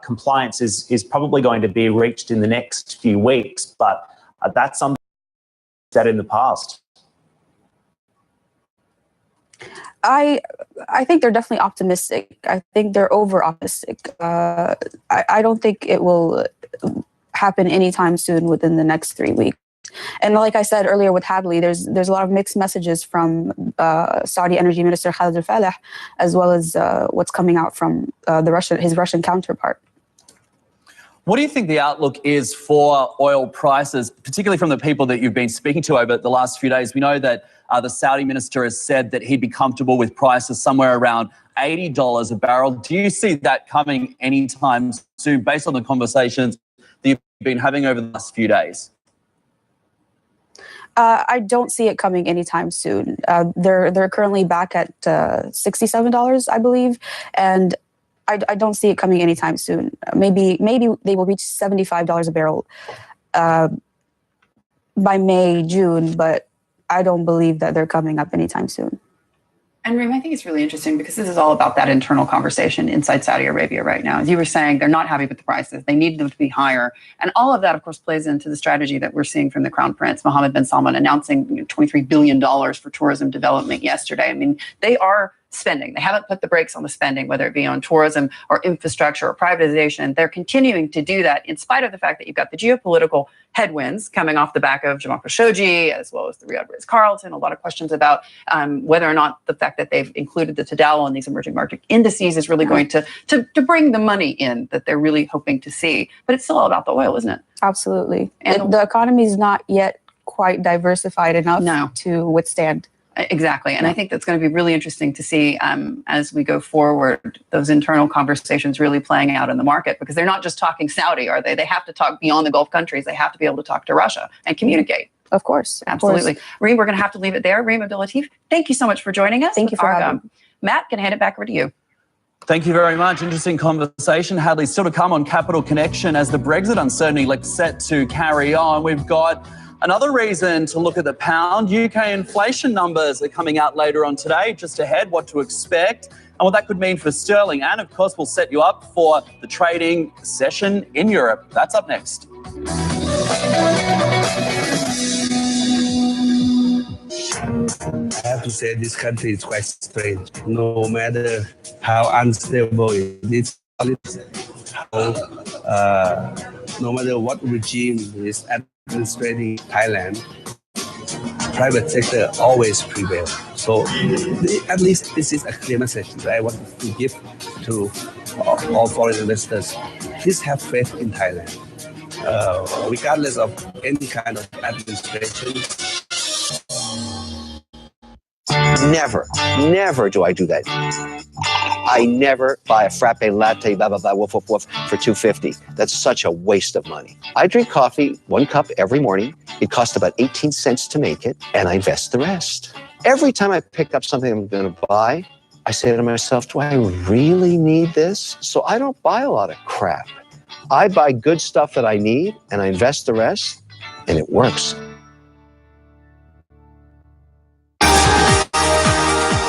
compliance is probably going to be reached in the next few weeks, but that's something that in the past. I think they're definitely optimistic. I think they're over-optimistic. I don't think it will happen anytime soon within the next 3 weeks. And like I said earlier with Hadley, there's a lot of mixed messages from Saudi Energy Minister Khalid al-Faleh, as well as what's coming out from his Russian counterpart. What do you think the outlook is for oil prices, particularly from the people that you've been speaking to over the last few days? We know that the Saudi minister has said that he'd be comfortable with prices somewhere around $80 a barrel. Do you see that coming anytime soon, based on the conversations that you've been having over the last few days? I don't see it coming anytime soon. They're currently back at $67, I believe, and I don't see it coming anytime soon. Maybe they will reach $75 a barrel by May, June, but I don't believe that they're coming up anytime soon. And Reem, I think it's really interesting because this is all about that internal conversation inside Saudi Arabia right now. As you were saying, they're not happy with the prices. They need them to be higher. And all of that, of course, plays into the strategy that we're seeing from the Crown Prince, Mohammed bin Salman, announcing $23 billion for tourism development yesterday. I mean, they are spending. They haven't put the brakes on the spending, whether it be on tourism or infrastructure or privatization. They're continuing to do that in spite of the fact that you've got the geopolitical headwinds coming off the back of Jamal Khashoggi, as well as the Riyadh Ritz-Carlton. A lot of questions about whether or not the fact that they've included the Tadawul in these emerging market indices is really going to bring the money in that they're really hoping to see. But it's still all about the oil, isn't it? Absolutely. And the economy is not yet quite diversified enough to withstand. Exactly. And I think that's going to be really interesting to see as we go forward, those internal conversations really playing out in the market, because they're not just talking Saudi, are they? They have to talk beyond the Gulf countries. They have to be able to talk to Russia and communicate. Of course. Absolutely. Of course. Reem, we're going to have to leave it there. Reem Abdulatif, thank you so much for joining us. Thank you for having me. Matt, can I hand it back over to you? Thank you very much. Interesting conversation. Hadley, still to come on Capital Connection as the Brexit uncertainty looks set to carry on. We've got another reason to look at the pound. UK inflation numbers are coming out later on today, just ahead, what to expect and what that could mean for sterling. And of course, we'll set you up for the trading session in Europe. That's up next. I have to say this country is quite strange. No matter how unstable it is, no matter what regime is administrating Thailand, private sector always prevails. So at least this is a clear message that I want to give to all foreign investors. Please have faith in Thailand. Regardless of any kind of administration. Never do I do that. I never buy a frappe latte, blah, blah, blah, woof, woof, woof, for $2.50. That's such a waste of money. I drink coffee, 1 cup every morning. It costs about 18 cents to make it, and I invest the rest. Every time I pick up something I'm going to buy, I say to myself, do I really need this? So I don't buy a lot of crap. I buy good stuff that I need, and I invest the rest, and it works.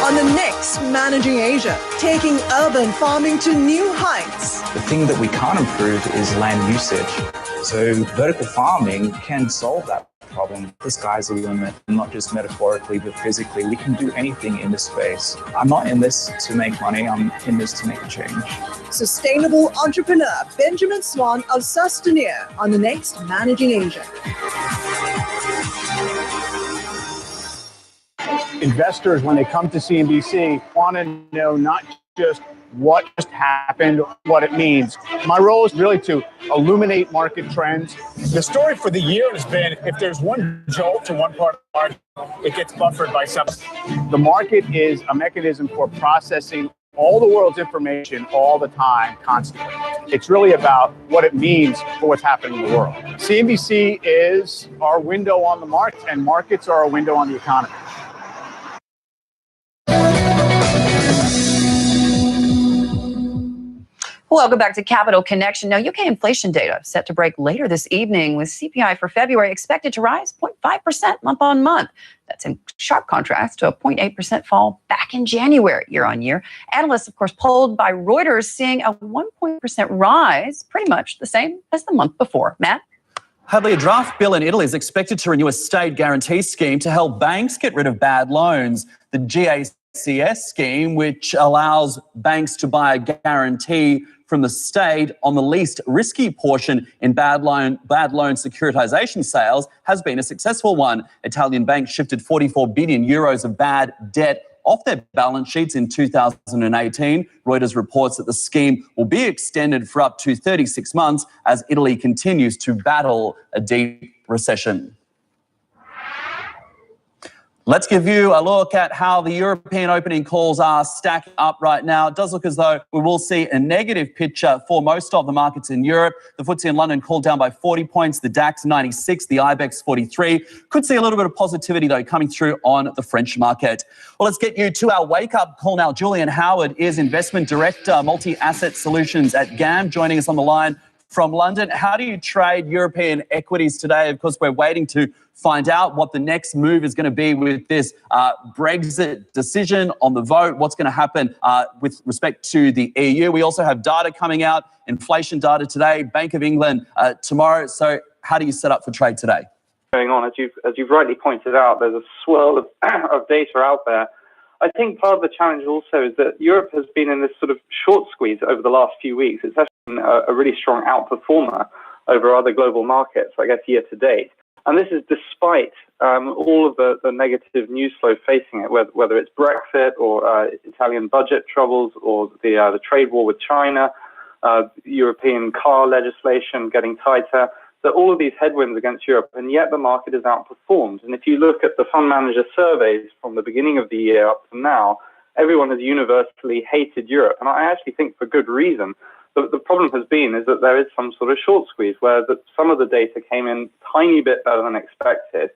On the next Managing Asia, taking urban farming to new heights. The thing that we can't improve is land usage. So vertical farming can solve that problem. The sky's the limit, not just metaphorically, but physically. We can do anything in this space. I'm not in this to make money, I'm in this to make a change. Sustainable entrepreneur Benjamin Swan of Sustaneer on the next Managing Asia. Investors, when they come to CNBC, want to know not just what just happened, what it means. My role is really to illuminate market trends. The story for the year has been, if there's one jolt to one part of the market, it gets buffered by something. The market is a mechanism for processing all the world's information all the time, constantly. It's really about what it means for what's happening in the world. CNBC is our window on the market, and markets are a window on the economy. Welcome back to Capital Connection. Now, UK inflation data set to break later this evening, with CPI for February expected to rise 0.5% month on month. That's in sharp contrast to a 0.8% fall back in January year on year. Analysts, of course, polled by Reuters, seeing a 1% rise, pretty much the same as the month before. Matt? Hadley, a draft bill in Italy is expected to renew a state guarantee scheme to help banks get rid of bad loans. The GACS scheme, which allows banks to buy a guarantee from the state on the least risky portion in bad loan securitization sales, has been a successful one. Italian banks shifted 44 billion euros of bad debt off their balance sheets in 2018. Reuters reports that the scheme will be extended for up to 36 months as Italy continues to battle a deep recession. Let's give you a look at how the European opening calls are stacking up right now. It does look as though we will see a negative picture for most of the markets in Europe. The FTSE in London called down by 40 points, the DAX 96, the IBEX 43. Could see a little bit of positivity, though, coming through on the French market. Well, let's get you to our wake-up call now. Julian Howard is Investment Director, Multi-Asset Solutions at GAM, joining us on the line from London. How do you trade European equities today? Of course, we're waiting to find out what the next move is going to be with this Brexit decision on the vote, what's going to happen with respect to the EU. We also have data coming out, inflation data today, Bank of England tomorrow. So how do you set up for trade today? Going on, as you've rightly pointed out, there's a swirl of data out there. I think part of the challenge also is that Europe has been in this sort of short squeeze over the last few weeks. It's actually been a really strong outperformer over other global markets, I guess, year to date. And this is despite all of the negative news flow facing it, whether it's Brexit or Italian budget troubles or the trade war with China, European car legislation getting tighter. So all of these headwinds against Europe, and yet the market has outperformed. And if you look at the fund manager surveys from the beginning of the year up to now, everyone has universally hated Europe. And I actually think for good reason. The problem has been is that there is some sort of short squeeze where some of the data came in a tiny bit better than expected.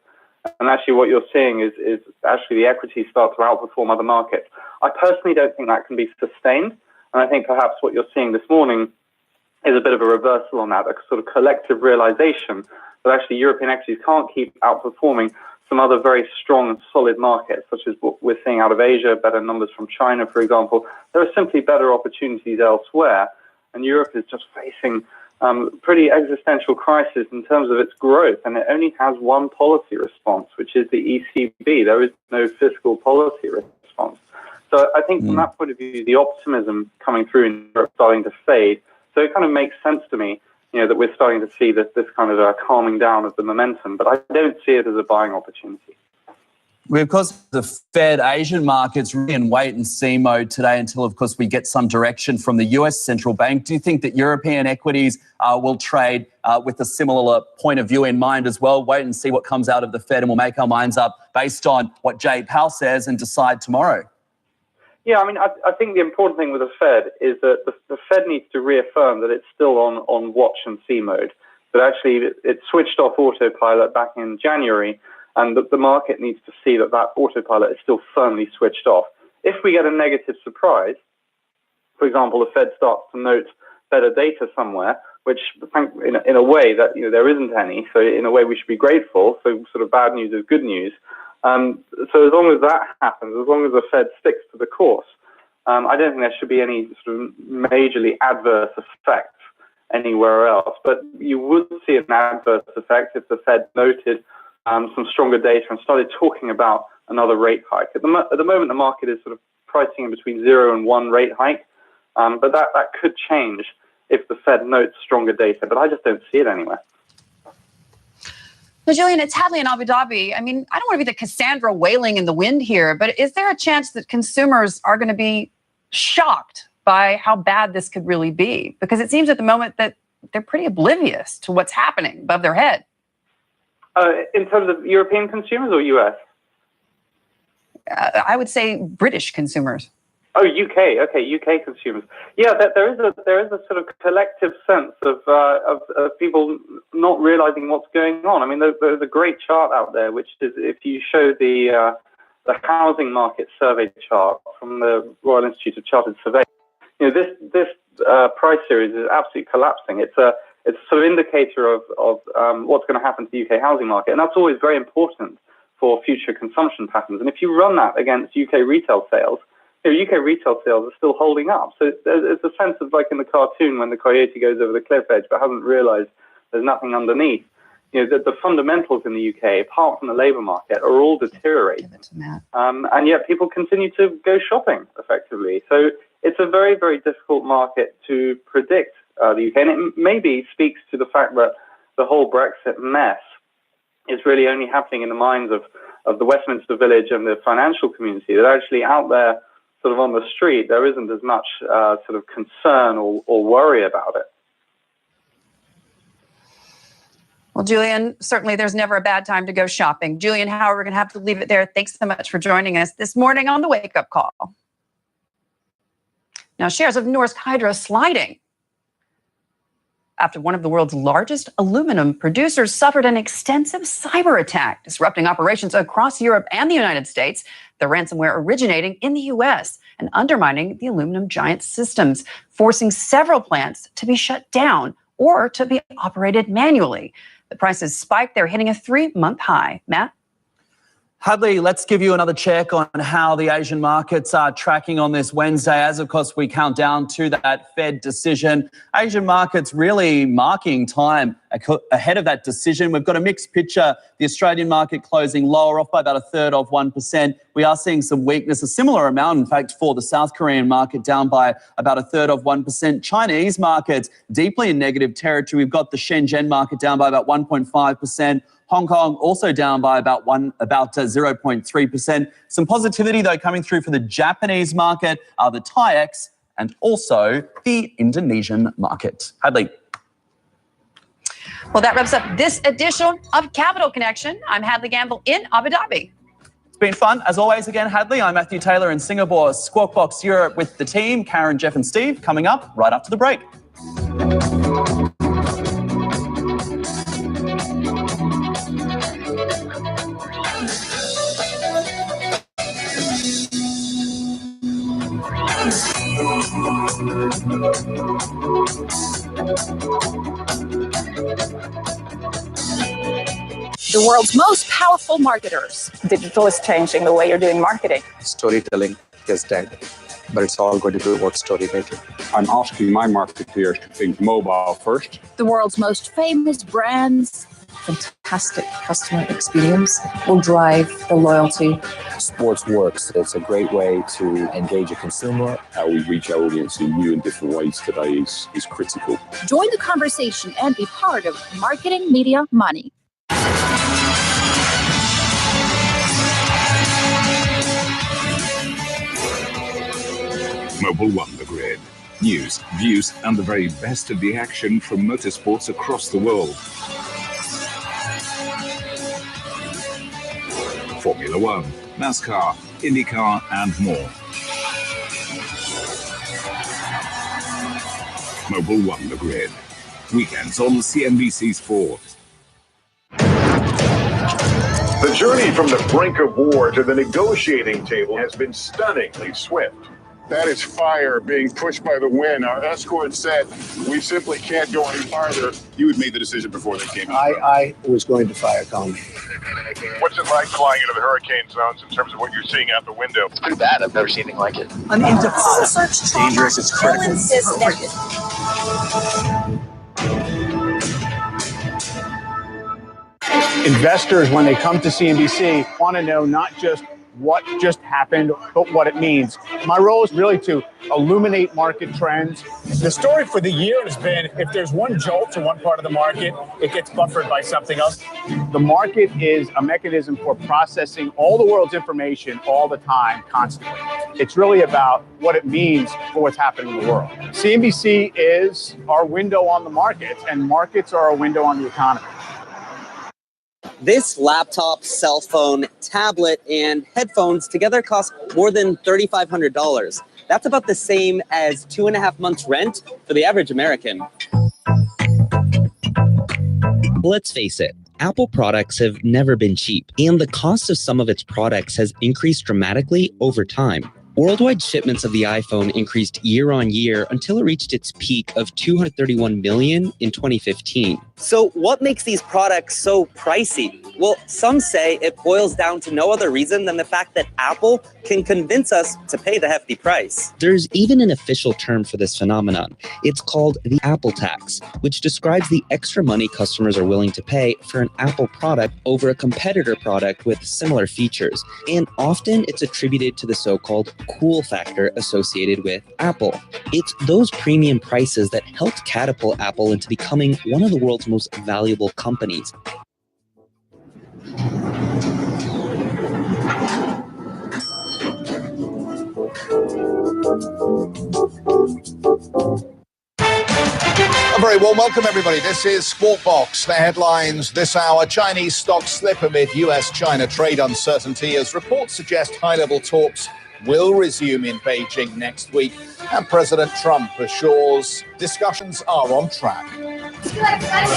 And actually what you're seeing is actually the equities start to outperform other markets. I personally don't think that can be sustained. And I think perhaps what you're seeing this morning is a bit of a reversal on that, a sort of collective realization that actually European equities can't keep outperforming some other very strong and solid markets, such as what we're seeing out of Asia, better numbers from China, for example. There are simply better opportunities elsewhere. And Europe is just facing pretty existential crisis in terms of its growth. And it only has one policy response, which is the ECB. There is no fiscal policy response. So I think from that point of view, the optimism coming through in Europe starting to fade. So it kind of makes sense to me, that we're starting to see this kind of calming down of the momentum. But I don't see it as a buying opportunity. We, of course, the Fed Asian markets really in wait-and-see mode today until, of course, we get some direction from the US Central Bank. Do you think that European equities will trade with a similar point of view in mind as well? Wait and see what comes out of the Fed, and we'll make our minds up based on what Jay Powell says and decide tomorrow. Yeah, I mean, I think the important thing with the Fed is that the Fed needs to reaffirm that it's still on watch-and-see mode. That actually it switched off autopilot back in January, and the market needs to see that autopilot is still firmly switched off. If we get a negative surprise, for example, the Fed starts to note better data somewhere, which in a way that there isn't any, so in a way we should be grateful. So sort of bad news is good news. So as long as that happens, as long as the Fed sticks to the course, I don't think there should be any sort of majorly adverse effects anywhere else. But you would see an adverse effect if the Fed noted some stronger data and started talking about another rate hike. At the moment, the market is sort of pricing in between 0 and 1 rate hike, but that could change if the Fed notes stronger data. But I just don't see it anywhere. So, Julian, it's Hadley in Abu Dhabi. I mean, I don't want to be the Cassandra wailing in the wind here, but is there a chance that consumers are going to be shocked by how bad this could really be? Because it seems at the moment that they're pretty oblivious to what's happening above their head. In terms of European consumers or US? I would say British consumers. Oh, UK. Okay, UK consumers. Yeah, there is a sort of collective sense of people not realizing what's going on. I mean, there's a great chart out there, which is if you show the housing market survey chart from the Royal Institute of Chartered Surveyors. This price series is absolutely collapsing. It's a sort of indicator of what's going to happen to the UK housing market, and that's always very important for future consumption patterns. And if you run that against UK retail sales, UK retail sales are still holding up. So it's a sense of like in the cartoon when the coyote goes over the cliff edge but hasn't realised there's nothing underneath. The fundamentals in the UK, apart from the labour market, are all deteriorating. And yet people continue to go shopping effectively. So it's a very, very difficult market to predict the UK. And it maybe speaks to the fact that the whole Brexit mess is really only happening in the minds of the Westminster Village and the financial community. That actually out there, sort of on the street, there isn't as much sort of concern or worry about it. Well, Julian, certainly there's never a bad time to go shopping. Julian Howard, we're going to have to leave it there. Thanks so much for joining us this morning on the Wake Up Call. Now, shares of Norsk Hydro sliding after one of the world's largest aluminum producers suffered an extensive cyber attack, disrupting operations across Europe and the United States, the ransomware originating in the U.S. and undermining the aluminum giant's systems, forcing several plants to be shut down or to be operated manually. The prices spiked. They're hitting a 3-month high. Matt? Hadley, let's give you another check on how the Asian markets are tracking on this Wednesday. As, of course, we count down to that Fed decision. Asian markets really marking time ahead of that decision. We've got a mixed picture. The Australian market closing lower, off by about 1/3 of 1%. We are seeing some weakness, a similar amount, in fact, for the South Korean market, down by about 1/3 of 1%. Chinese markets deeply in negative territory. We've got the Shenzhen market down by about 1.5%. Hong Kong also down by about 0.3%. Some positivity, though, coming through for the Japanese market, the TAIEX, and also the Indonesian market. Hadley. Well, that wraps up this edition of Capital Connection. I'm Hadley Gamble in Abu Dhabi. It's been fun. As always, again, Hadley, I'm Matthew Taylor in Singapore, Squawk Box Europe with the team, Karen, Jeff and Steve, coming up right after the break. The world's most powerful marketers. Digital is changing the way you're doing marketing. Storytelling is dead, but it's all going to do with story making. I'm asking my marketeers to think mobile first. The world's most famous brands. Fantastic customer experience will drive the loyalty. Sports works. It's a great way to engage a consumer. How we reach our audience in new and different ways today is critical. Join the conversation and be part of Marketing Media Money. Mobile Wonder Grid. News, views, and the very best of the action from motorsports across the world. Formula One, NASCAR, IndyCar, and more. Mobile Wonder Grid. Weekends on CNBC Sports. The journey from the brink of war to the negotiating table has been stunningly swift. That is fire being pushed by the wind. Our escort said we simply can't go any farther. You had made the decision before they came in. I was going to fire Colin. What's it like flying into the hurricane zones in terms of what you're seeing out the window? It's pretty bad. I've never seen anything like it. An intifada. It's dangerous. It's critical. Investors, when they come to CNBC, want to know not just what just happened, but what it means. My role is really to illuminate market trends. The story for the year has been if there's one jolt to one part of the market, it gets buffered by something else. The market is a mechanism for processing all the world's information all the time, constantly. It's really about what it means for what's happening in the world. CNBC is our window on the markets, and markets are a window on the economy. This laptop, cell phone, tablet, and headphones together cost more than $3,500. That's about the same as 2.5 months' rent for the average American. Let's face it, Apple products have never been cheap, and the cost of some of its products has increased dramatically over time. Worldwide shipments of the iPhone increased year on year until it reached its peak of 231 million in 2015. So what makes these products so pricey? Well, some say it boils down to no other reason than the fact that Apple can convince us to pay the hefty price. There's even an official term for this phenomenon. It's called the Apple tax, which describes the extra money customers are willing to pay for an Apple product over a competitor product with similar features. And often it's attributed to the so-called cool factor associated with Apple. It's those premium prices that helped catapult Apple into becoming one of the world's most valuable companies. A very warm welcome, everybody. This is Squawk Box. The headlines this hour: Chinese stocks slip amid US-China trade uncertainty as reports suggest high-level talks will resume in Beijing next week. And President Trump assures discussions are on track.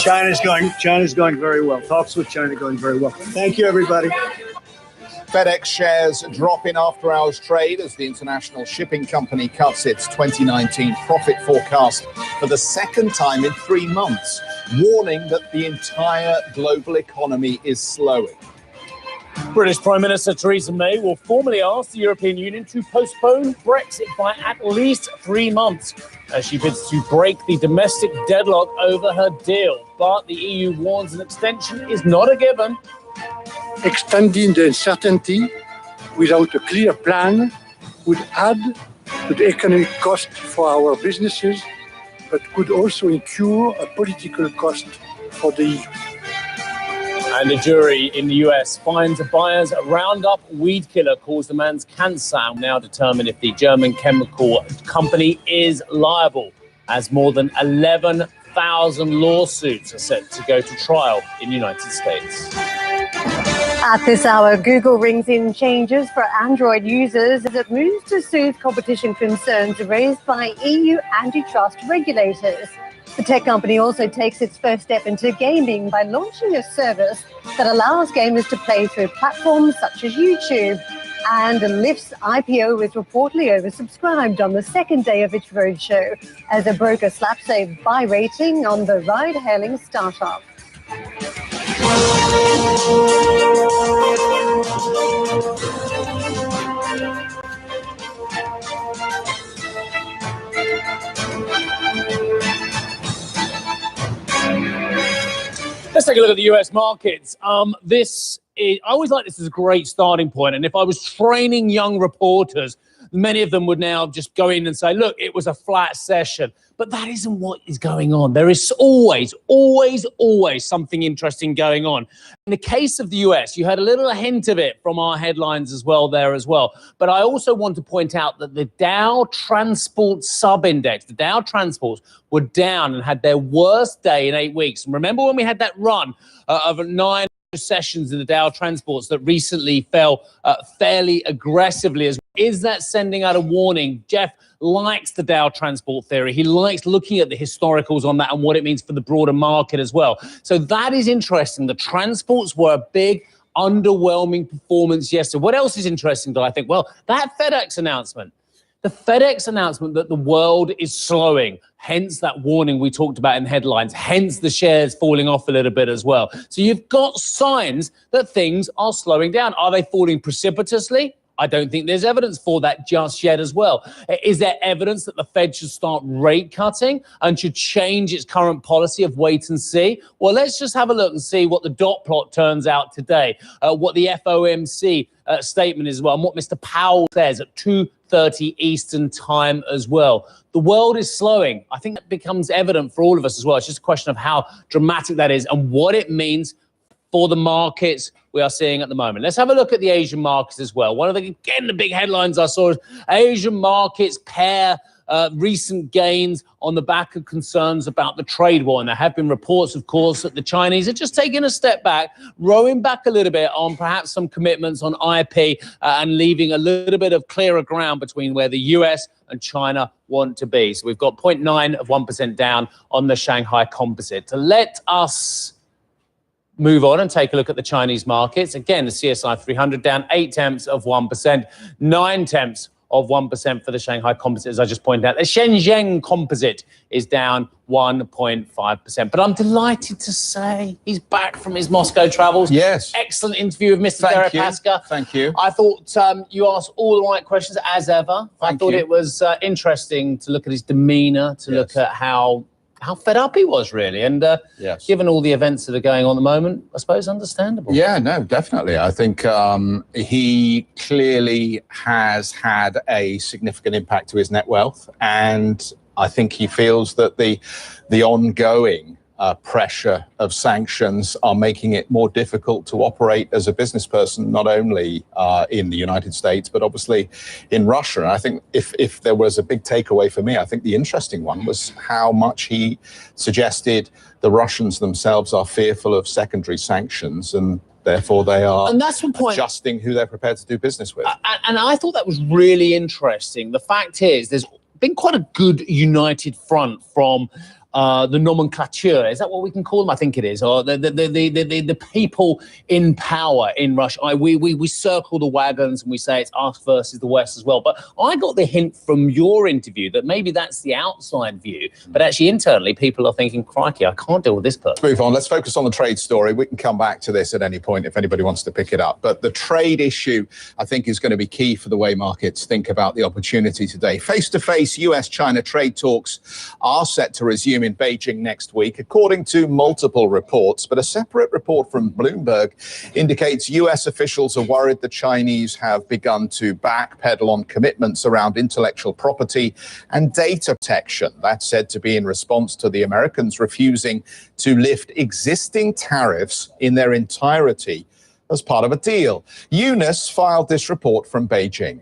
China's going very well. Talks with China going very well. Thank you, everybody. FedEx shares drop in after-hours trade as the international shipping company cuts its 2019 profit forecast for the second time in 3 months, warning that the entire global economy is slowing. British Prime Minister Theresa May will formally ask the European Union to postpone Brexit by at least 3 months as she bids to break the domestic deadlock over her deal. But the EU warns an extension is not a given. Extending the uncertainty without a clear plan would add to the economic cost for our businesses, but could also incur a political cost for the EU. And a jury in the US finds a buyer's Roundup weed killer caused a man's cancer. Now determine if the German chemical company is liable, as more than 11,000 lawsuits are set to go to trial in the United States. At this hour, Google rings in changes for Android users as it moves to soothe competition concerns raised by EU antitrust regulators. The tech company also takes its first step into gaming by launching a service that allows gamers to play through platforms such as YouTube. And Lyft's IPO was reportedly oversubscribed on the second day of its roadshow as a broker slaps a buy rating on the ride-hailing startup. Let's take a look at the US markets. I always like this as a great starting point. And if I was training young reporters, many of them would now just go in and say, look, it was a flat session. But that isn't what is going on. There is always something interesting going on. In the case of the US, you had a little hint of it from our headlines as well there as well. But I also want to point out that the Dow Transport Sub-Index, the Dow Transports, were down and had their worst day in 8 weeks. And remember when we had that run of 9 sessions in the Dow Transports that recently fell fairly aggressively? Is that sending out a warning? Jeff likes the Dow Transport theory. He likes looking at the historicals on that and what it means for the broader market as well. So that is interesting. The transports were a big, underwhelming performance yesterday. What else is interesting, though, I think? Well, that FedEx announcement. The FedEx announcement that the world is slowing, hence that warning we talked about in headlines, hence the shares falling off a little bit as well. So you've got signs that things are slowing down. Are they falling precipitously? I don't think there's evidence for that just yet as well. Is there evidence that the Fed should start rate cutting and should change its current policy of wait and see? Well, let's just have a look and see what the dot plot turns out today, what the FOMC statement is as well, and what Mr. Powell says at 2:30 Eastern time as well. The world is slowing. I think that becomes evident for all of us as well. It's just a question of how dramatic that is and what it means for the markets we are seeing at the moment. Let's have a look at the Asian markets as well. One of the big headlines I saw is Asian markets pair recent gains on the back of concerns about the trade war. And there have been reports, of course, that the Chinese are just taking a step back, rowing back a little bit on perhaps some commitments on IP and leaving a little bit of clearer ground between where the US and China want to be. So we've got 0.9% down on the Shanghai Composite. To let us move on and take a look at the Chinese markets. Again, the CSI 300 down 0.8%, 9/10 of 1% for the Shanghai Composite, as I just pointed out. The Shenzhen Composite is down 1.5%. But I'm delighted to say he's back from his Moscow travels. Yes. Excellent interview with Mr. Deripaska. Thank you. I thought you asked all the right questions, as ever. I thought it was interesting to look at his demeanour, to look at how fed up he was, really. And given all the events that are going on at the moment, I suppose understandable. Yeah, no, definitely. I think he clearly has had a significant impact to his net wealth. And I think he feels that the ongoing pressure of sanctions are making it more difficult to operate as a business person, not only in the United States, but obviously in Russia. And I think if there was a big takeaway for me, I think the interesting one was how much he suggested the Russians themselves are fearful of secondary sanctions, and therefore they are adjusting who they're prepared to do business with. And I thought that was really interesting. The fact is, there's been quite a good united front from the nomenclature, is that what we can call them? I think it is, or the people in power in Russia. We circle the wagons and we say it's us versus the West as well. But I got the hint from your interview that maybe that's the outside view, but actually internally people are thinking, crikey, I can't deal with this person. Move on. Let's focus on the trade story. We can come back to this at any point if anybody wants to pick it up. But the trade issue, I think, is going to be key for the way markets think about the opportunity today. Face-to-face US-China trade talks are set to resume in Beijing next week, according to multiple reports. But a separate report from Bloomberg indicates US officials are worried the Chinese have begun to backpedal on commitments around intellectual property and data protection. That's said to be in response to the Americans refusing to lift existing tariffs in their entirety as part of a deal. Eunice filed this report from Beijing.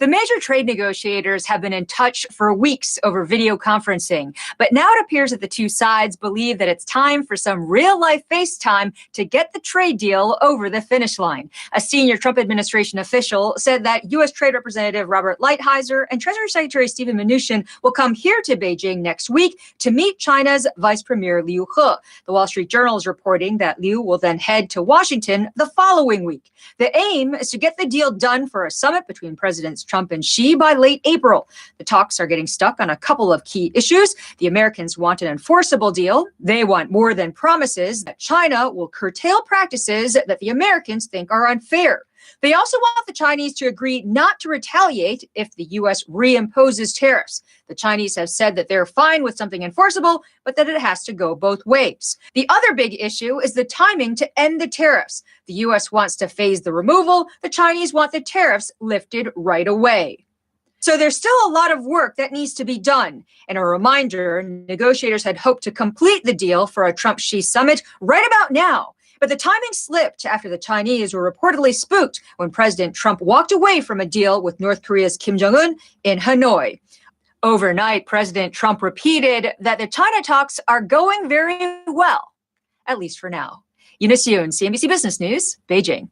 The major trade negotiators have been in touch for weeks over video conferencing, but now it appears that the two sides believe that it's time for some real-life FaceTime to get the trade deal over the finish line. A senior Trump administration official said that U.S. Trade Representative Robert Lighthizer and Treasury Secretary Steven Mnuchin will come here to Beijing next week to meet China's Vice Premier Liu He. The Wall Street Journal is reporting that Liu will then head to Washington the following week. The aim is to get the deal done for a summit between Presidents Trump and Xi by late April. The talks are getting stuck on a couple of key issues. The Americans want an enforceable deal. They want more than promises that China will curtail practices that the Americans think are unfair. They also want the Chinese to agree not to retaliate if the U.S. reimposes tariffs. The Chinese have said that they're fine with something enforceable, but that it has to go both ways. The other big issue is the timing to end the tariffs. The U.S. wants to phase the removal. The Chinese want the tariffs lifted right away. So there's still a lot of work that needs to be done. And a reminder, negotiators had hoped to complete the deal for a Trump-Xi summit right about now. But the timing slipped after the Chinese were reportedly spooked when President Trump walked away from a deal with North Korea's Kim Jong-un in Hanoi. Overnight, President Trump repeated that the China talks are going very well, at least for now. Eunice Yoon, CNBC Business News, Beijing.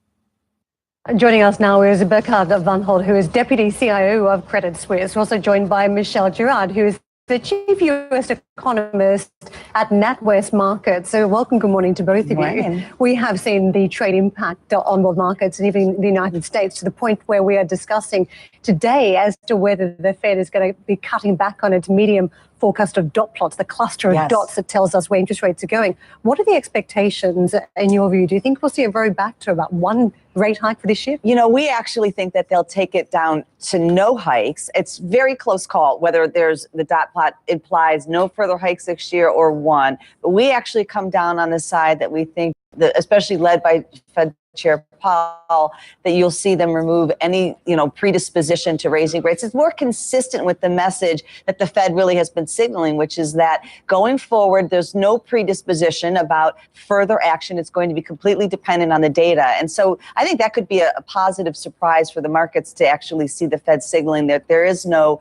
Joining us now is Burkhard van Holt, who is Deputy CIO of Credit Suisse. We're also joined by Michelle Girard, who is the Chief U.S. Economist at NatWest Markets. So welcome, good morning to both of you. We have seen the trade impact on world markets and even the United States to the point where we are discussing today as to whether the Fed is going to be cutting back on its medium forecast of dot plots, the cluster of dots that tells us where interest rates are going. What are the expectations in your view? Do you think we'll see a very back to about one rate hike for this year? You know, we actually think that they'll take it down to no hikes. It's very close call whether there's the dot plot implies no further hikes this year or one. But we actually come down on the side that we think that, especially led by Fed Chair Powell, that you'll see them remove any, predisposition to raising rates. It's more consistent with the message that the Fed really has been signaling, which is that going forward, there's no predisposition about further action. It's going to be completely dependent on the data. And so I think that could be a positive surprise for the markets to actually see the Fed signaling that there is no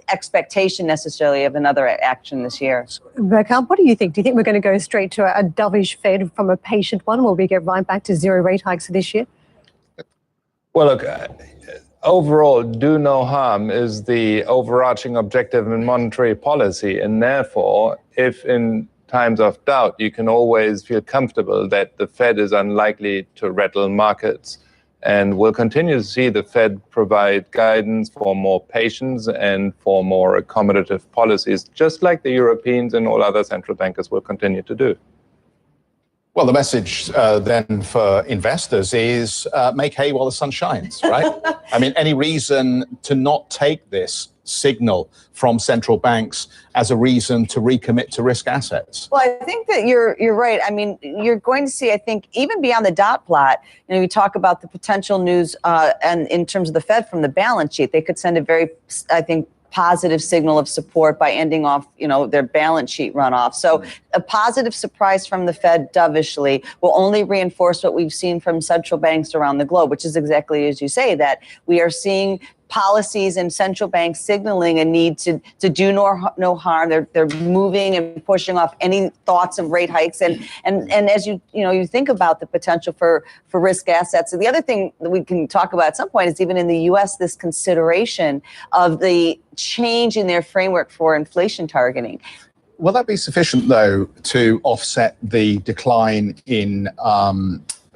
expectation necessarily of another action this year. Burkhard, what do you think? Do you think we're going to go straight to a dovish Fed from a patient one? Will we get right back to zero rate hikes this year? Well, look, overall, do no harm is the overarching objective in monetary policy. And therefore, if in times of doubt, you can always feel comfortable that the Fed is unlikely to rattle markets And we'll continue to see the Fed provide guidance for more patience and for more accommodative policies, just like the Europeans and all other central bankers will continue to do. Well, the message then for investors is make hay while the sun shines, right? I mean, any reason to not take this signal from central banks as a reason to recommit to risk assets? Well, I think that you're right. I mean, you're going to see, I think, even beyond the dot plot, you know, we talk about the potential news and in terms of the Fed from the balance sheet, they could send a very, I think, positive signal of support by ending off, you know, their balance sheet runoff. So a positive surprise from the Fed dovishly will only reinforce what we've seen from central banks around the globe, which is exactly as you say, that we are seeing policies and central banks signaling a need to do no harm. They're moving and pushing off any thoughts of rate hikes. And as you think about the potential for risk assets. And the other thing that we can talk about at some point is even in the U.S., this consideration of the change in their framework for inflation targeting. Will that be sufficient, though, to offset the decline in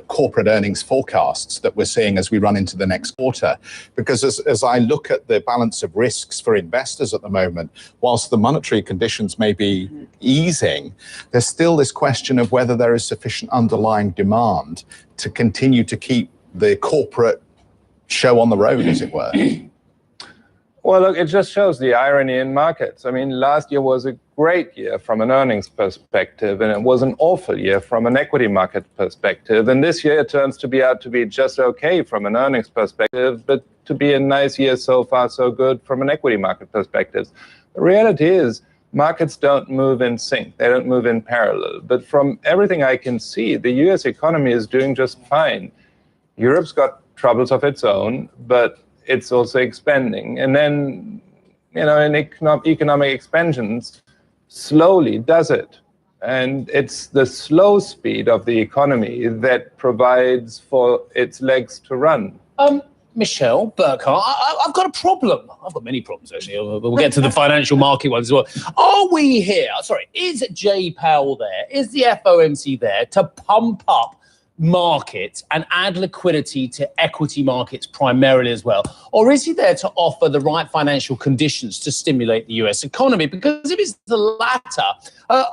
corporate earnings forecasts that we're seeing as we run into the next quarter? Because as I look at the balance of risks for investors at the moment, whilst the monetary conditions may be easing, there's still this question of whether there is sufficient underlying demand to continue to keep the corporate show on the road, as it were. Well, look, it just shows the irony in markets. I mean, last year was a great year from an earnings perspective, and it was an awful year from an equity market perspective. And this year it turns to be out to be just okay from an earnings perspective, but to be a nice year so far, so good from an equity market perspective. The reality is markets don't move in sync. They don't move in parallel. But from everything I can see, the US economy is doing just fine. Europe's got troubles of its own, but it's also expanding. And then, you know, in economic expansions, slowly does it. And it's the slow speed of the economy that provides for its legs to run. Michelle Burkhardt, I've got a problem. I've got many problems, actually. We'll get to the financial market ones as well. Are we here? Sorry, is Jay Powell there? Is the FOMC there to pump up markets and add liquidity to equity markets primarily as well? Or is he there to offer the right financial conditions to stimulate the US economy? Because if it's the latter, a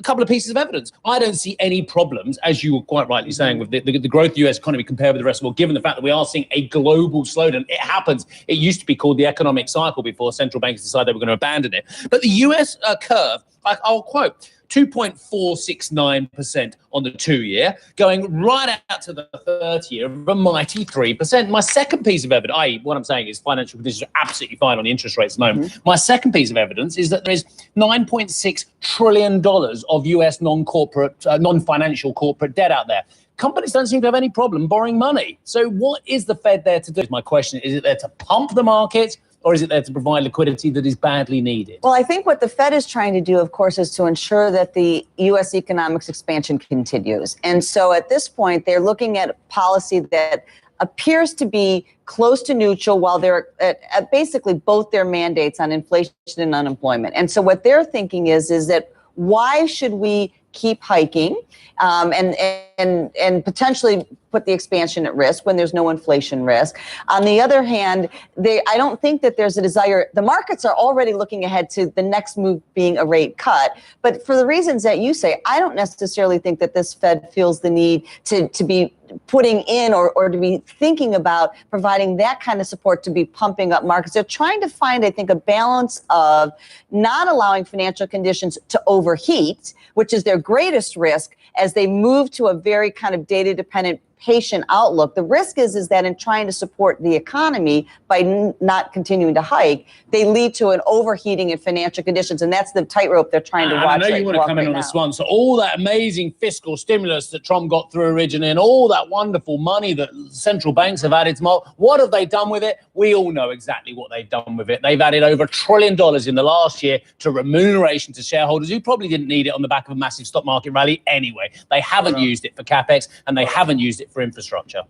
couple of pieces of evidence. I don't see any problems, as you were quite rightly saying, with the growth of the US economy compared with the rest of the world, given the fact that we are seeing a global slowdown. It happens. It used to be called the economic cycle before central banks decided they were going to abandon it. But the US curve, I'll quote, 2.469% on the 2-year, going right out to the 30-year of a mighty 3%. My second piece of evidence, i.e. what I'm saying is financial conditions are absolutely fine on the interest rates at the moment. My second piece of evidence is that there is $9.6 trillion of US non-financial corporate debt out there. Companies don't seem to have any problem borrowing money. So what is the Fed there to do? My question is it there to pump the market, or is it there to provide liquidity that is badly needed? Well, I think what the Fed is trying to do, of course, is to ensure that the U.S. economic expansion continues. And so at this point, they're looking at a policy that appears to be close to neutral while they're at basically both their mandates on inflation and unemployment. And so what they're thinking is that why should we keep hiking and potentially put the expansion at risk when there's no inflation risk? On the other hand, I don't think that there's a desire. The markets are already looking ahead to the next move being a rate cut. But for the reasons that you say, I don't necessarily think that this Fed feels the need to be putting in or to be thinking about providing that kind of support to be pumping up markets. They're trying to find, I think, a balance of not allowing financial conditions to overheat, which is their greatest risk as they move to a very kind of data-dependent patient outlook. The risk is that in trying to support the economy by not continuing to hike, they lead to an overheating in financial conditions. And that's the tightrope they're trying to watch. I know you want to come in on this one. So all that amazing fiscal stimulus that Trump got through originally and all that wonderful money that central banks have added to what have they done with it? We all know exactly what they've done with it. They've added over $1 trillion in the last year to remuneration to shareholders who probably didn't need it on the back of a massive stock market rally anyway. They haven't used it for capex and they haven't used it for infrastructure.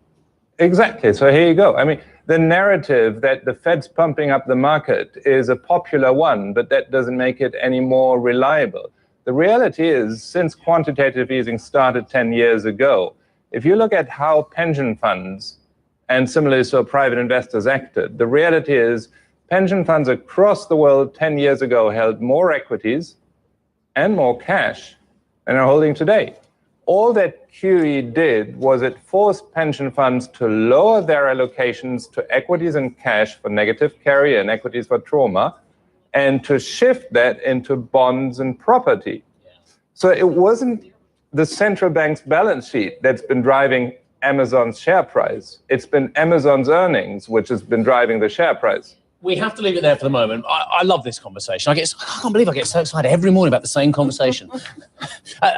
Exactly. So here you go. I mean, the narrative that the Fed's pumping up the market is a popular one, but that doesn't make it any more reliable. The reality is, since quantitative easing started 10 years ago, if you look at how pension funds and similarly so private investors acted. The reality is pension funds across the world 10 years ago held more equities and more cash than are holding today. All that QE did was it forced pension funds to lower their allocations to equities and cash for negative carry and equities for trauma, and to shift that into bonds and property. So it wasn't the central bank's balance sheet that's been driving Amazon's share price. It's been Amazon's earnings which has been driving the share price. We have to leave it there for the moment. I love this conversation. I can't believe I get so excited every morning about the same conversation.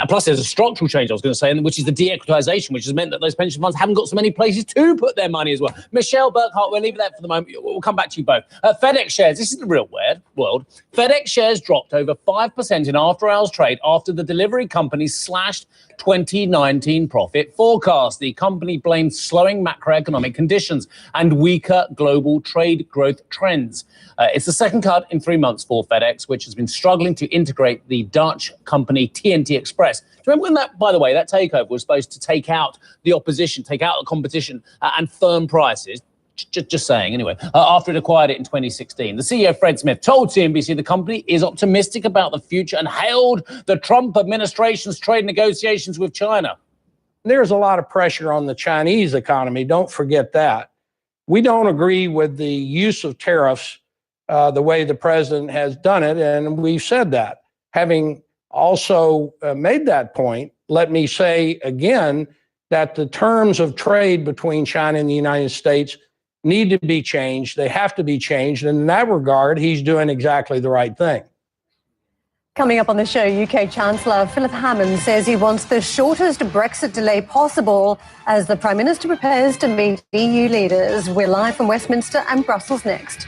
Plus, there's a structural change I was going to say, which is the de-equitization, which has meant that those pension funds haven't got so many places to put their money as well. Michelle Burkhart, we'll leave it there for the moment. We'll come back to you both. FedEx shares, this is the real world. FedEx shares dropped over 5% in after-hours trade after the delivery company slashed 2019 profit forecast. The company blamed slowing macroeconomic conditions and weaker global trade growth trends. It's the second cut in 3 months for FedEx, which has been struggling to integrate the Dutch company TNT Express. Do you remember when that, by the way, that takeover was supposed to take out the opposition, take out the competition and firm prices? Just saying, anyway, after it acquired it in 2016. The CEO, Fred Smith, told CNBC the company is optimistic about the future and hailed the Trump administration's trade negotiations with China. There's a lot of pressure on the Chinese economy. Don't forget that. We don't agree with the use of tariffs the way the president has done it, and we've said that. Having also made that point, let me say again that the terms of trade between China and the United States need to be changed. They have to be changed. And in that regard, he's doing exactly the right thing. Coming up on the show, UK Chancellor Philip Hammond says he wants the shortest Brexit delay possible as the Prime Minister prepares to meet EU leaders. We're live from Westminster and Brussels next.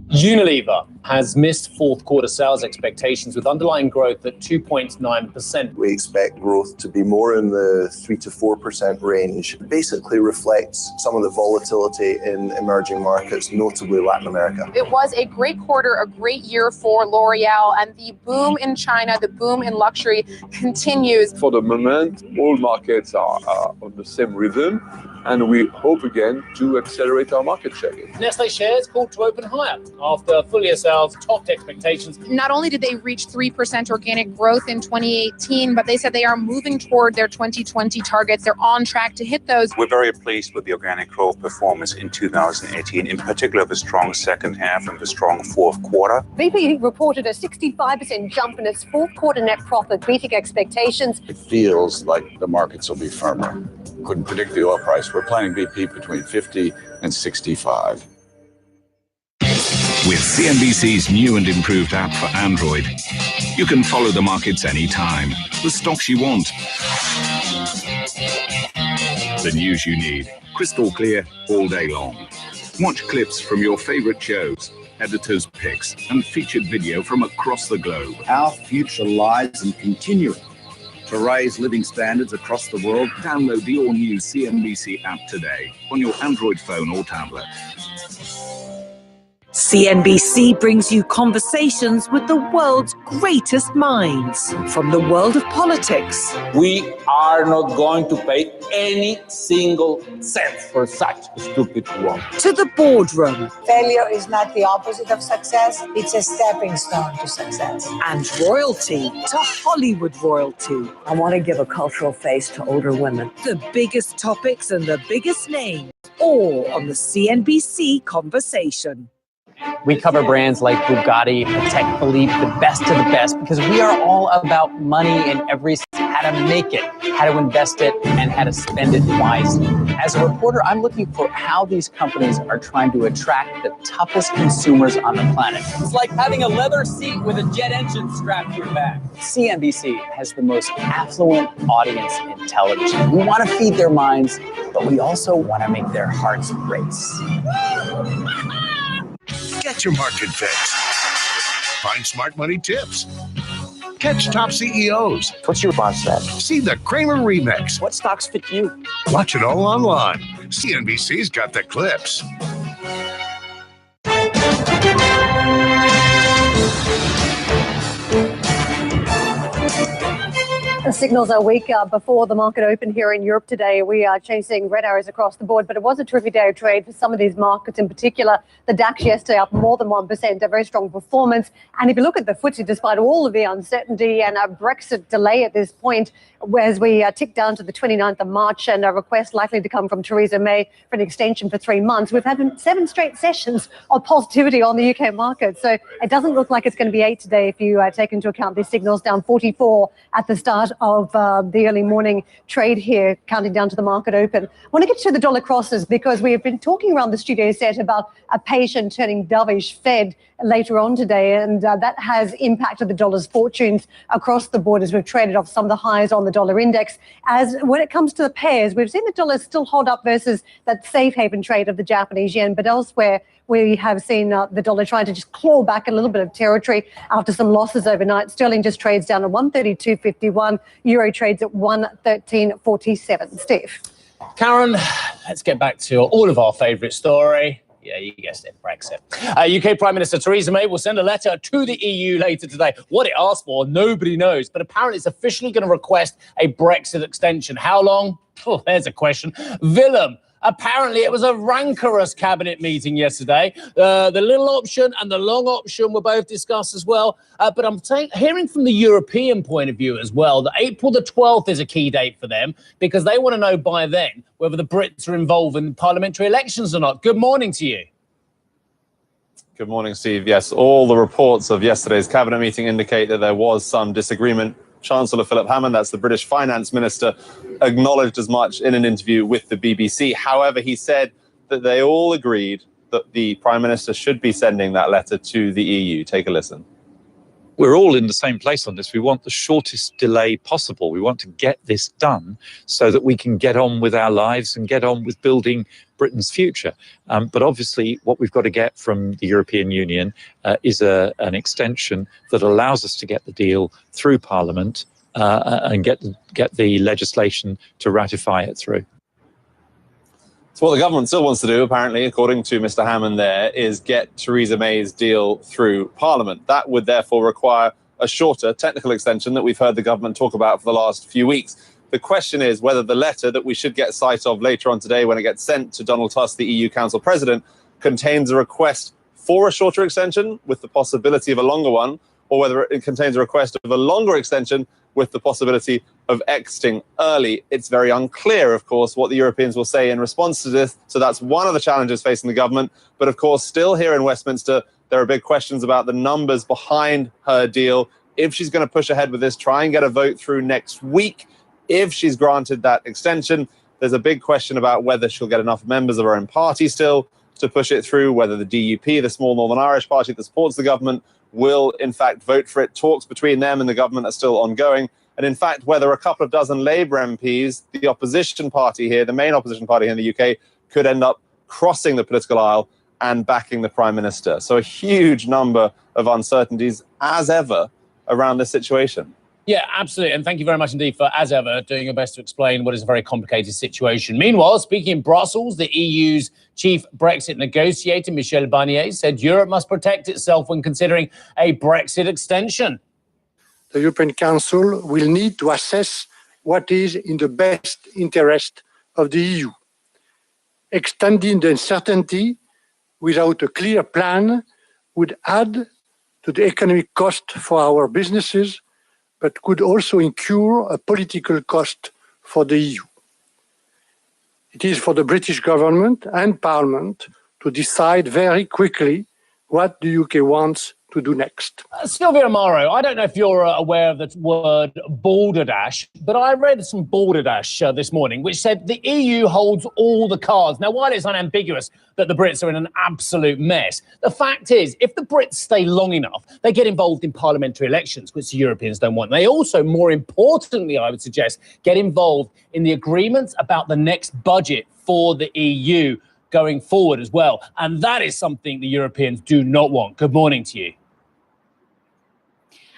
Unilever has missed fourth quarter sales expectations with underlying growth at 2.9%. We expect growth to be more in the 3 to 4% range. It basically reflects some of the volatility in emerging markets, notably Latin America. It was a great quarter, a great year for L'Oreal, and the boom in China, the boom in luxury continues. For the moment, all markets are on the same rhythm, and we hope again to accelerate our market share. Nestle shares called to open higher after full-year sales topped expectations. Not only did they reach 3% organic growth in 2018, but they said they are moving toward their 2020 targets. They're on track to hit those. We're very pleased with the organic growth performance in 2018, in particular the strong second half and the strong fourth quarter. BP reported a 65% jump in its fourth quarter net profit, beating expectations. It feels like the markets will be firmer. Couldn't predict the oil price. We're planning BP between 50 and 65. With CNBC's new and improved app for Android, you can follow the markets anytime, the stocks you want, the news you need, crystal clear all day long. Watch clips from your favorite shows, editors' picks, and featured video from across the globe. Our future lies in continuing to raise living standards across the world. Download the all-new CNBC app today on your Android phone or tablet. CNBC brings you conversations with the world's greatest minds. From the world of politics. We are not going to pay any single cent for such stupid work. To the boardroom. Failure is not the opposite of success. It's a stepping stone to success. And royalty to Hollywood royalty. I want to give a cultural face to older women. The biggest topics and the biggest names. All on the CNBC Conversation. We cover brands like Bugatti, Patek Philippe, the best of the best, because we are all about money and how to make it, how to invest it, and how to spend it wisely. As a reporter, I'm looking for how these companies are trying to attract the toughest consumers on the planet. It's like having a leather seat with a jet engine strapped to your back. CNBC has the most affluent audience in television. We want to feed their minds, but we also want to make their hearts race. Get your market fix. Find smart money tips. Catch top CEOs. What's your response to that? See the Kramer Remix. What stocks fit you? Watch it all online. CNBC's got the clips. The signals are weak before the market open here in Europe today. We are chasing red arrows across the board, but it was a terrific day of trade for some of these markets, in particular the DAX yesterday up more than 1%, a very strong performance. And if you look at the FTSE, despite all of the uncertainty and a Brexit delay at this point, as we tick down to the 29th of March and a request likely to come from Theresa May for an extension for 3 months, we've had 7 straight sessions of positivity on the UK market. So it doesn't look like it's going to be 8 today if you take into account these signals, down 44 at the start of the early morning trade here, counting down to the market open. I want to get to the dollar crosses because we have been talking around the studio set about a patient turning dovish Fed later on today, and that has impacted the dollar's fortunes across the board as we've traded off some of the highs on the dollar index. As when it comes to the pairs, we've seen the dollar still hold up versus that safe haven trade of the Japanese yen, but elsewhere we have seen the dollar trying to just claw back a little bit of territory after some losses overnight. Sterling just trades down at 132.51. Euro trades at 113.47. Steve. Karen, let's get back to all of our favourite story. Yeah, you guessed it, Brexit. UK Prime Minister Theresa May will send a letter to the EU later today. What it asks for, nobody knows. But apparently it's officially going to request a Brexit extension. How long? Oh, there's a question. Willem. Apparently, it was a rancorous cabinet meeting yesterday. The little option and the long option were both discussed as well. But I'm hearing from the European point of view as well that April the 12th is a key date for them because they want to know by then whether the Brits are involved in parliamentary elections or not. Good morning to you. Good morning, Steve. Yes, all the reports of yesterday's cabinet meeting indicate that there was some disagreement. Chancellor Philip Hammond, that's the British finance minister, acknowledged as much in an interview with the BBC. However, he said that they all agreed that the Prime Minister should be sending that letter to the EU. Take a listen. We're all in the same place on this. We want the shortest delay possible. We want to get this done so that we can get on with our lives and get on with building Britain's future. But obviously, what we've got to get from the European Union is an extension that allows us to get the deal through Parliament and get the legislation to ratify it through. So what the government still wants to do, apparently, according to Mr. Hammond there, is get Theresa May's deal through Parliament. That would therefore require a shorter technical extension that we've heard the government talk about for the last few weeks. The question is whether the letter that we should get sight of later on today when it gets sent to Donald Tusk, the EU Council President, contains a request for a shorter extension with the possibility of a longer one, or whether it contains a request of a longer extension with the possibility of exiting early. It's very unclear, of course, what the Europeans will say in response to this. So that's one of the challenges facing the government. But of course, still here in Westminster, there are big questions about the numbers behind her deal. If she's going to push ahead with this, try and get a vote through next week. If she's granted that extension, there's a big question about whether she'll get enough members of her own party still to push it through, whether the DUP, the small Northern Irish party that supports the government, will in fact vote for it. Talks between them and the government are still ongoing. And in fact, whether a couple of dozen Labour MPs, the opposition party here, the main opposition party here in the UK, could end up crossing the political aisle and backing the Prime Minister. So a huge number of uncertainties, as ever, around this situation. Yeah, absolutely. And thank you very much indeed for, as ever, doing your best to explain what is a very complicated situation. Meanwhile, speaking in Brussels, the EU's chief Brexit negotiator, Michel Barnier, said Europe must protect itself when considering a Brexit extension. The European Council will need to assess what is in the best interest of the EU. Extending the uncertainty without a clear plan would add to the economic cost for our businesses, but could also incur a political cost for the EU. It is for the British government and Parliament to decide very quickly what the UK wants to do next. Sylvia Amaro, I don't know if you're aware of the word balderdash, but I read some balderdash this morning, which said the EU holds all the cards. Now, while it's unambiguous that the Brits are in an absolute mess, the fact is, if the Brits stay long enough, they get involved in parliamentary elections, which the Europeans don't want. They also, more importantly, I would suggest, get involved in the agreements about the next budget for the EU going forward as well. And that is something the Europeans do not want. Good morning to you.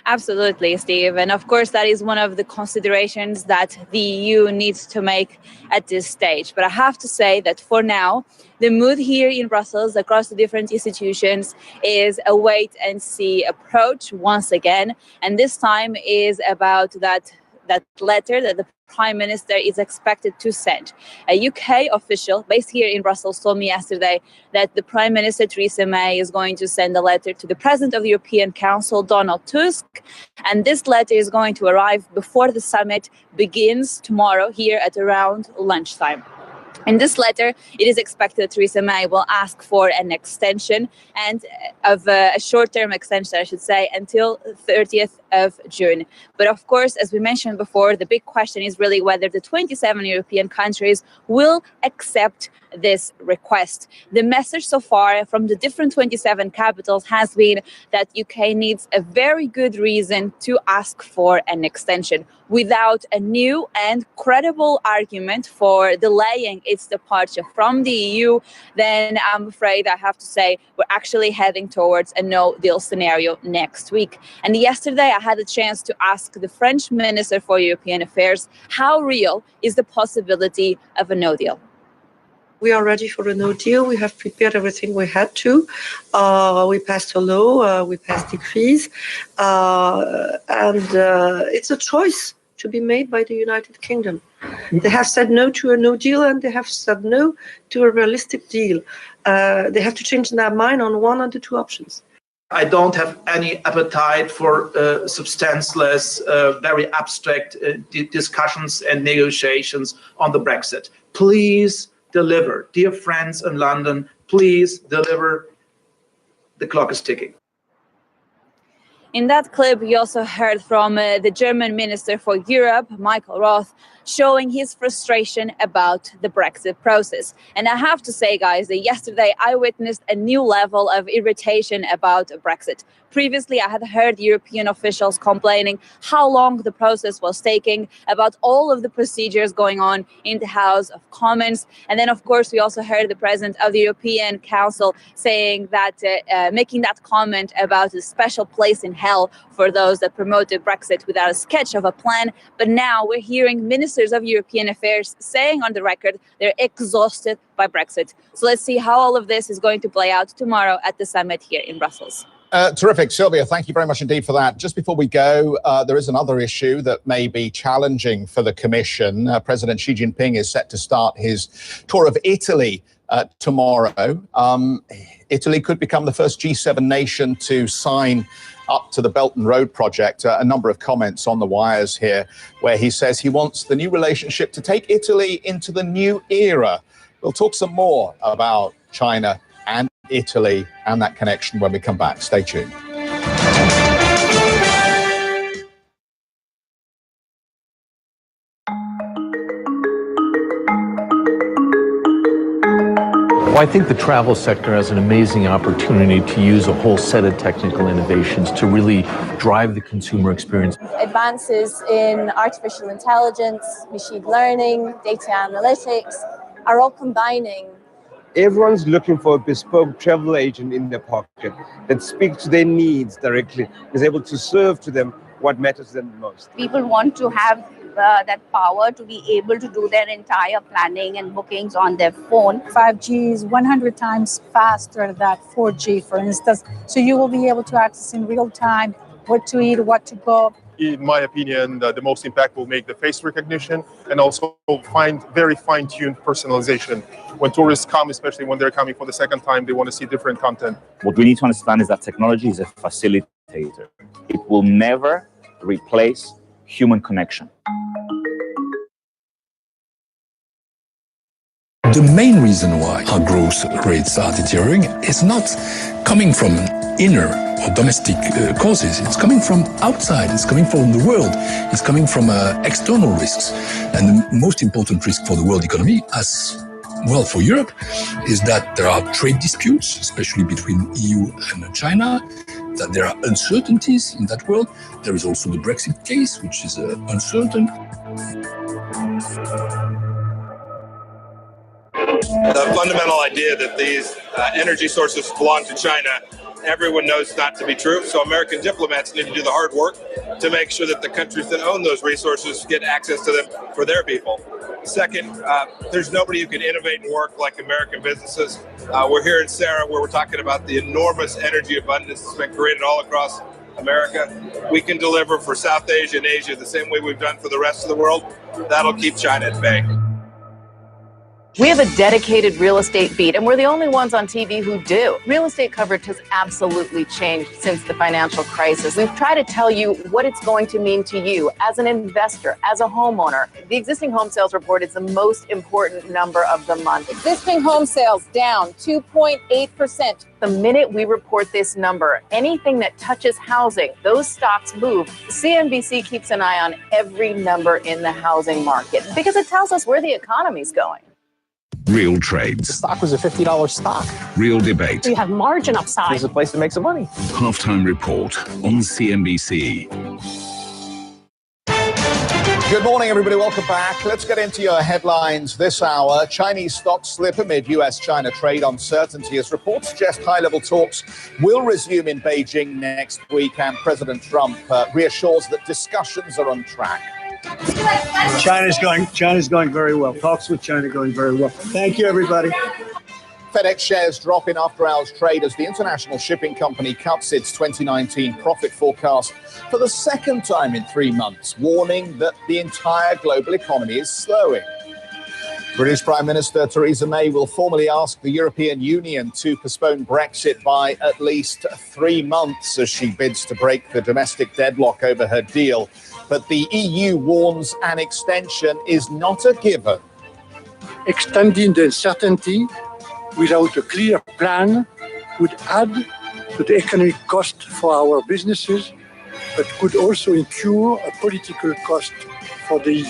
Absolutely, Steve. And of course, that is one of the considerations that the EU needs to make at this stage. But I have to say that for now, the mood here in Brussels across the different institutions is a wait and see approach once again. And this time is about that that letter that the Prime Minister is expected to send. A UK official based here in Brussels told me yesterday that the Prime Minister Theresa May is going to send a letter to the President of the European Council, Donald Tusk, and this letter is going to arrive before the summit begins tomorrow here at around lunchtime. In this letter, it is expected that Theresa May will ask for an extension and of a short-term extension, I should say, until 30th of June. But of course, as we mentioned before, the big question is really whether the 27 European countries will accept this request. The message so far from the different 27 capitals has been that UK needs a very good reason to ask for an extension. Without a new and credible argument for delaying its departure from the EU, then I'm afraid I have to say we're actually heading towards a no-deal scenario next week. And yesterday I had a chance to ask the French Minister for European Affairs how real is the possibility of a no-deal. We are ready for a no deal. We have prepared everything we had to. We passed a law, we passed decrees, and it's a choice to be made by the United Kingdom. They have said no to a no deal, and they have said no to a realistic deal. They have to change their mind on one of the two options. I don't have any appetite for substanceless, very abstract discussions and negotiations on the Brexit. Please deliver. Dear friends in London, please deliver. The clock is ticking. In that clip, we also heard from the German Minister for Europe, Michael Roth, showing his frustration about the Brexit process. And I have to say, guys, that yesterday I witnessed a new level of irritation about Brexit. Previously, I had heard European officials complaining how long the process was taking, about all of the procedures going on in the House of Commons. And then, of course, we also heard the President of the European Council saying that, making that comment about a special place in hell for those that promoted Brexit without a sketch of a plan. But now we're hearing ministers of European affairs saying on the record they're exhausted by Brexit. So let's see how all of this is going to play out tomorrow at the summit here in Brussels. Terrific. Sylvia, thank you very much indeed for that. Just before we go, there is another issue that may be challenging for the Commission. President Xi Jinping is set to start his tour of Italy tomorrow. Italy could become the first G7 nation to sign up to the Belt and Road project. A number of comments on the wires here where he says he wants the new relationship to take Italy into the new era. We'll talk some more about China and Italy and that connection when we come back. Stay tuned. Well, I think the travel sector has an amazing opportunity to use a whole set of technical innovations to really drive the consumer experience. Advances in artificial intelligence, machine learning, data analytics are all combining. Everyone's looking for a bespoke travel agent in their pocket that speaks to their needs directly, is able to serve to them what matters to them the most. People want to have that power to be able to do their entire planning and bookings on their phone. 5G is 100 times faster than 4G, for instance. So you will be able to access in real time what to eat, what to go. In my opinion, the most impact will make the face recognition and also find very fine-tuned personalization. When tourists come, especially when they're coming for the second time, they want to see different content. What we need to understand is that technology is a facilitator. It will never replace human connection. The main reason why our growth rates are deteriorating is not coming from inner or domestic causes. It's coming from outside. It's coming from the world. It's coming from external risks. And the most important risk for the world economy, as well for Europe, is that there are trade disputes, especially between EU and China, that there are uncertainties in that world. There is also the Brexit case, which is uncertain. The fundamental idea that these energy sources belong to China, everyone knows not to be true. So American diplomats need to do the hard work to make sure that the countries that own those resources get access to them for their people. Second, there's nobody who can innovate and work like American businesses. We're here in Sarah where we're talking about the enormous energy abundance that's been created all across America. We can deliver for South Asia and Asia the same way we've done for the rest of the world. That'll keep China at bay. We have a dedicated real estate beat, and we're the only ones on TV who do. Real estate coverage has absolutely changed since the financial crisis. We've tried to tell you what it's going to mean to you as an investor, as a homeowner. The existing home sales report is the most important number of the month. Existing home sales down 2.8%. The minute we report this number, anything that touches housing, those stocks move. CNBC keeps an eye on every number in the housing market because it tells us where the economy's going. Real trades. The stock was a $50 stock. Real debate. You have margin upside. There's a place to make some money. Halftime report on CNBC. Good morning, everybody. Welcome back. Let's get into your headlines this hour. Chinese stocks slip amid US-China trade uncertainty as reports suggest high-level talks will resume in Beijing next week, and President Trump reassures that discussions are on track. China's going very well. Talks with China going very well. Thank you, everybody. FedEx shares drop in after-hours trade as the international shipping company cuts its 2019 profit forecast for the second time in 3 months, warning that the entire global economy is slowing. British Prime Minister Theresa May will formally ask the European Union to postpone Brexit by at least 3 months as she bids to break the domestic deadlock over her deal. But the EU warns an extension is not a given. Extending the uncertainty without a clear plan would add to the economic cost for our businesses, but could also incur a political cost for the EU.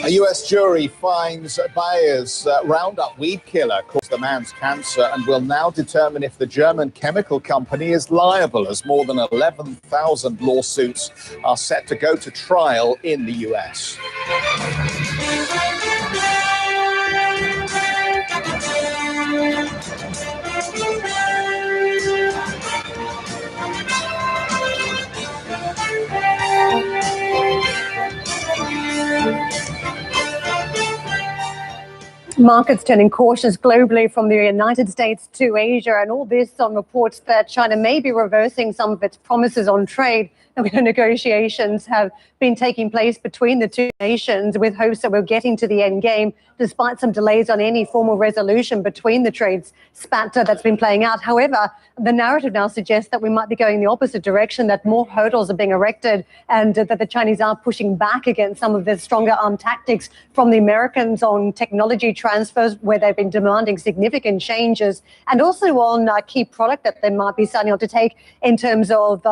A US jury finds Bayer's Roundup weed killer caused the man's cancer and will now determine if the German chemical company is liable, as more than 11,000 lawsuits are set to go to trial in the US. Markets turning cautious globally from the United States to Asia, and all this on reports that China may be reversing some of its promises on trade. Negotiations have been taking place between the two nations with hopes that we're getting to the end game, despite some delays on any formal resolution between the trade spat that's been playing out. However, the narrative now suggests that we might be going the opposite direction, that more hurdles are being erected, and that the Chinese are pushing back against some of the stronger armed tactics from the Americans on technology transfers, where they've been demanding significant changes, and also on key product that they might be starting to take in terms of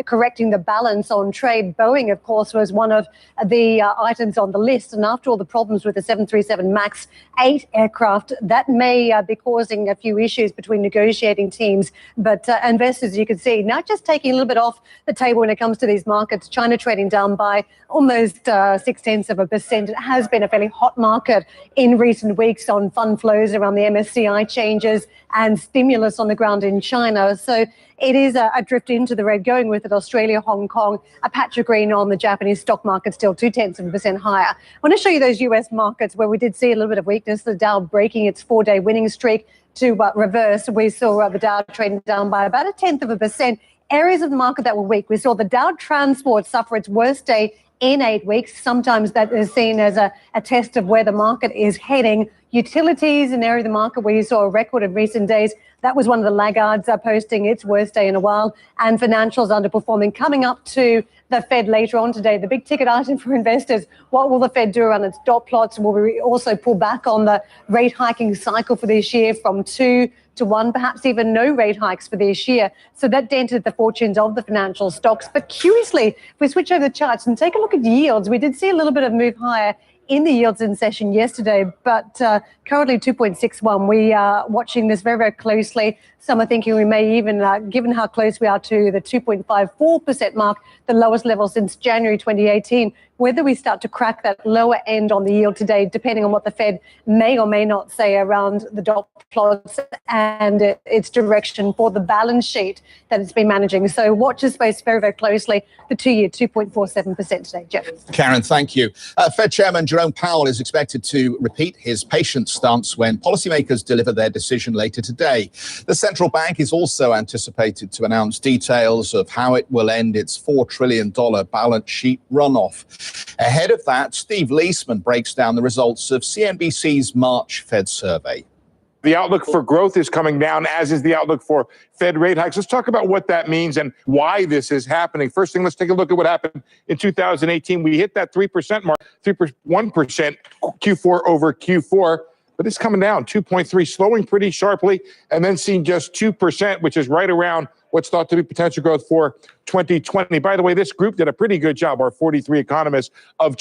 correcting the balance on trade. Boeing, of course, was one of the items on the list. And after all the problems with the 737 MAX 8 aircraft, that may be causing a few issues between negotiating teams. But investors, you can see, now just taking a little bit off the table when it comes to these markets. China trading down by almost 0.6%. It has been a fairly hot market in recent weeks on fund flows around the MSCI changes and stimulus on the ground in China. So it is a drift into the red. Going with it, Australia, Hong Kong, a patch of green on the Japanese stock market, still 0.2% higher. I want to show you those US markets where we did see a little bit of weakness, the Dow breaking its 4-day winning streak to reverse. We saw the Dow trading down by about 0.1%. Areas of the market that were weak, we saw the Dow Transport suffer its worst day in 8 weeks. Sometimes that is seen as a test of where the market is heading. Utilities, an area of the market where you saw a record in recent days. That was one of the laggards posting its worst day in a while. And financials underperforming. Coming up to the Fed later on today, the big ticket item for investors, what will the Fed do around its dot plots? Will we also pull back on the rate hiking cycle for this year from 2 to 1, perhaps even no rate hikes for this year? So that dented the fortunes of the financial stocks. But curiously, if we switch over the charts and take a look at yields, we did see a little bit of move higher in the yields in session yesterday, but currently 2.61. We are watching this very, very closely. Some are thinking we may even, given how close we are to the 2.54% mark, the lowest level since January 2018, whether we start to crack that lower end on the yield today, depending on what the Fed may or may not say around the dot plots and its direction for the balance sheet that it's been managing. So watch this space very, very closely. The 2-year 2.47% today. Jeff. Karen, thank you. Fed Chairman Jerome Powell is expected to repeat his patient stance when policymakers deliver their decision later today. The central bank is also anticipated to announce details of how it will end its $4 trillion balance sheet runoff. Ahead of that, Steve Leisman breaks down the results of CNBC's March Fed survey. The outlook for growth is coming down, as is the outlook for Fed rate hikes. Let's talk about what that means and why this is happening. First thing, let's take a look at what happened in 2018. We hit that 3% mark, 1% Q4 over Q4, but it's coming down, 2.3, slowing pretty sharply, and then seeing just 2%, which is right around what's thought to be potential growth for 2020. By the way, this group did a pretty good job, our 43 economists, of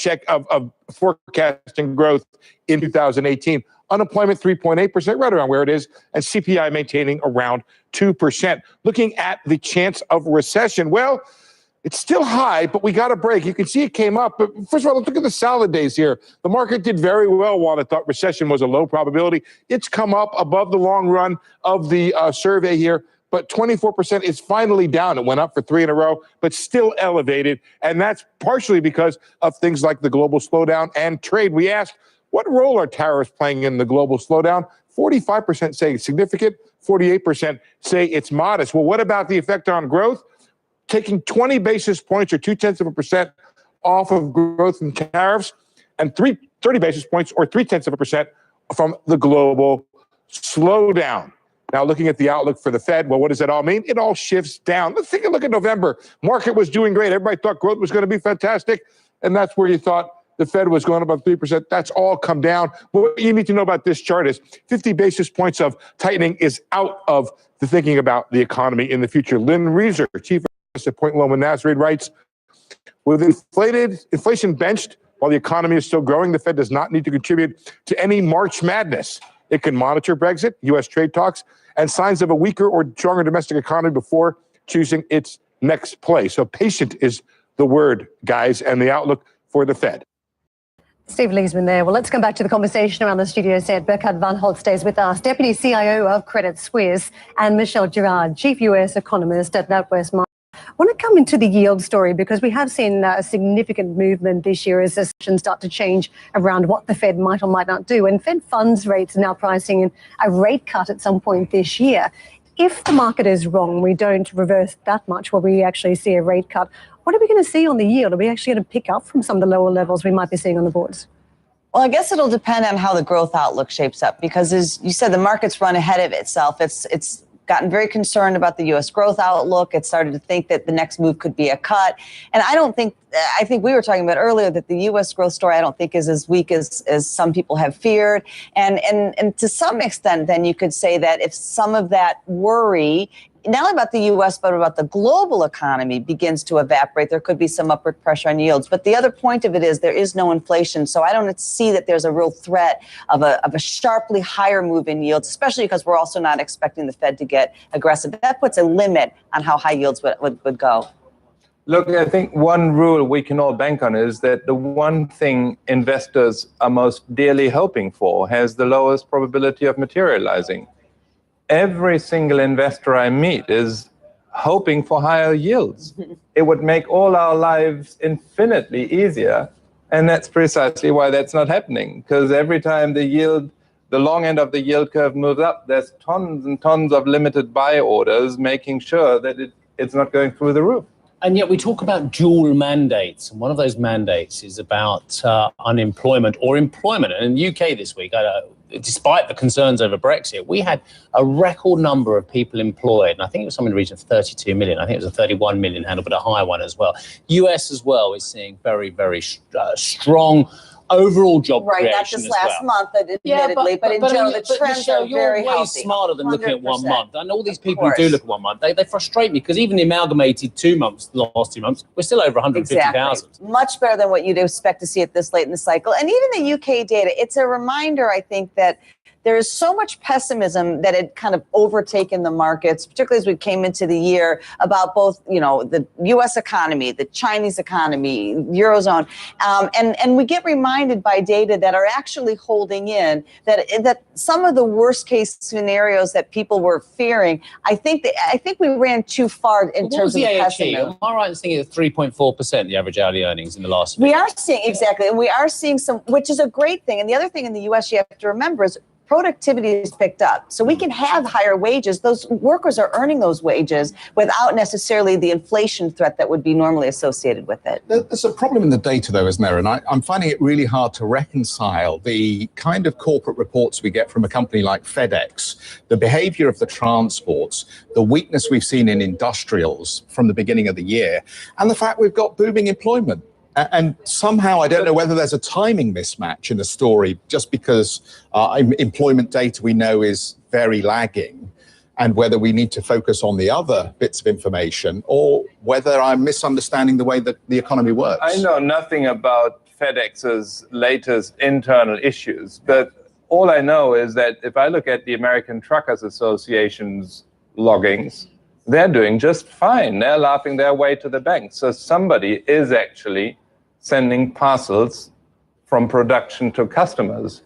forecasting growth in 2018. Unemployment 3.8%, right around where it is, and CPI maintaining around 2%. Looking at the chance of recession, well, it's still high, but we got a break. You can see it came up. But first of all, let's look at the solid days here. The market did very well while it thought recession was a low probability. It's come up above the long run of the survey here, but 24% is finally down. It went up for 3 in a row, but still elevated. And that's partially because of things like the global slowdown and trade. We asked, what role are tariffs playing in the global slowdown? 45% say it's significant, 48% say it's modest. Well, what about the effect on growth? Taking 20 basis points or 0.2% off of growth and tariffs, and 30 basis points or 0.3% from the global slowdown. Now, looking at the outlook for the Fed, well, what does that all mean? It all shifts down. Let's take a look at November. Market was doing great. Everybody thought growth was going to be fantastic, and that's where you thought the Fed was going above 3%. That's all come down. What you need to know about this chart is 50 basis points of tightening is out of the thinking about the economy in the future. Lynn Reeser, chief economist at Point Loma Nasrid, writes, with inflation benched while the economy is still growing, the Fed does not need to contribute to any March madness. It can monitor Brexit, U.S. trade talks, and signs of a weaker or stronger domestic economy before choosing its next play. So patient is the word, guys, and the outlook for the Fed. Steve Leisman there. Well, let's come back to the conversation around the studio set. Burkhard van Holt stays with us, Deputy CIO of Credit Suisse, and Michelle Girard, Chief US Economist at NatWest Markets. I want to come into the yield story because we have seen a significant movement this year as decisions start to change around what the Fed might or might not do. And Fed funds rates are now pricing in a rate cut at some point this year. If the market is wrong, we don't reverse that much where we actually see a rate cut. What are we going to see on the yield? Are we actually going to pick up from some of the lower levels we might be seeing on the boards? Well, I guess it'll depend on how the growth outlook shapes up, because as you said, the market's run ahead of itself. It's gotten very concerned about the U.S. growth outlook. It started to think that the next move could be a cut. And I think we were talking about earlier that the U.S. growth story, I don't think is as weak as some people have feared. And to some extent, then you could say that if some of that worry, not only about the U.S., but about the global economy begins to evaporate, there could be some upward pressure on yields. But the other point of it is there is no inflation. So I don't see that there's a real threat of a sharply higher move in yields, especially because we're also not expecting the Fed to get aggressive. That puts a limit on how high yields would go. Look, I think one rule we can all bank on is that the one thing investors are most dearly hoping for has the lowest probability of materializing. Every single investor I meet is hoping for higher yields. It would make all our lives infinitely easier. And that's precisely why that's not happening. Because every time the long end of the yield curve moves up, there's tons and tons of limited buy orders making sure that it's not going through the roof. And yet we talk about dual mandates. And one of those mandates is about unemployment or employment. And in the UK this week, despite the concerns over Brexit, we had a record number of people employed. And I think it was something in the region of 32 million. I think it was a 31 million handle, but a high one as well. US as well is seeing very, very strong overall job creation. Right, not just last month, admittedly, but in general, the trends are very healthy. You're way smarter than looking at 1 month. And all these people who course. do look at 1 month, they frustrate me because even the amalgamated 2 months, the last 2 months, we're still over 150,000. Exactly. Much better than what you'd expect to see at this late in the cycle. And even the UK data, it's a reminder, I think, that there is so much pessimism that had kind of overtaken the markets, particularly as we came into the year, about both, the U.S. economy, the Chinese economy, Eurozone. And we get reminded by data that are actually holding in that some of the worst case scenarios that people were fearing, I think we ran too far in terms of the pessimism. Am I right in thinking it's 3.4%, the average hourly earnings in the last week? We are seeing, exactly, and we are seeing some, which is a great thing. And the other thing in the U.S. you have to remember is productivity has picked up. So we can have higher wages. Those workers are earning those wages without necessarily the inflation threat that would be normally associated with it. There's a problem in the data, though, isn't there? And I'm finding it really hard to reconcile the kind of corporate reports we get from a company like FedEx, the behavior of the transports, the weakness we've seen in industrials from the beginning of the year, and the fact we've got booming employment. And somehow, I don't know whether there's a timing mismatch in the story, just because employment data we know is very lagging, and whether we need to focus on the other bits of information, or whether I'm misunderstanding the way that the economy works. I know nothing about FedEx's latest internal issues, but all I know is that if I look at the American Truckers Association's loggings, they're doing just fine. They're laughing their way to the bank. So somebody is actually sending parcels from production to customers.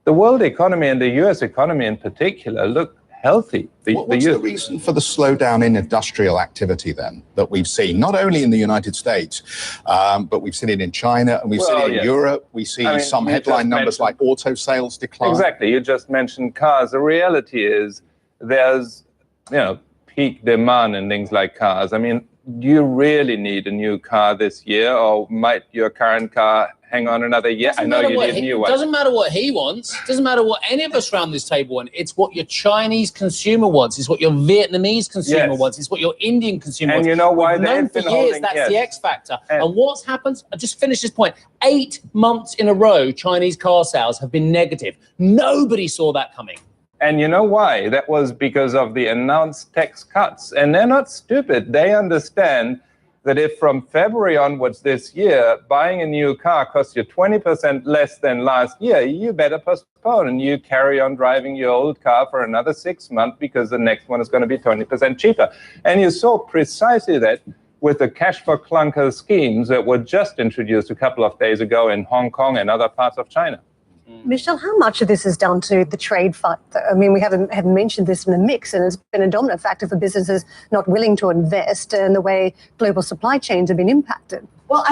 The world economy and the US economy in particular look healthy. What's the reason for the slowdown in industrial activity then that we've seen, not only in the United States, but we've seen it in China and we've seen it in Europe. We see some headline numbers like auto sales decline. Exactly. You just mentioned cars. The reality is there's, peak demand and things like cars. I mean, do you really need a new car this year, or might your current car hang on another year? I know you need a new one. It doesn't matter what he wants. It doesn't matter what any of us around this table want. It's what your Chinese consumer wants. It's what your Vietnamese consumer wants. It's what your Indian consumer wants. And you know why We've known for years that's the X factor. And what's happened? I just finished this point. 8 months in a row, Chinese car sales have been negative. Nobody saw that coming. And you know why? That was because of the announced tax cuts. And they're not stupid. They understand that if from February onwards this year, buying a new car costs you 20% less than last year, you better postpone and you carry on driving your old car for another 6 months because the next one is going to be 20% cheaper. And you saw precisely that with the cash for clunker schemes that were just introduced a couple of days ago in Hong Kong and other parts of China. Michelle, how much of this is down to the trade factor? I mean, we haven't mentioned this in the mix, and it's been a dominant factor for businesses not willing to invest in the way global supply chains have been impacted. Well,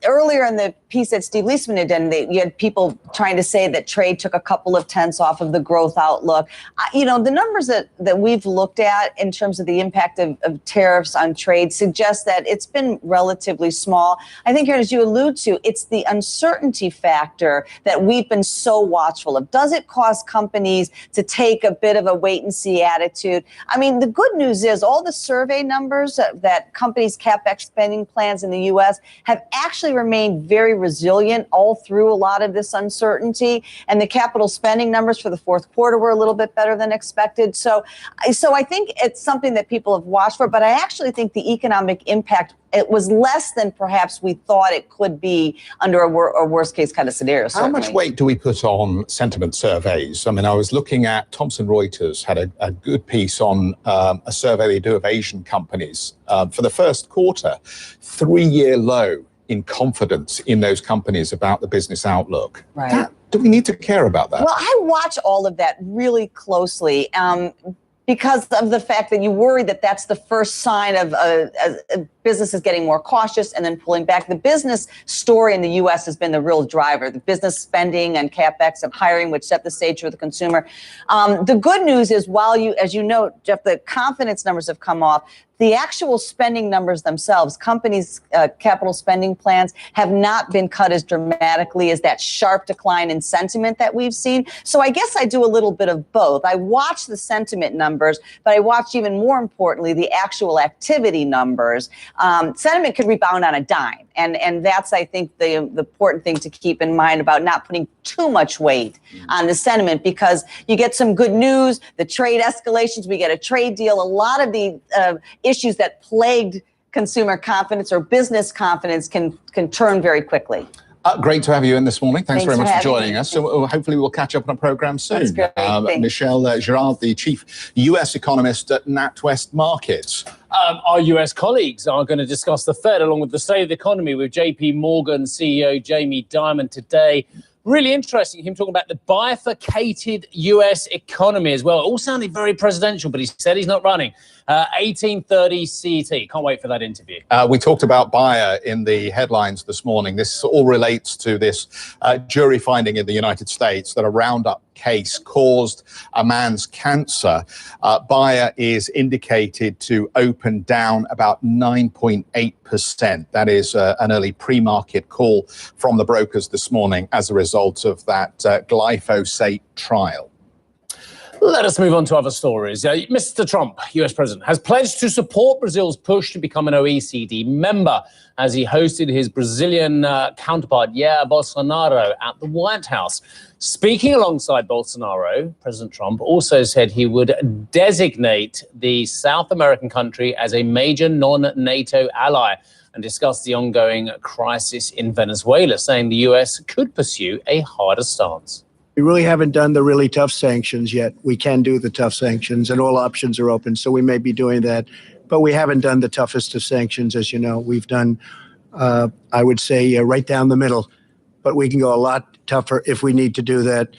earlier in the piece that Steve Leisman had done, you had people trying to say that trade took a couple of tenths off of the growth outlook. The numbers that we've looked at in terms of the impact of tariffs on trade suggest that it's been relatively small. I think, as you allude to, it's the uncertainty factor that we've been so watchful of. Does it cause companies to take a bit of a wait-and-see attitude? I mean, the good news is all the survey numbers that companies' CapEx spending plans in the U.S. have actually remained very resilient all through a lot of this uncertainty. And the capital spending numbers for the fourth quarter were a little bit better than expected. So I think it's something that people have watched for. But I actually think the economic impact, it was less than perhaps we thought it could be under a worst case kind of scenario. How much weight do we put on sentiment surveys? I mean, I was looking at Thomson Reuters had a good piece on a survey they do of Asian companies. For the first quarter, 3-year low in confidence in those companies about the business outlook. Right. Do we need to care about that? Well, I watch all of that really closely. Because of the fact that you worry that that's the first sign of businesses getting more cautious and then pulling back. The business story in the U.S. has been the real driver. The business spending and CapEx and hiring, which set the stage for the consumer. The good news is, as you know, Jeff, the confidence numbers have come off. The actual spending numbers themselves, companies' capital spending plans, have not been cut as dramatically as that sharp decline in sentiment that we've seen. So I guess I do a little bit of both. I watch the sentiment numbers, but I watch, even more importantly, the actual activity numbers. Sentiment could rebound on a dime. And that's, I think, the important thing to keep in mind about not putting too much weight on the sentiment, because you get some good news, the trade escalations, we get a trade deal. A lot of the issues that plagued consumer confidence or business confidence can turn very quickly. Great to have you in this morning. Thanks very much for having joining me. us. So hopefully we'll catch up on a program soon. That's great. Thanks. Michelle Girard, the chief US economist at NatWest Markets. Our US colleagues are going to discuss the Fed along with the state of the economy with JP Morgan CEO Jamie Dimon today. Really interesting, him talking about the bifurcated US economy as well. It all sounded very presidential, but he said he's not running. 18:30 CET. Can't wait for that interview. We talked about Bayer in the headlines this morning. This all relates to this jury finding in the United States that a Roundup case caused a man's cancer. Bayer is indicated to open down about 9.8%. That is an early pre-market call from the brokers this morning as a result of that glyphosate trial. Let us move on to other stories. Mr. Trump, US president, has pledged to support Brazil's push to become an OECD member as he hosted his Brazilian counterpart, Jair Bolsonaro, at the White House. Speaking alongside Bolsonaro, President Trump also said he would designate the South American country as a major non-NATO ally and discuss the ongoing crisis in Venezuela, saying the US could pursue a harder stance. We really haven't done the really tough sanctions yet. We can do the tough sanctions, and all options are open, so we may be doing that. But we haven't done the toughest of sanctions, as you know. We've done, I would say, right down the middle. But we can go a lot tougher if we need to do that.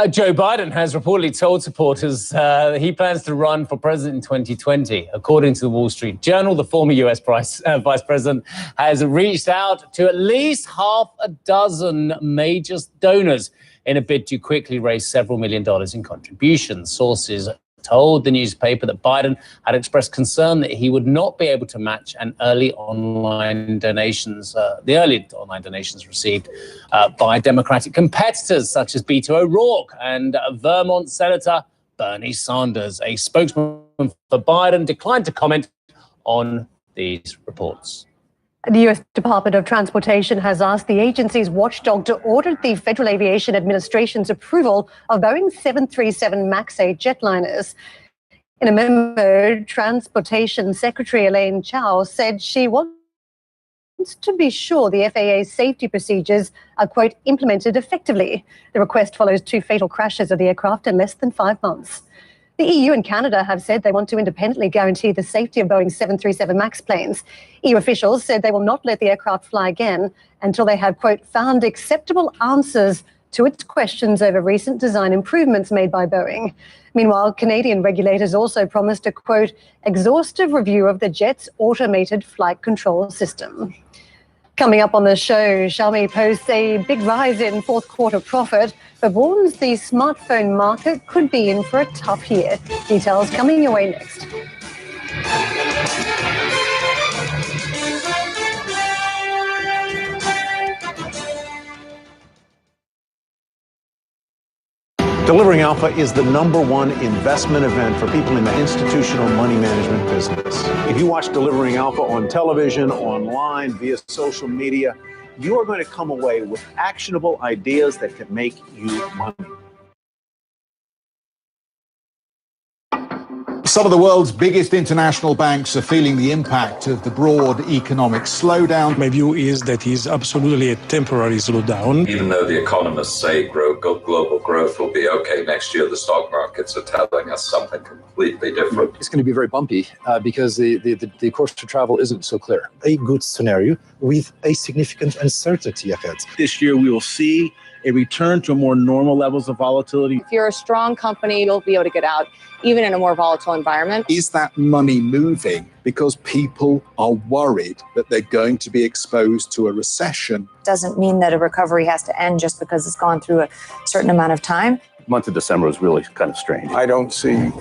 Joe Biden has reportedly told supporters he plans to run for president in 2020. According to the Wall Street Journal, the former U.S. vice president has reached out to at least half a dozen major donors in a bid to quickly raise several $1 million in contributions. Sources told the newspaper that Biden had expressed concern that he would not be able to match the early online donations received by Democratic competitors such as Beto O'Rourke and Vermont Senator Bernie Sanders. A spokesman for Biden declined to comment on these reports. The U.S. Department of Transportation has asked the agency's watchdog to order the Federal Aviation Administration's approval of Boeing 737 MAX 8 jetliners. In a memo, Transportation Secretary Elaine Chao said she wants to be sure the FAA's safety procedures are, quote, implemented effectively. The request follows 2 fatal crashes of the aircraft in less than 5 months. The EU and Canada have said they want to independently guarantee the safety of Boeing's 737 MAX planes. EU officials said they will not let the aircraft fly again until they have, quote, found acceptable answers to its questions over recent design improvements made by Boeing. Meanwhile, Canadian regulators also promised a, quote, exhaustive review of the jet's automated flight control system. Coming up on the show, Xiaomi posts a big rise in fourth quarter profit, but warns the smartphone market could be in for a tough year. Details coming your way next. Delivering Alpha is the #1 investment event for people in the institutional money management business. If you watch Delivering Alpha on television, online, via social media, you are going to come away with actionable ideas that can make you money. Some of the world's biggest international banks are feeling the impact of the broad economic slowdown. My view is that is absolutely a temporary slowdown. Even though the economists say global growth will be okay next year, the stock markets are telling us something completely different. It's going to be very bumpy because the course to travel isn't so clear. A good scenario with a significant uncertainty ahead. This year we will see a return to more normal levels of volatility. If you're a strong company, you'll be able to get out even in a more volatile environment. Is that money moving because people are worried that they're going to be exposed to a recession? Doesn't mean that a recovery has to end just because it's gone through a certain amount of time. The month of December was really kind of strange. I don't see,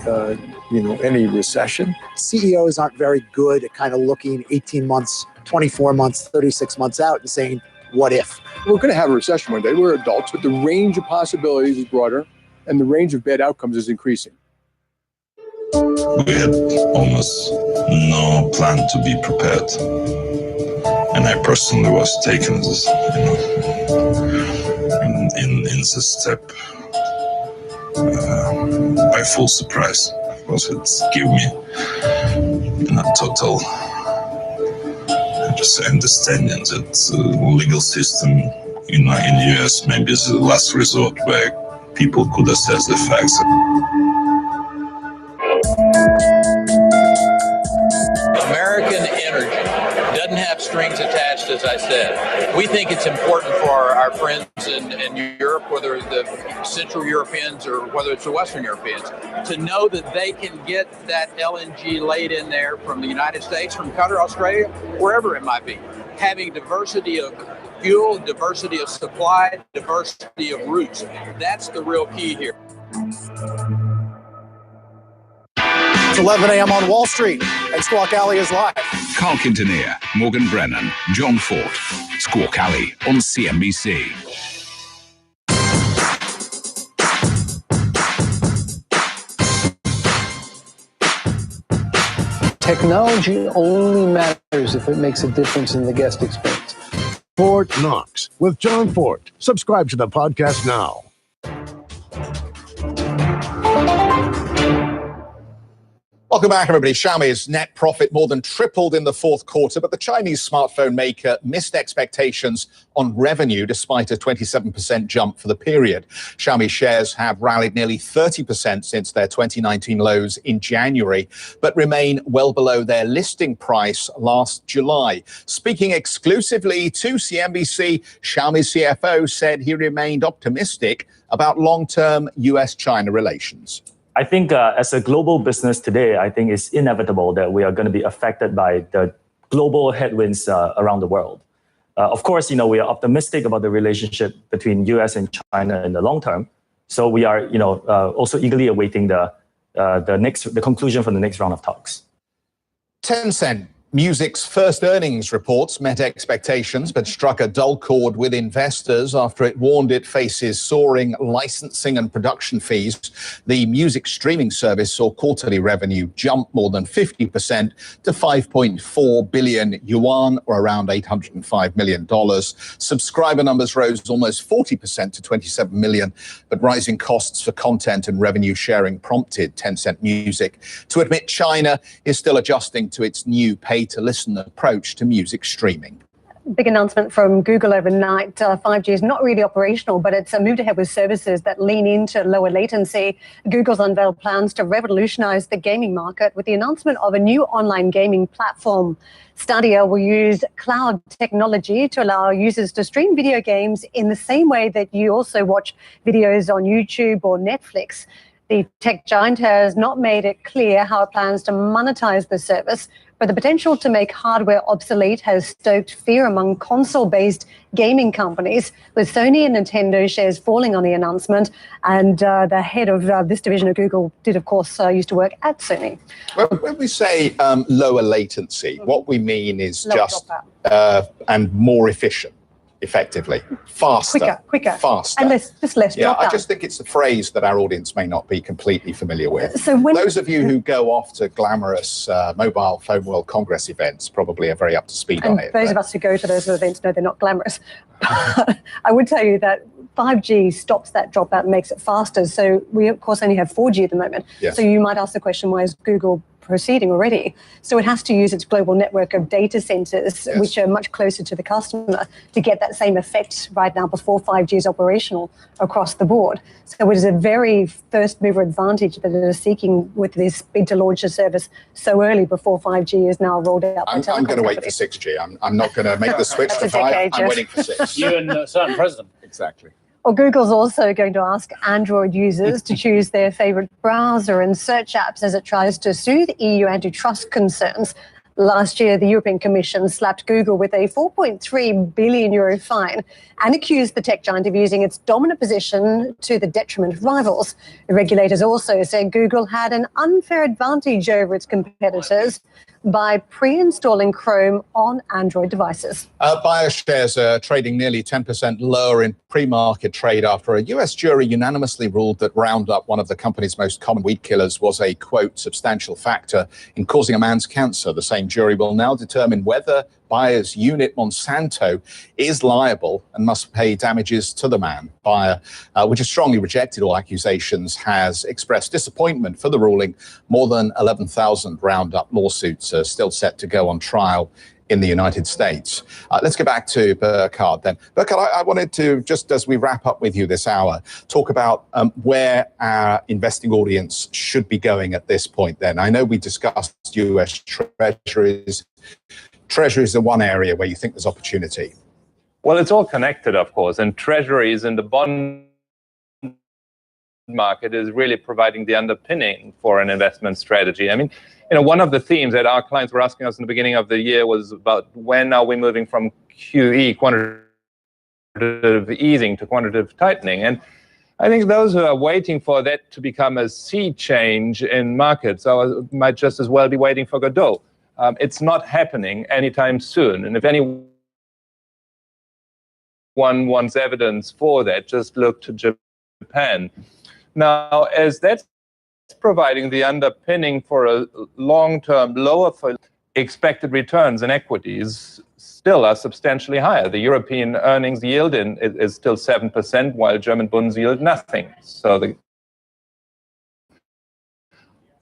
any recession. CEOs aren't very good at kind of looking 18 months, 24 months, 36 months out and saying, what if? We're going to have a recession one day. We're adults, but the range of possibilities is broader and the range of bad outcomes is increasing. We had almost no plan to be prepared. And I personally was taken this, in this step by full surprise. Because it gave me a total just understanding that legal system in the US maybe is the last resort where people could assess the facts. American energy doesn't have strings attached, as I said. We think it's important for our friends in Europe, whether the Central Europeans or whether it's the Western Europeans, to know that they can get that LNG laid in there from the United States, from Qatar, Australia, wherever it might be. Having diversity of fuel, diversity of supply, diversity of routes. That's the real key here. It's 11 a.m. on Wall Street, and Squawk Alley is live. Carl Kintineer, Morgan Brennan, John Fort. Squawk Alley on CNBC. Technology only matters if it makes a difference in the guest experience. Fort Knox with John Fort. Subscribe to the podcast now. Welcome back, everybody. Xiaomi's net profit more than tripled in the fourth quarter, but the Chinese smartphone maker missed expectations on revenue despite a 27% jump for the period. Xiaomi shares have rallied nearly 30% since their 2019 lows in January, but remain well below their listing price last July. Speaking exclusively to CNBC, Xiaomi's CFO said he remained optimistic about long-term US-China relations. I think as a global business today, I think it's inevitable that we are going to be affected by the global headwinds around the world. Of course, we are optimistic about the relationship between US and China in the long term. So we are, also eagerly awaiting the conclusion from the next round of talks. Tencent Music's first earnings reports met expectations, but struck a dull chord with investors after it warned it faces soaring licensing and production fees. The music streaming service saw quarterly revenue jump more than 50% to 5.4 billion yuan, or around $805 million. Subscriber numbers rose almost 40% to 27 million, but rising costs for content and revenue sharing prompted Tencent Music to admit China is still adjusting to its new pay-to-listen approach to music streaming. Big announcement from Google overnight. 5G is not really operational, but it's moved ahead with services that lean into lower latency. Google's unveiled plans to revolutionize the gaming market with the announcement of a new online gaming platform. Stadia will use cloud technology to allow users to stream video games in the same way that you also watch videos on YouTube or Netflix. The tech giant has not made it clear how it plans to monetize the service, but the potential to make hardware obsolete has stoked fear among console-based gaming companies, with Sony and Nintendo shares falling on the announcement. And the head of this division of Google did, of course, used to work at Sony. When we say lower latency, what we mean is Lower just and more efficient. Effectively, faster, quicker, faster, and less Yeah, dropout. I just think it's a phrase that our audience may not be completely familiar with. So when those of you who go off to glamorous Mobile Phone World Congress events probably are very up to speed on it. Those of us who go to those events know they're not glamorous. But I would tell you that 5G stops that dropout and makes it faster. So we, of course, only have 4G at the moment. Yes. So you might ask the question, why is Google proceeding already? So it has to use its global network of data centers, which are much closer to the customer, to get that same effect right now before 5G is operational across the board. So it is a very first mover advantage that it is seeking with this bid to launch a service so early before 5G is now rolled out. I'm going to wait for 6G. I'm not going to make the switch to 5. I'm waiting for 6. You and a certain president. Exactly. Well, Google's also going to ask Android users to choose their favorite browser and search apps as it tries to soothe EU antitrust concerns. Last year, the European Commission slapped Google with a 4.3 billion euro fine and accused the tech giant of using its dominant position to the detriment of rivals. The regulators also said Google had an unfair advantage over its competitors by pre-installing Chrome on Android devices. Bayer shares are trading nearly 10% lower in pre-market trade after a US jury unanimously ruled that Roundup, one of the company's most common weed killers, was a, quote, substantial factor in causing a man's cancer. The same jury will now determine whether Bayer's unit Monsanto is liable and must pay damages to the man. Bayer, which has strongly rejected all accusations, has expressed disappointment for the ruling. More than 11,000 Roundup lawsuits are still set to go on trial in the United States. Let's get back to Burkhard then. Burkhard, I wanted to, just as we wrap up with you this hour, talk about where our investing audience should be going at this point then. I know we discussed US Treasuries. Treasuries are one area where you think there's opportunity. Well, it's all connected, of course, and Treasuries and the bond market is really providing the underpinning for an investment strategy. I mean, one of the themes that our clients were asking us in the beginning of the year was about when are we moving from QE, quantitative easing, to quantitative tightening. And I think those who are waiting for that to become a sea change in markets might just as well be waiting for Godot. It's not happening anytime soon. And if anyone wants evidence for that, just look to Japan. Now, as that's providing the underpinning for a long-term lower for expected returns in equities still are substantially higher. The European earnings yield is still 7%, while German bonds yield nothing. So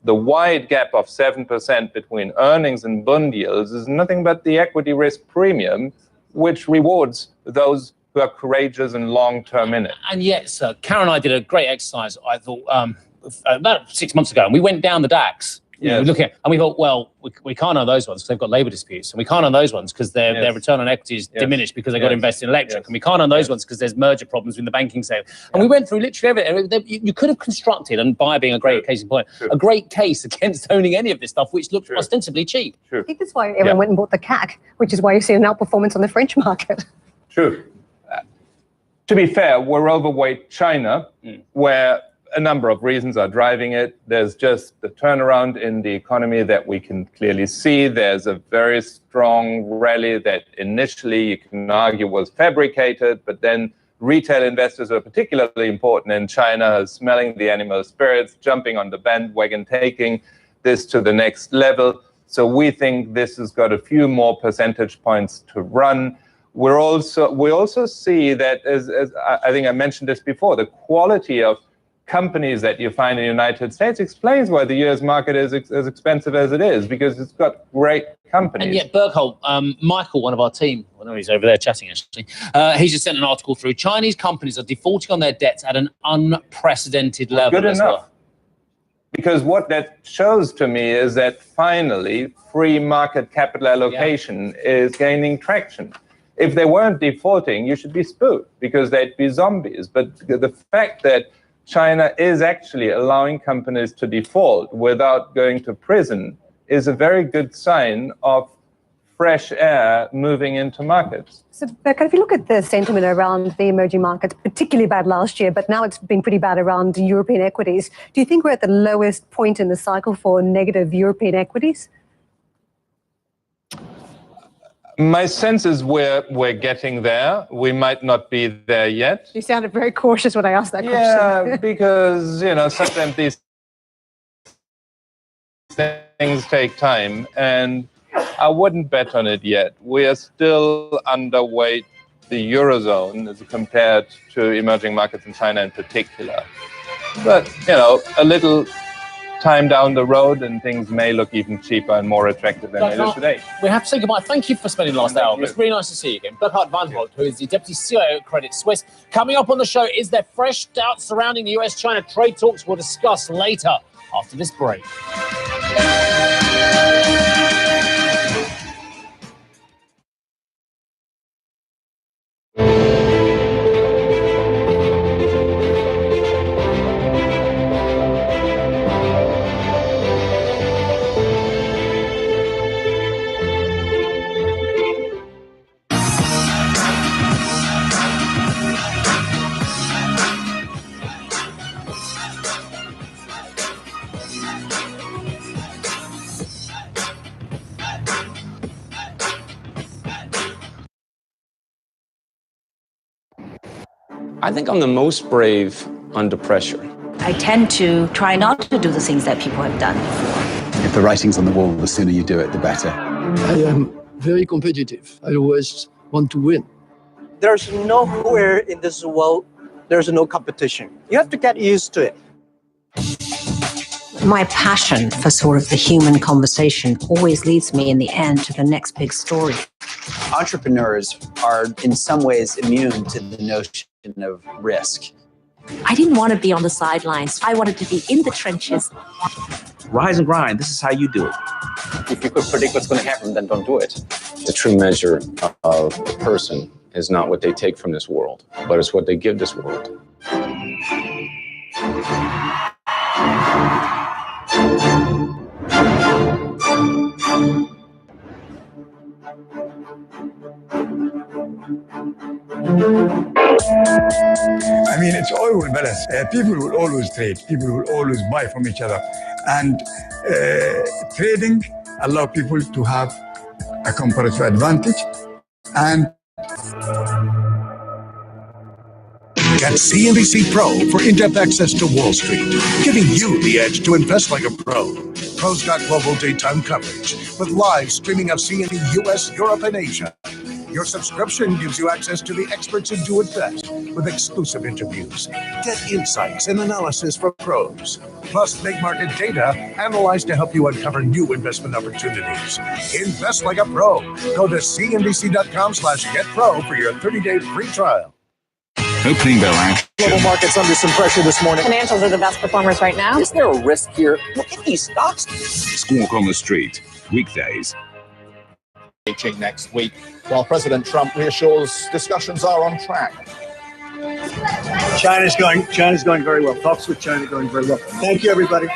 the wide gap of 7% between earnings and bond yields is nothing but the equity risk premium, which rewards those who are courageous and long-term in it. And yet, sir, Karen and I did a great exercise, I thought, about 6 months ago, and we went down the DAX. Yes. Looking at, and we thought, well, we can't own those ones because they've got labour disputes, and we can't own those ones because their return on equity is diminished because they've got to invest in electric, and we can't own those ones because there's merger problems in the banking sector. And we went through literally everything. You could have constructed, and Bayer being a great case in point, a great case against owning any of this stuff, which looked ostensibly cheap. I think that's why everyone went and bought the CAC, which is why you see an outperformance on the French market. True. To be fair, we're overweight China, where a number of reasons are driving it. There's just the turnaround in the economy that we can clearly see. There's a very strong rally that initially you can argue was fabricated, but then retail investors are particularly important in China, are smelling the animal spirits, jumping on the bandwagon, taking this to the next level. So we think this has got a few more percentage points to run. We also see that, as I think I mentioned this before, the quality of companies that you find in the United States explains why the US market is as expensive as it is, because it's got great companies. And yet, Burkhold, Michael, one of our team, I know he's over there chatting actually, he just sent an article through. Chinese companies are defaulting on their debts at an unprecedented level. Good enough. Because what that shows to me is that finally free market capital allocation is gaining traction. If they weren't defaulting, you should be spooked because they'd be zombies. But the fact that China is actually allowing companies to default without going to prison is a very good sign of fresh air moving into markets. So, Becca, if you look at the sentiment around the emerging markets, particularly bad last year, but now it's been pretty bad around European equities, do you think we're at the lowest point in the cycle for negative European equities? My sense is we're getting there. We might not be there yet. You sounded very cautious when I asked that question. Yeah, because, sometimes these things take time, and I wouldn't bet on it yet. We are still underweight the Eurozone as compared to emerging markets in China in particular. But, a little time down the road and things may look even cheaper and more attractive than it is today. We have to say goodbye. Thank you for spending the last hour. It's really nice to see you again. Burkhard van Holt, who is the Deputy CIO at Credit Suisse. Coming up on the show, is there fresh doubts surrounding the US-China trade talks? We'll discuss later after this break. I think I'm the most brave under pressure. I tend to try not to do the things that people have done before. If the writing's on the wall, the sooner you do it, the better. I am very competitive. I always want to win. There's nowhere in this world there's no competition. You have to get used to it. My passion for sort of the human conversation always leads me in the end to the next big story. Entrepreneurs are in some ways immune to the notion of risk. I didn't want to be on the sidelines. I wanted to be in the trenches. Rise and grind. This is how you do it. If you could predict what's going to happen, then don't do it. The true measure of a person is not what they take from this world, but it's what they give this world. I mean, it's all will balance. People will always trade. People will always buy from each other. And trading allows people to have a comparative advantage. And Get CNBC Pro for in-depth access to Wall Street, giving you the edge to invest like a pro. Pro's got global daytime coverage with live streaming of CNN, US, Europe, and Asia. Your subscription gives you access to the experts who do it best with exclusive interviews. Get insights and analysis from pros, plus big market data analyzed to help you uncover new investment opportunities. Invest like a pro. Go to cnbc.com/getpro for your 30-day free trial. Opening bell action. Global markets under some pressure this morning. Financials are the best performers right now. Is there a risk here? Look at these stocks. Squawk on the Street, weekdays. Next week, while President Trump reassures discussions are on track. China's going very well. Talks with China going very well. Thank you, everybody.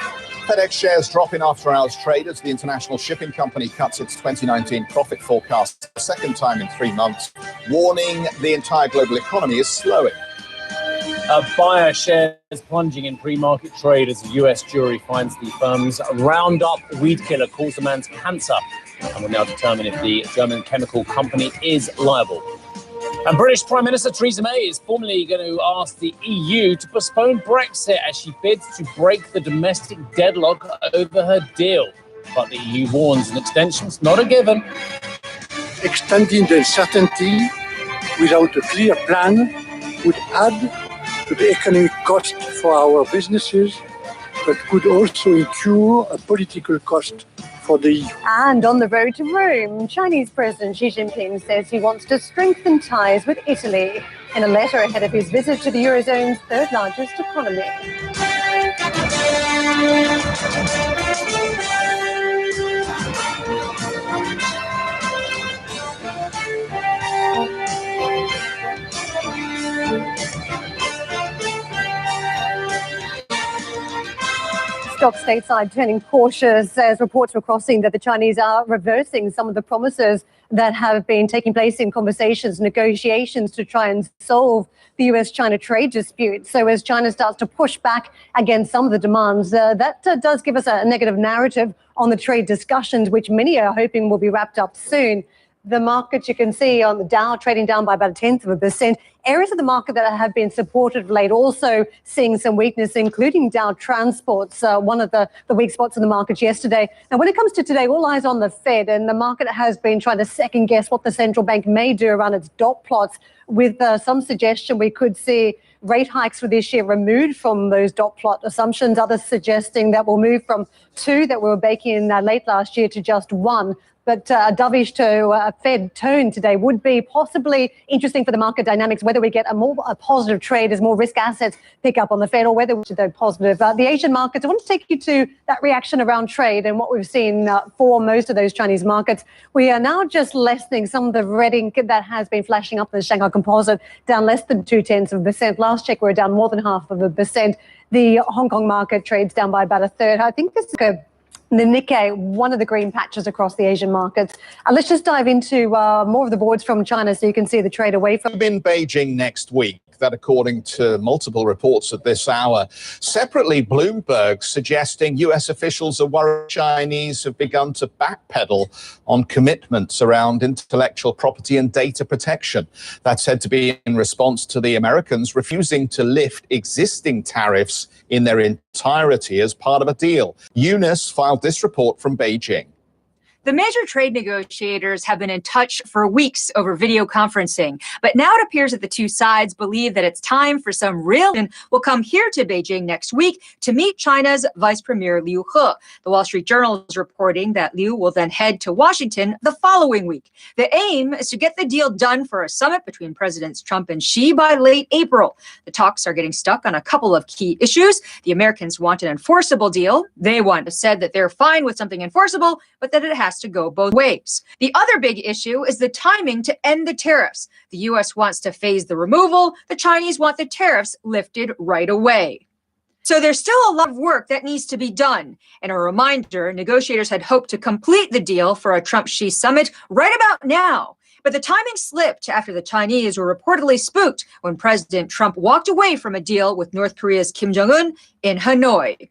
FedEx shares drop in after hours trade as the international shipping company cuts its 2019 profit forecast the second time in 3 months, warning the entire global economy is slowing. Buyer shares plunging in pre-market trade as a US jury finds the firm's Roundup weed killer caused the man's cancer and will now determine if the German chemical company is liable. And British Prime Minister Theresa May is formally going to ask the EU to postpone Brexit as she bids to break the domestic deadlock over her deal. But the EU warns an extension's not a given. Extending the uncertainty without a clear plan would add to the economic cost for our businesses, but could also incur a political cost for the EU. And on the road to Rome, Chinese President Xi Jinping says he wants to strengthen ties with Italy in a letter ahead of his visit to the Eurozone's third largest economy. Stock stateside turning cautious as reports were crossing that the Chinese are reversing some of the promises that have been taking place in conversations, negotiations to try and solve the US-China trade dispute. So as China starts to push back against some of the demands, that does give us a negative narrative on the trade discussions, which many are hoping will be wrapped up soon. The market, you can see on the Dow trading down by about 0.1%. Areas of the market that have been supported of late also seeing some weakness, including Dow Transports, one of the weak spots in the market yesterday. Now, when it comes to today, all eyes on the Fed, and the market has been trying to second guess what the central bank may do around its dot plots, with some suggestion we could see rate hikes for this year removed from those dot plot assumptions. Others suggesting that we'll move from 2 that we were baking in late last year to just 1. But a dovish to Fed tone today would be possibly interesting for the market dynamics, whether we get a positive trade as more risk assets pick up on the Fed, or whether we should go positive. The Asian markets, I want to take you to that reaction around trade and what we've seen for most of those Chinese markets. We are now just lessening some of the red ink that has been flashing up in the Shanghai Composite, down less than 0.2%. Last check, we were down more than 0.5%. The Hong Kong market trades down by about 1/3. I think this is the Nikkei, one of the green patches across the Asian markets. Let's just dive into more of the boards from China so you can see the trade away from. In Beijing next week. That, according to multiple reports at this hour. Separately, Bloomberg suggesting US officials are worried Chinese have begun to backpedal on commitments around intellectual property and data protection. That's said to be in response to the Americans refusing to lift existing tariffs in their entirety as part of a deal. Eunice filed this report from Beijing. The major trade negotiators have been in touch for weeks over video conferencing, but now it appears that the two sides believe that it's time for some real action will come here to Beijing next week to meet China's Vice Premier Liu He. The Wall Street Journal is reporting that Liu will then head to Washington the following week. The aim is to get the deal done for a summit between Presidents Trump and Xi by late April. The talks are getting stuck on a couple of key issues. The Americans want an enforceable deal. They said that they're fine with something enforceable, but that it has to go both ways. The other big issue is the timing to end the tariffs. The U.S. wants to phase the removal. The Chinese want the tariffs lifted right away. So there's still a lot of work that needs to be done. And a reminder, negotiators had hoped to complete the deal for a Trump-Xi summit right about now. But the timing slipped after the Chinese were reportedly spooked when President Trump walked away from a deal with North Korea's Kim Jong-un in Hanoi.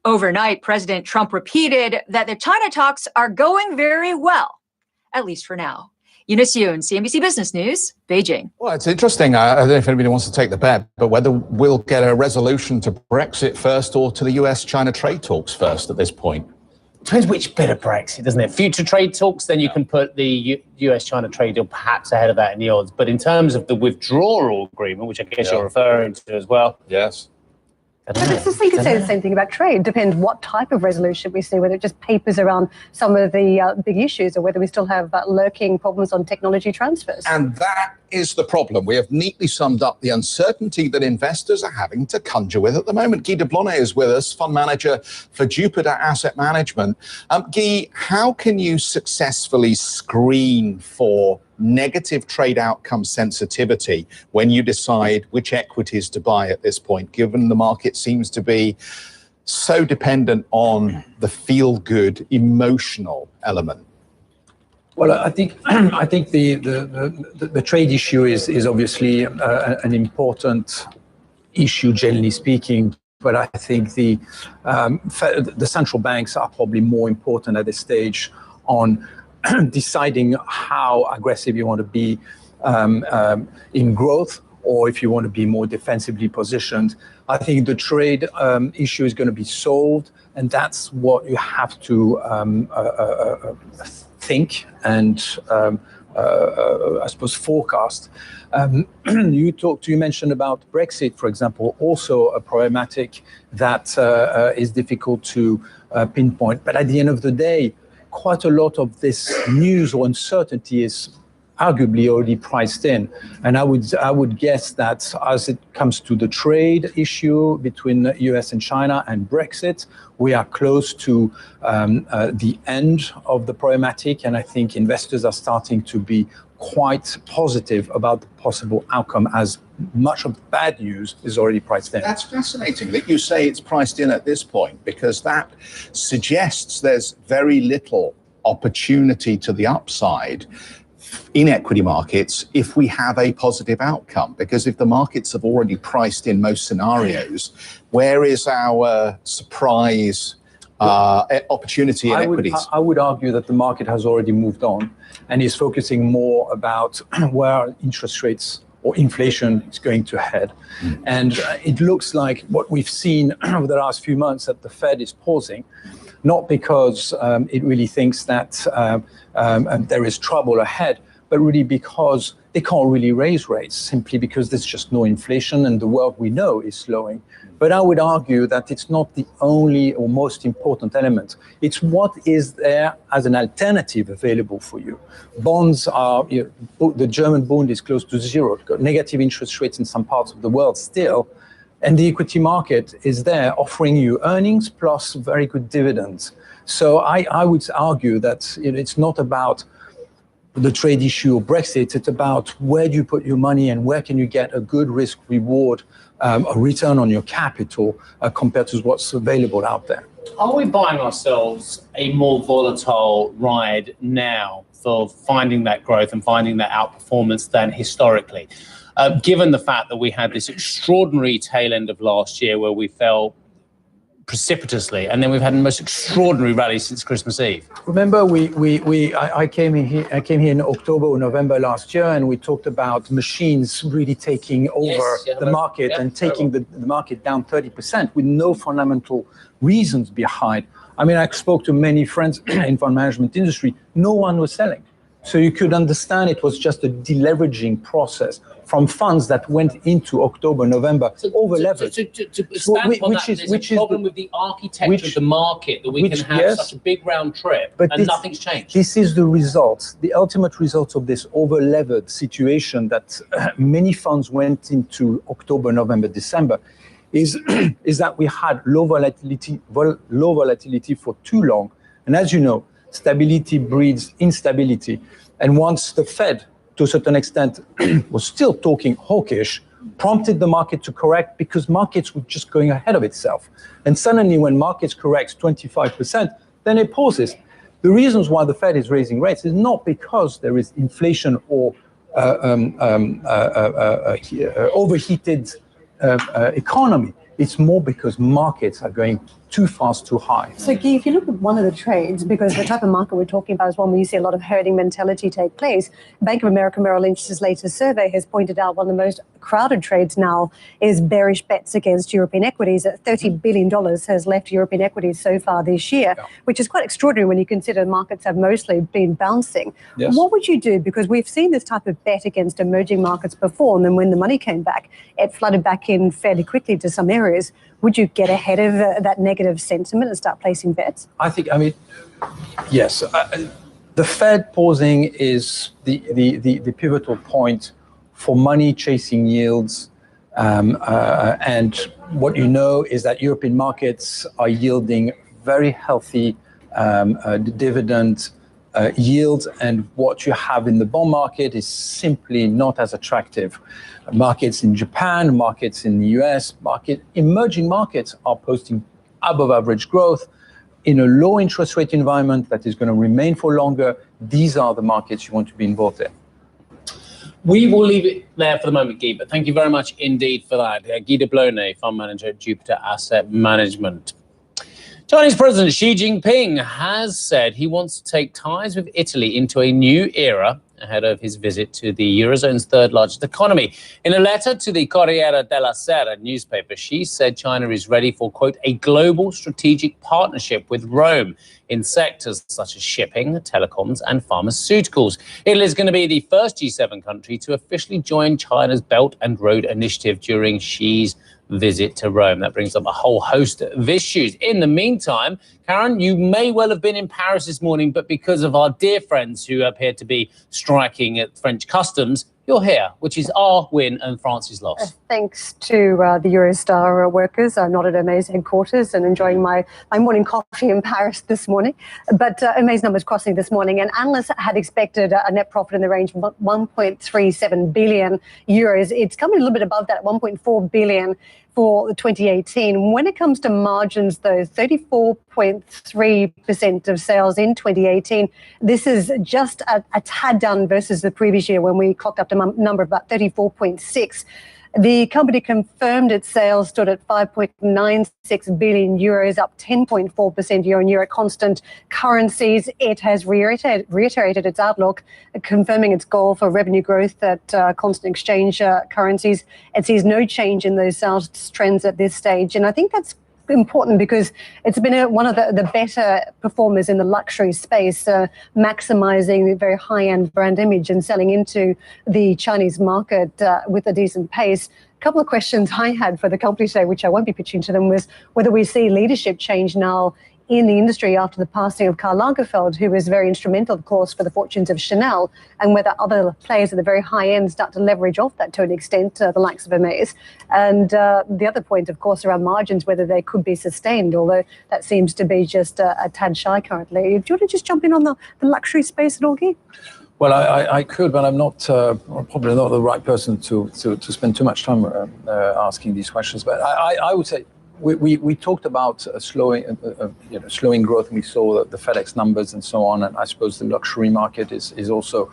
Overnight, President Trump repeated that the China talks are going very well, at least for now. Eunice Yoon, CNBC Business News, Beijing. Well, it's interesting. I don't know if anybody wants to take the bet, but whether we'll get a resolution to Brexit first or to the US-China trade talks first at this point. Depends which bit of Brexit, doesn't it? Future trade talks, then you can put the US-China trade deal perhaps ahead of that in the odds. But in terms of the withdrawal agreement, which I guess you're referring to as well. Yes. But it's just to say the same thing about trade. Depends what type of resolution we see, whether it just papers around some of the big issues or whether we still have lurking problems on technology transfers. And that is the problem. We have neatly summed up the uncertainty that investors are having to conjure with at the moment. Guy de Blonay is with us, fund manager for Jupiter Asset Management. Guy, how can you successfully screen for negative trade outcome sensitivity when you decide which equities to buy at this point, given the market seems to be so dependent on the feel-good emotional element? Well, I think the trade issue is obviously an important issue, generally speaking. But I think the central banks are probably more important at this stage on deciding how aggressive you want to be in growth, or if you want to be more defensively positioned. I think the trade issue is going to be solved, and that's what you have to think and I suppose forecast. You mentioned about Brexit, for example, also a problematic that is difficult to pinpoint. But at the end of the day, quite a lot of this news or uncertainty is arguably already priced in. And I would guess that as it comes to the trade issue between the US and China and Brexit, we are close to the end of the problematic. And I think investors are starting to be quite positive about the possible outcome, as much of the bad news is already priced in. That's fascinating that you say it's priced in at this point, because that suggests there's very little opportunity to the upside in equity markets if we have a positive outcome. Because if the markets have already priced in most scenarios, where is our surprise opportunity in equities? I would argue that the market has already moved on and is focusing more about where interest rates or inflation is going to head. And it looks like what we've seen over the last few months that the Fed is pausing, not because it really thinks that there is trouble ahead, but really because they can't really raise rates, simply because there's just no inflation and the world we know is slowing. But I would argue that it's not the only or most important element. It's what is there as an alternative available for you. Bonds are, the German bond is close to zero. You've got negative interest rates in some parts of the world still. And the equity market is there offering you earnings plus very good dividends. So I would argue that it's not about the trade issue or Brexit. It's about where do you put your money and where can you get a good risk reward, a return on your capital compared to what's available out there. Are we buying ourselves a more volatile ride now for finding that growth and finding that outperformance than historically? Given the fact that we had this extraordinary tail end of last year where we fell precipitously, and then we've had the most extraordinary rally since Christmas Eve. Remember, I came here in October or November last year, and we talked about machines really taking over the market and taking the market down 30% with no fundamental reasons behind I mean, I spoke to many friends in fund management industry. No one was selling. So you could understand it was just a deleveraging process from funds that went into October, November, over-leveraged. To expand on that, there's a problem with the architecture of the market that we can have such a big round trip and nothing's changed. This is the result, the ultimate result of this over-levered situation that many funds went into October, November, December, is that we had low volatility for too long. And as you know, stability breeds instability. And once the Fed, to a certain extent, was still talking hawkish, prompted the market to correct because markets were just going ahead of itself. And suddenly when markets corrects 25%, then it pauses. The reasons why the Fed is raising rates is not because there is inflation or overheated economy. It's more because markets are going too fast, too high. So, Guy, if you look at one of the trades, because the type of market we're talking about is one where you see a lot of herding mentality take place, Bank of America Merrill Lynch's latest survey has pointed out one of the most crowded trades now is bearish bets against European equities. $30 billion has left European equities so far this year, which is quite extraordinary when you consider markets have mostly been bouncing. Yes. What would you do? Because we've seen this type of bet against emerging markets before, and then when the money came back, it flooded back in fairly quickly to some areas. Would you get ahead of that negative sentiment and start placing bets? I mean, yes. The Fed pausing is the pivotal point for money chasing yields. And what you know is that European markets are yielding very healthy dividend yields, and what you have in the bond market is simply not as attractive. Markets in Japan, markets in the US, emerging markets are posting above average growth in a low interest rate environment that is going to remain for longer. These are the markets you want to be involved in. We will leave it there for the moment, Guy, but thank you very much indeed for that. Guy de Blonay, fund manager at Jupiter Asset Management. Chinese President Xi Jinping has said he wants to take ties with Italy into a new era ahead of his visit to the Eurozone's third largest economy. In a letter to the Corriere della Sera newspaper, Xi said China is ready for, quote, a global strategic partnership with Rome in sectors such as shipping, telecoms and pharmaceuticals. Italy is going to be the first G7 country to officially join China's Belt and Road Initiative during Xi's visit to Rome. That brings up a whole host of issues. In the meantime, Karen, you may well have been in Paris this morning, but because of our dear friends who appear to be striking at French customs, you're here, which is our win and France's loss. Thanks to the Eurostar workers. I'm not at Hermès headquarters and enjoying my morning coffee in Paris this morning. But Hermès numbers crossing this morning, and analysts had expected a net profit in the range of 1.37 billion euros. It's coming a little bit above that, 1.4 billion for 2018. When it comes to margins, though, 34.3% of sales in 2018. This is just a tad down versus the previous year when we clocked up a number of about 34.6. The company confirmed its sales stood at 5.96 billion euros, up 10.4% year on year at constant currencies. It has reiterated its outlook, confirming its goal for revenue growth at constant exchange currencies. It sees no change in those sales trends at this stage. And I think that's important because it's been one of the better performers in the luxury space, maximizing the very high-end brand image and selling into the Chinese market with a decent pace. A couple of questions I had for the company today, which I won't be pitching to them, was whether we see leadership change now in the industry after the passing of Karl Lagerfeld, who was very instrumental, of course, for the fortunes of Chanel, and whether other players at the very high end start to leverage off that to an extent, the likes of Hermès. And the other point, of course, around margins, whether they could be sustained, although that seems to be just a tad shy currently. Do you want to just jump in on the luxury space at all, Guy? Well, I could, but I'm not probably not the right person to spend too much time asking these questions. But I would say, we talked about slowing growth, and we saw the FedEx numbers and so on. And I suppose the luxury market is also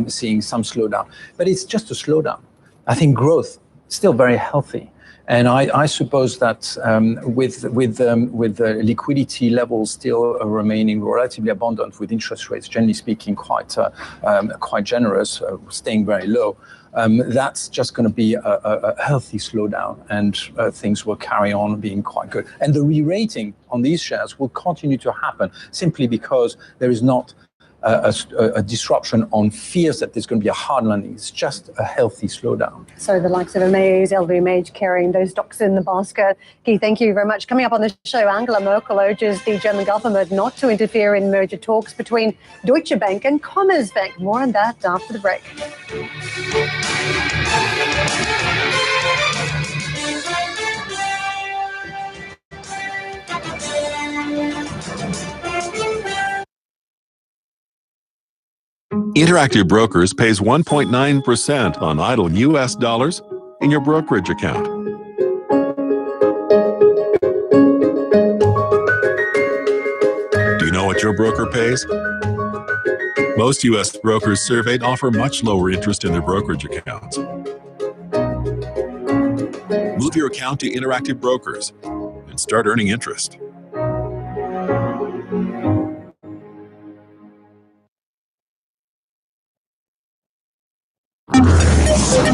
seeing some slowdown, but it's just a slowdown. I think growth is still very healthy. And I suppose that with the liquidity levels still remaining relatively abundant, with interest rates generally speaking quite generous, staying very low, that's just going to be a healthy slowdown, and things will carry on being quite good. And the re-rating on these shares will continue to happen simply because there is not a disruption on fears that there's going to be a hard landing. It's just a healthy slowdown. So the likes of Amaze, LVMH carrying those stocks in the basket. Guy, thank you very much. Coming up on the show, Angela Merkel urges the German government not to interfere in merger talks between Deutsche Bank and Commerzbank. More on that after the break. Interactive Brokers pays 1.9% on idle U.S. dollars in your brokerage account. Do you know what your broker pays? Most U.S. brokers surveyed offer much lower interest in their brokerage accounts. Move your account to Interactive Brokers and start earning interest.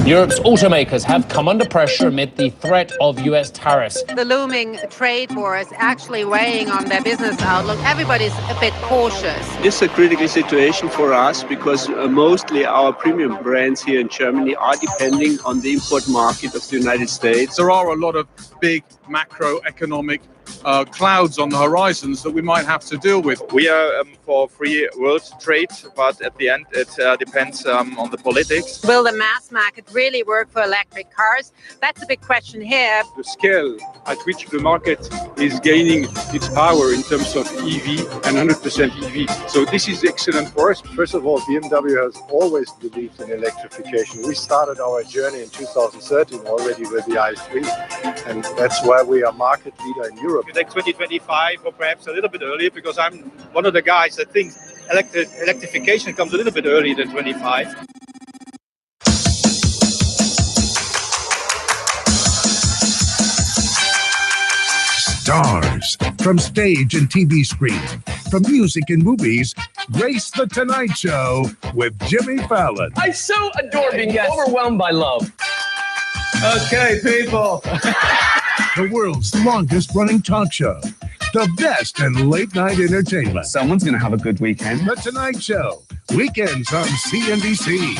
Europe's automakers have come under pressure amid the threat of US tariffs. The looming trade war is actually weighing on their business outlook. Everybody's a bit cautious. It's a critical situation for us because mostly our premium brands here in Germany are depending on the import market of the United States. There are a lot of big macroeconomic clouds on the horizons that we might have to deal with. We are for free world trade, but at the end it depends on the politics. Will the mass market really work for electric cars? That's a big question here. The scale at which the market is gaining its power in terms of EV and 100% EV. So this is excellent for us. First of all, BMW has always believed in electrification. We started our journey in 2013 already with the i3, and that's why we are market leader in Europe. You take 2025 or perhaps a little bit earlier, because I'm one of the guys that thinks electrification comes a little bit earlier than 25. Stars from stage and TV screen, from music and movies, grace the Tonight Show with Jimmy Fallon. I so adore being overwhelmed by love. Okay, people. The world's longest running talk show. The best in late night entertainment. Someone's going to have a good weekend. The Tonight Show. Weekends on CNBC.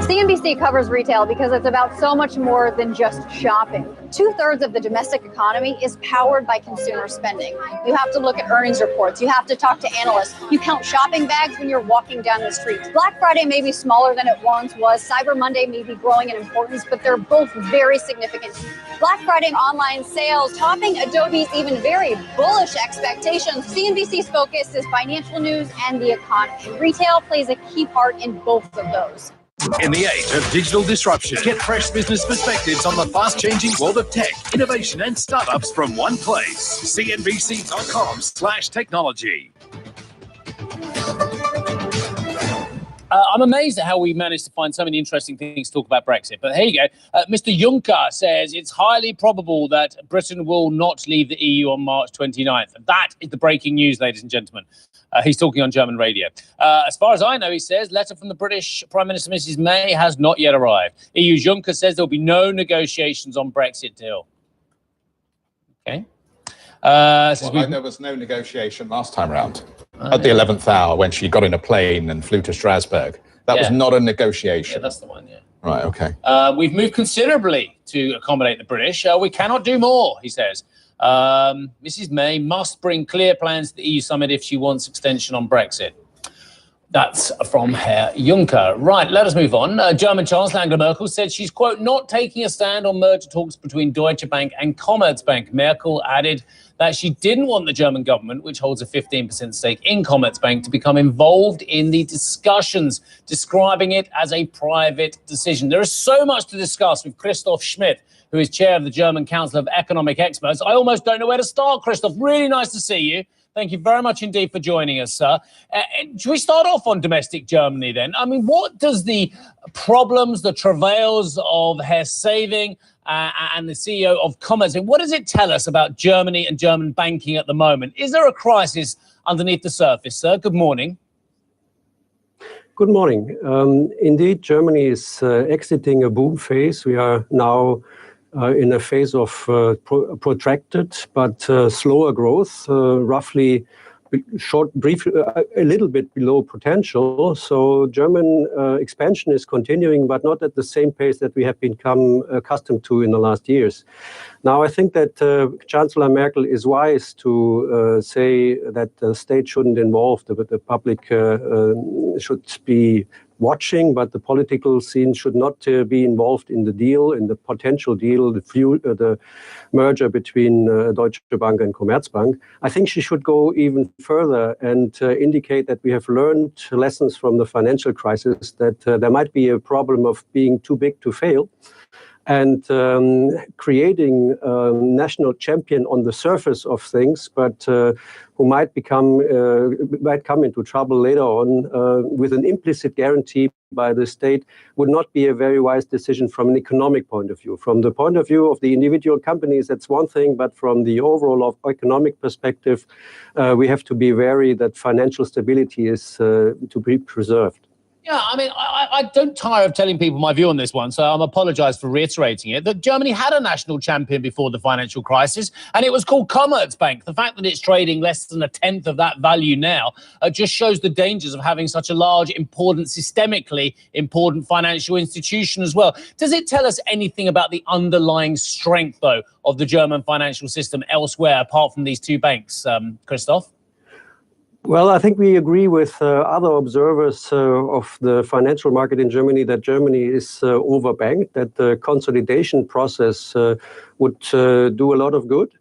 CNBC covers retail because it's about so much more than just shopping. 2/3 of the domestic economy is powered by consumer spending. You have to look at earnings reports. You have to talk to analysts. You count shopping bags when you're walking down the street. Black Friday may be smaller than it once was. Cyber Monday may be growing in importance, but they're both very significant. Black Friday online sales topping Adobe's even very bullish expectations. CNBC's focus is financial news and the economy. Retail plays a key part in both of those. In the age of digital disruption, get fresh business perspectives on the fast-changing world of tech, innovation, and startups from one place. CNBC.com/technology. I'm amazed at how we managed to find so many interesting things to talk about Brexit. But here you go. Mr. Juncker says it's highly probable that Britain will not leave the EU on March 29th. That is the breaking news, ladies and gentlemen. He's talking on German radio. As far as I know, he says, letter from the British Prime Minister, Mrs. May, has not yet arrived. EU Juncker says there'll be no negotiations on Brexit deal. Okay. There was no negotiation last time round. At the 11th hour, when she got in a plane and flew to Strasbourg. That was not a negotiation. Yeah, that's the one, yeah. Right, okay. We've moved considerably to accommodate the British. We cannot do more, he says. Mrs. May must bring clear plans to the EU summit if she wants extension on Brexit. That's from Herr Juncker. Right, let us move on. German Chancellor Angela Merkel said she's, quote, not taking a stand on merger talks between Deutsche Bank and Commerzbank. Merkel added that she didn't want the German government, which holds a 15% stake in Commerzbank, to become involved in the discussions, describing it as a private decision. There is so much to discuss with Christoph Schmidt, who is chair of the German Council of Economic Experts. I almost don't know where to start, Christoph. Really nice to see you. Thank you very much indeed for joining us, sir. Should we start off on domestic Germany then? I mean, what does the problems, the travails of Herr Saving and the CEO of Commerzbank, what does it tell us about Germany and German banking at the moment? Is there a crisis underneath the surface, sir? Good morning. Good morning. Indeed, Germany is exiting a boom phase. We are now in a phase of protracted but slower growth, roughly a little bit below potential. So German expansion is continuing, but not at the same pace that we have become accustomed to in the last years. Now, I think that Chancellor Merkel is wise to say that the state shouldn't involve, the public should be watching, but the political scene should not be involved in the deal, in the potential deal, the merger between Deutsche Bank and Commerzbank. I think she should go even further and indicate that we have learned lessons from the financial crisis, that there might be a problem of being too big to fail, and creating a national champion on the surface of things, but who might come into trouble later on with an implicit guarantee by the state, would not be a very wise decision from an economic point of view. From the point of view of the individual companies, that's one thing, but from the overall economic perspective, we have to be wary that financial stability is to be preserved. Yeah, I mean, I don't tire of telling people my view on this one, so I'm apologise for reiterating it, that Germany had a national champion before the financial crisis, and it was called Commerzbank. The fact that it's trading less than a tenth of that value now just shows the dangers of having such a large, important, systemically important financial institution as well. Does it tell us anything about the underlying strength, though, of the German financial system elsewhere, apart from these two banks, Christoph? Well, I think we agree with other observers of the financial market in Germany that Germany is overbanked, that the consolidation process would do a lot of good.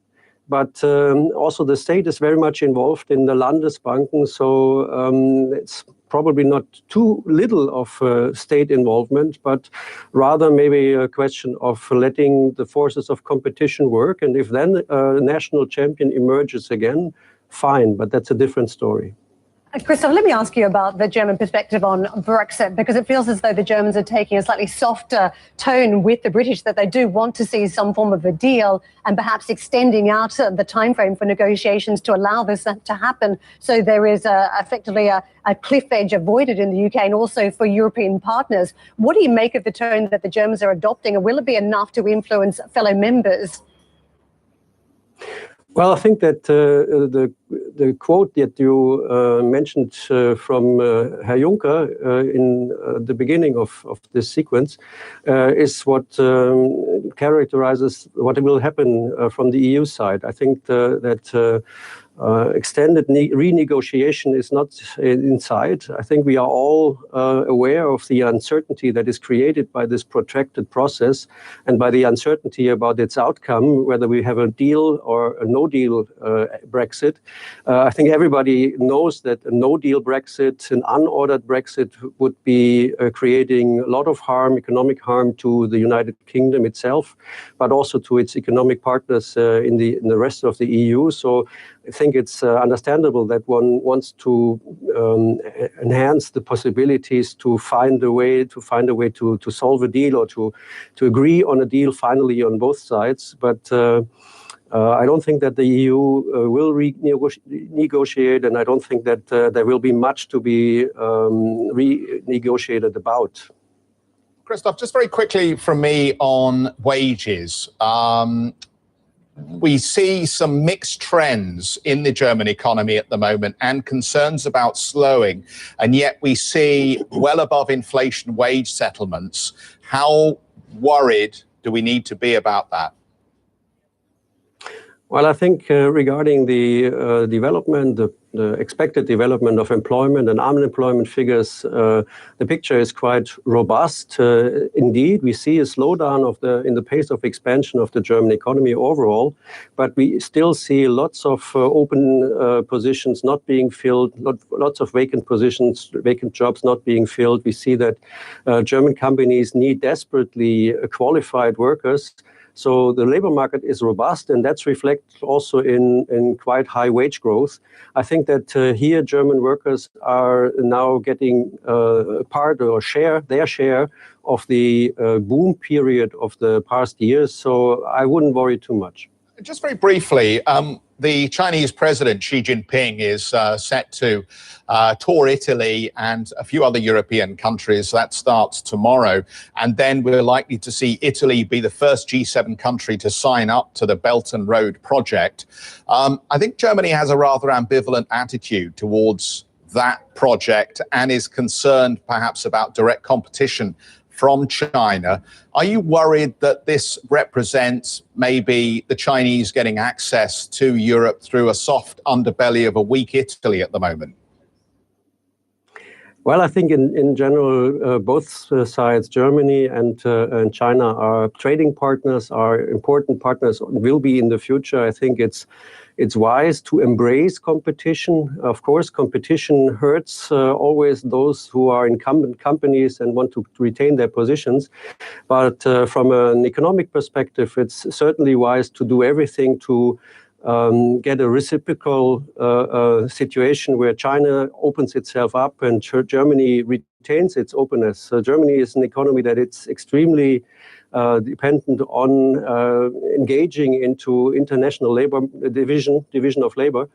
But also the state is very much involved in the Landesbanken, so it's probably not too little of state involvement, but rather maybe a question of letting the forces of competition work. And if then a national champion emerges again, fine, but that's a different story. Christoph, let me ask you about the German perspective on Brexit, because it feels as though the Germans are taking a slightly softer tone with the British, that they do want to see some form of a deal and perhaps extending out the timeframe for negotiations to allow this to happen. So there is effectively a cliff edge avoided in the UK and also for European partners. What do you make of the tone that the Germans are adopting, and will it be enough to influence fellow members? Well, I think that the quote that you mentioned from Herr Juncker in the beginning of this sequence is what characterizes what will happen from the EU side. I think that extended renegotiation is not in sight. I think we are all aware of the uncertainty that is created by this protracted process and by the uncertainty about its outcome, whether we have a deal or a no-deal Brexit. I think everybody knows that a no-deal Brexit, an unordered Brexit, would be creating a lot of harm, economic harm to the United Kingdom itself, but also to its economic partners in the rest of the EU. So I think it's understandable that one wants to enhance the possibilities to find a way to solve a deal or to agree on a deal finally on both sides. But I don't think that the EU will renegotiate, and I don't think that there will be much to be renegotiated about. Christoph, just very quickly from me on wages. We see some mixed trends in the German economy at the moment and concerns about slowing, and yet we see well above inflation wage settlements. How worried do we need to be about that? Well, I think regarding the development, the expected development of employment and unemployment figures, the picture is quite robust. Indeed, we see a slowdown in the pace of expansion of the German economy overall, but we still see lots of open positions not being filled, lots of vacant positions, vacant jobs not being filled. We see that German companies need desperately qualified workers. So the labor market is robust, and that's reflected also in quite high wage growth. I think that here German workers are now getting their share of the boom period of the past years. So I wouldn't worry too much. Just very briefly, the Chinese president, Xi Jinping, is set to tour Italy and a few other European countries. That starts tomorrow. And then we're likely to see Italy be the first G7 country to sign up to the Belt and Road project. I think Germany has a rather ambivalent attitude towards that project and is concerned perhaps about direct competition from China. Are you worried that this represents maybe the Chinese getting access to Europe through a soft underbelly of a weak Italy at the moment? Well, I think in general, both sides, Germany and China, are trading partners, are important partners, will be in the future. I think it's wise to embrace competition. Of course, competition hurts always those who are incumbent companies and want to retain their positions. But from an economic perspective, it's certainly wise to do everything to get a reciprocal situation where China opens itself up and Germany retains its openness. Germany is an economy that it's extremely dependent on engaging into international labor division of labor.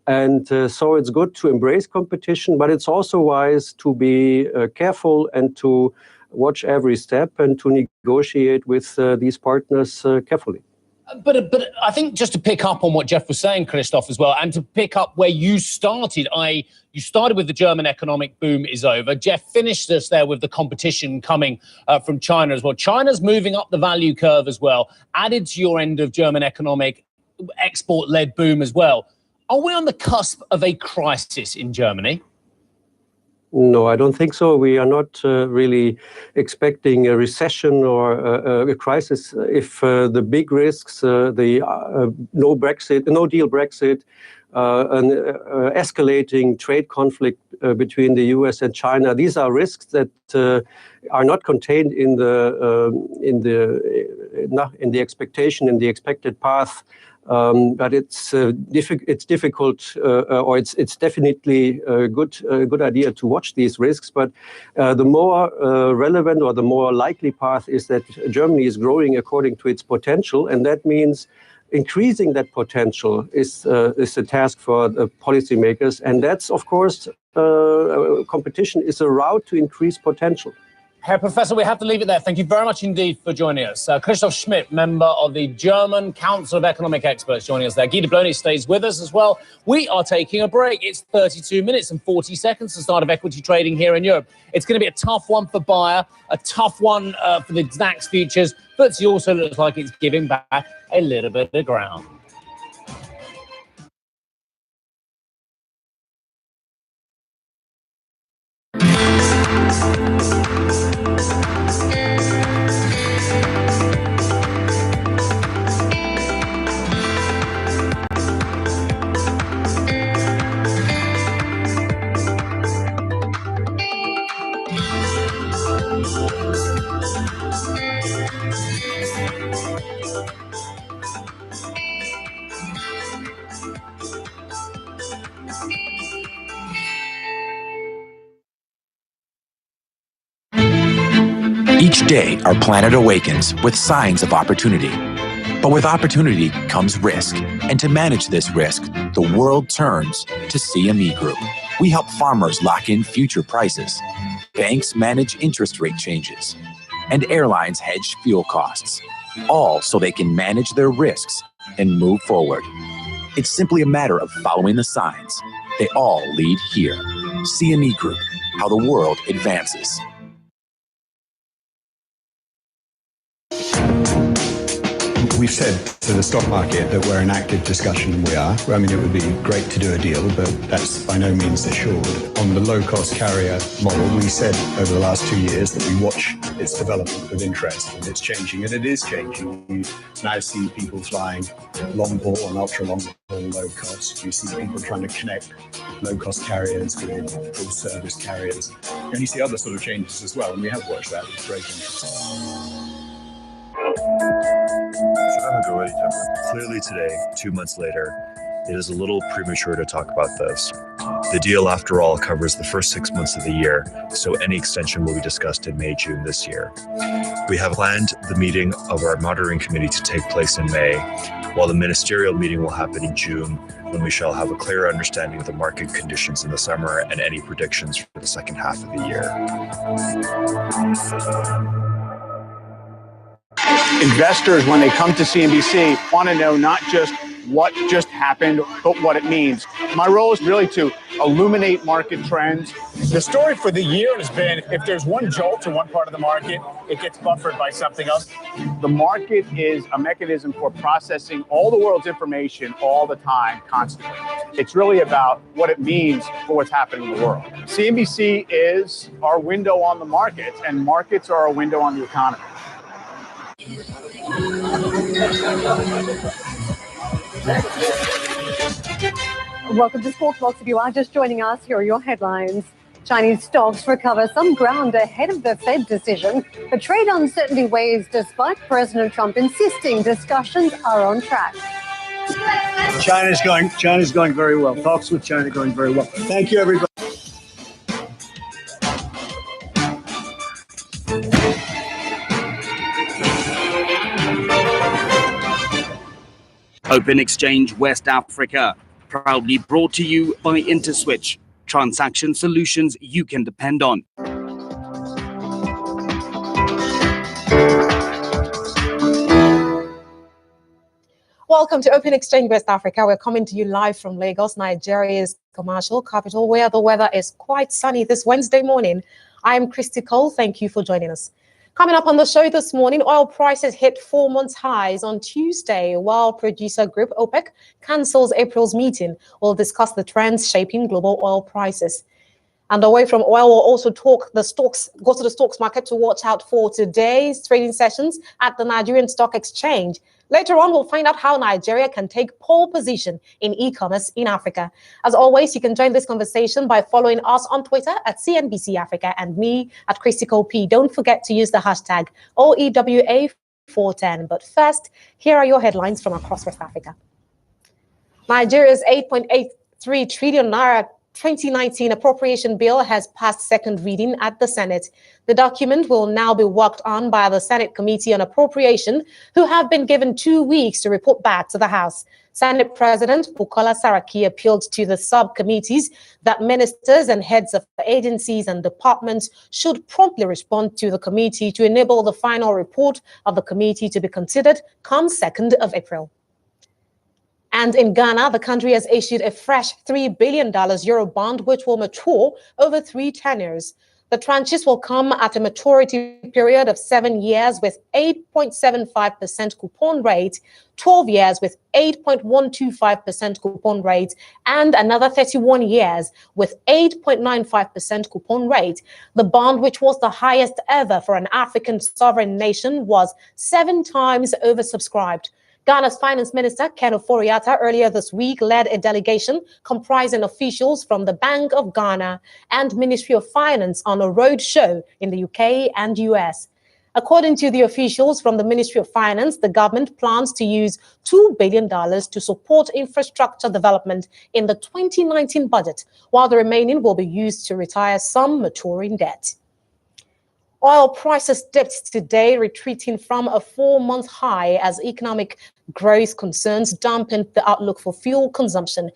And so it's good to embrace competition, but it's also wise to be careful and to watch every step and to negotiate with these partners carefully. But I think just to pick up on what Jeff was saying, Christoph, as well, and to pick up where you started, you started with the German economic boom is over. Jeff finished us there with the competition coming from China as well. China's moving up the value curve as well, added to your end of German economic export-led boom as well. Are we on the cusp of a crisis in Germany? No, I don't think so. We are not really expecting a recession or a crisis. If the big risks, the no deal Brexit, an escalating trade conflict between the US and China, these are risks that are not contained in the expectation, in the expected path. But it's difficult, or it's definitely a good idea to watch these risks. But the more relevant or the more likely path is that Germany is growing according to its potential, and that means increasing that potential is a task for the policymakers. And that's, of course, competition is a route to increase potential. Herr Professor, we have to leave it there. Thank you very much indeed for joining us. Christoph Schmidt, member of the German Council of Economic Experts, joining us there. Guy de Blonay stays with us as well. We are taking a break. It's 32 minutes and 40 seconds to start of equity trading here in Europe. It's going to be a tough one for Bayer, a tough one for the DAX futures, but it also looks like it's giving back a little bit of ground. Each day, our planet awakens with signs of opportunity. But with opportunity comes risk. And to manage this risk, the world turns to CME Group. We help farmers lock in future prices. Banks manage interest rate changes. And airlines hedge fuel costs. All so they can manage their risks and move forward. It's simply a matter of following the signs. They all lead here. CME Group, how the world advances. We've said to the stock market that we're in active discussion. We are. I mean, it would be great to do a deal, but that's by no means assured. On the low-cost carrier model, we said over the last 2 years that we watch its development with interest, and it's changing, and it is changing. You now see people flying long-haul and ultra-long-haul low-cost. You see people trying to connect low-cost carriers with full-service carriers. And you see other sort of changes as well, and we have watched that with great interest. go ahead, Kevin. Clearly today, 2 months later, it is a little premature to talk about this. The deal, after all, covers the first 6 months of the year, so any extension will be discussed in May, June this year. We have planned the meeting of our monitoring committee to take place in May, while the ministerial meeting will happen in June, when we shall have a clearer understanding of the market conditions in the summer and any predictions for the second half of the year. Investors, when they come to CNBC, want to know not just what just happened, but what it means. My role is really to illuminate market trends. The story for the year has been, if there's one jolt in one part of the market, it gets buffered by something else. The market is a mechanism for processing all the world's information all the time, constantly. It's really about what it means for what's happening in the world. CNBC is our window on the markets, and markets are our window on the economy. Welcome to Sports Box. If you are just joining us, here are your headlines. Chinese stocks recover some ground ahead of the Fed decision, but trade uncertainty weighs despite President Trump insisting discussions are on track. China's going very well. Talks with China going very well. Thank you, everybody. Open Exchange West Africa, proudly brought to you by InterSwitch, transaction solutions you can depend on. Welcome to Open Exchange West Africa. We're coming to you live from Lagos, Nigeria's commercial capital, where the weather is quite sunny this Wednesday morning. I'm Christy Cole. Thank you for joining us. Coming up on the show this morning, oil prices hit 4-month highs on Tuesday, while producer group OPEC cancels April's meeting. We'll discuss the trends shaping global oil prices. And away from oil, we'll also go to the stocks market to watch out for today's trading sessions at the Nigerian Stock Exchange. Later on, we'll find out how Nigeria can take pole position in e-commerce in Africa. As always, you can join this conversation by following us on Twitter at CNBC Africa and me at Christy Cole P. Don't forget to use the hashtag OEWA410. But first, here are your headlines from across West Africa. Nigeria's 8.83 trillion naira 2019 appropriation bill has passed second reading at the Senate. The document will now be worked on by the Senate Committee on Appropriation, who have been given 2 weeks to report back to the House. Senate President Bukola Saraki appealed to the subcommittees that ministers and heads of agencies and departments should promptly respond to the committee to enable the final report of the committee to be considered come 2nd of April. And in Ghana, the country has issued a fresh $3 billion Euro bond, which will mature over 3 tenures. The tranches will come at a maturity period of 7 years with 8.75% coupon rate, 12 years with 8.125% coupon rate, and another 31 years with 8.95% coupon rate. The bond, which was the highest ever for an African sovereign nation, was 7 times oversubscribed. Ghana's Finance Minister, Ken Ofori-Atta, earlier this week led a delegation comprising officials from the Bank of Ghana and Ministry of Finance on a road show in the UK and US. According to the officials from the Ministry of Finance, the government plans to use $2 billion to support infrastructure development in the 2019 budget, while the remaining will be used to retire some maturing debt. Oil prices dipped today, retreating from a 4-month high as economic growth concerns dampened the outlook for fuel consumption.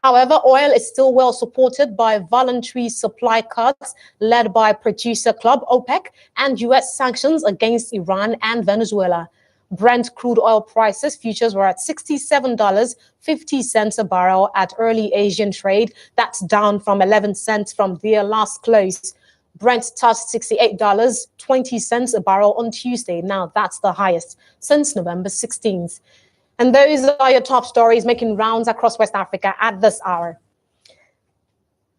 However, oil is still well supported by voluntary supply cuts led by producer club OPEC and U.S. sanctions against Iran and Venezuela. Brent crude oil prices futures were at $67.50 a barrel at early Asian trade. That's down from 11 cents from their last close. Brent touched $68.20 a barrel on Tuesday. Now that's the highest since November 16th. And those are your top stories making rounds across West Africa at this hour.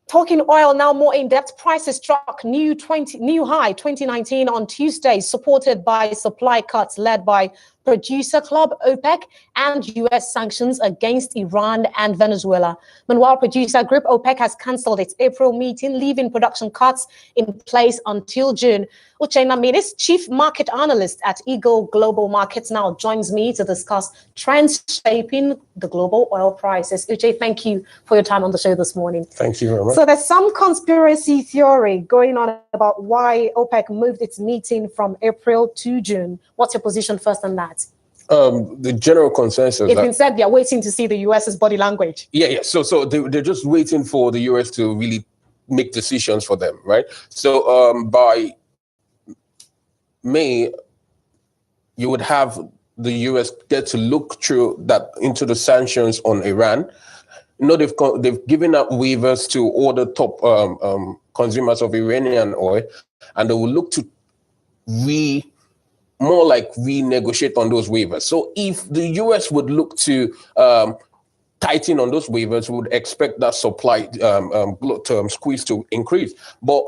Talking oil now more in depth, prices struck new high 2019 on Tuesday, supported by supply cuts led by Producer Club, OPEC, and U.S. sanctions against Iran and Venezuela. Meanwhile, producer group OPEC has cancelled its April meeting, leaving production cuts in place until June. Uchenna Minis, chief market analyst at Eagle Global Markets, now joins me to discuss trends shaping the global oil prices. Uche, thank you for your time on the show this morning. Thank you very much. So there's some conspiracy theory going on about why OPEC moved its meeting from April to June. What's your position first on that? The general consensus. It's been said they're waiting to see the US's body language. Yeah. So they're just waiting for the US to really make decisions for them, right? So by May, you would have the US get to look through that into the sanctions on Iran. You know, they've given out waivers to all the top consumers of Iranian oil, and they will look to more like renegotiate on those waivers. So if the US would look to tighten on those waivers, we would expect that supply squeeze to increase. But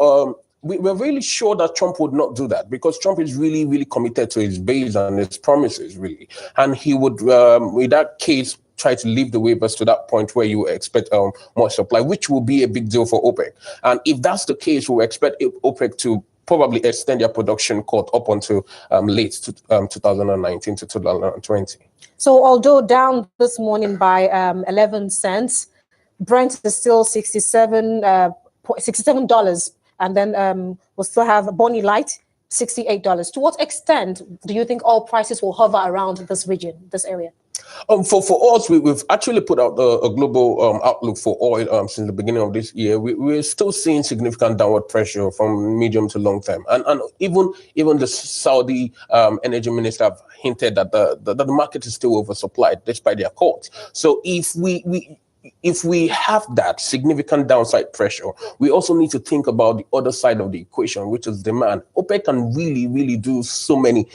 we're really sure that Trump would not do that, because Trump is really, really committed to his base and his promises, really. And he would, with that case, try to leave the waivers to that point where you expect more supply, which will be a big deal for OPEC. And if that's the case, we'll expect OPEC to probably extend their production cut up until late 2019 to 2020. So although down this morning by 11 cents, Brent is still $67, and then we'll still have Bonnie Light, $68. To what extent do you think oil prices will hover around this region, this area? For us, we've actually put out a global outlook for oil since the beginning of this year. We're still seeing significant downward pressure from medium to long term, and even the Saudi energy minister have hinted that the market is still oversupplied despite their calls. So if we have that significant downside pressure, we also need to think about the other side of the equation, which is demand. OPEC can really, really do so many,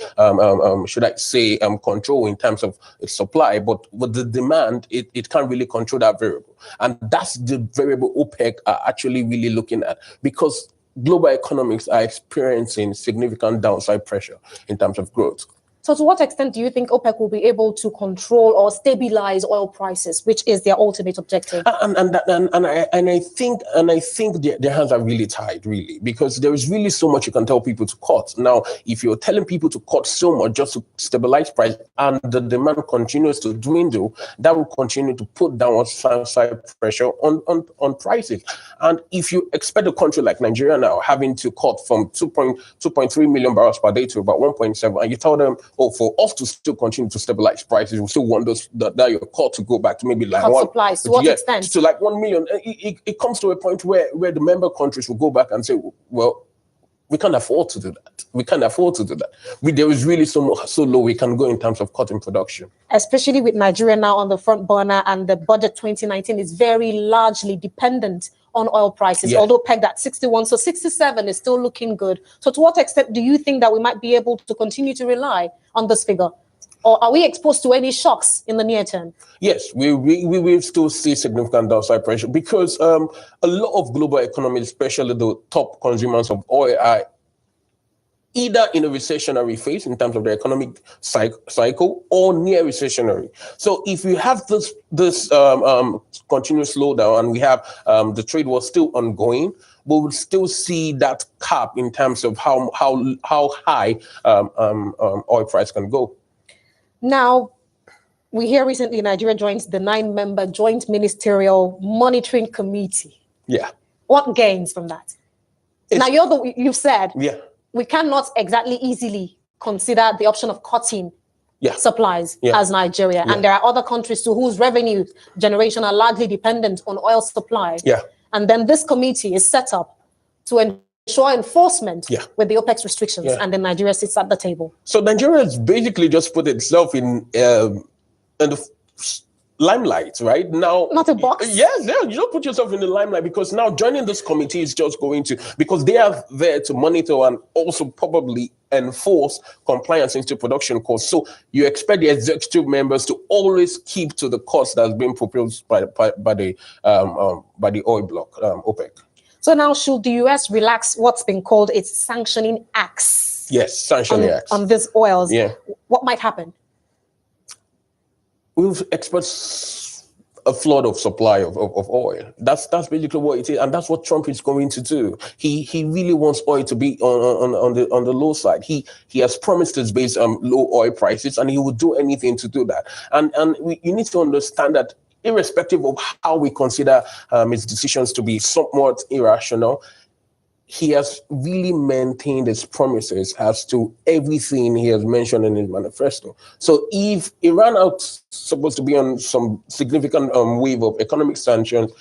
should I say, control in terms of its supply, but with the demand, it can't really control that variable. And that's the variable OPEC are actually really looking at, because global economics are experiencing significant downside pressure in terms of growth. So to what extent do you think OPEC will be able to control or stabilize oil prices, which is their ultimate objective? And I think their hands are really tied, really, because there is really so much you can tell people to cut. Now, if you're telling people to cut so much just to stabilize price and the demand continues to dwindle, that will continue to put downward side pressure on prices. And if you expect a country like Nigeria now having to cut from 2.3 million barrels per day to about 1.7, and you tell them, for us to still continue to stabilize prices, we still want that your cut to go back to maybe like supplies. To what extent? To like 1 million. It comes to a point where the member countries will go back and say, well, we can't afford to do that. We can't afford to do that. There is really so low we can go in terms of cutting production. Especially with Nigeria now on the front burner, and the budget 2019 is very largely dependent on oil prices, although pegged at 61. So 67 is still looking good. So to what extent do you think that we might be able to continue to rely on this figure? Or are we exposed to any shocks in the near term? Yes, we will still see significant downside pressure, because a lot of global economies, especially the top consumers of oil, are either in a recessionary phase in terms of the economic cycle or near recessionary. So if we have this continuous slowdown and we have the trade war still ongoing, we will still see that cap in terms of how high oil price can go. Now, we hear recently Nigeria joins the 9-member Joint Ministerial Monitoring Committee. Yeah. What gains from that? Now, you've said we cannot exactly easily consider the option of cutting supplies as Nigeria. And there are other countries too whose revenue generation are largely dependent on oil supply. And then this committee is set up to ensure enforcement with the OPEC's restrictions, and then Nigeria sits at the table. So Nigeria has basically just put itself in the limelight right now. Not a box. Yes, you don't put yourself in the limelight, because now joining this committee is just going to, because they are there to monitor and also probably enforce compliance into production costs. So you expect the executive members to always keep to the cost that's been proposed by the oil bloc, OPEC. So now, should the US relax what's been called its sanctioning acts? Yes, sanctioning acts on these oils. What might happen? we'll expect a flood of supply of oil. That's basically what it is, and that's what Trump is going to do. He really wants oil to be on the low side. He has promised his base low oil prices, and he will do anything to do that. And you need to understand that irrespective of how we consider his decisions to be somewhat irrational, he has really maintained his promises as to everything he has mentioned in his manifesto. So if Iran is supposed to be on some significant wave of economic sanctions,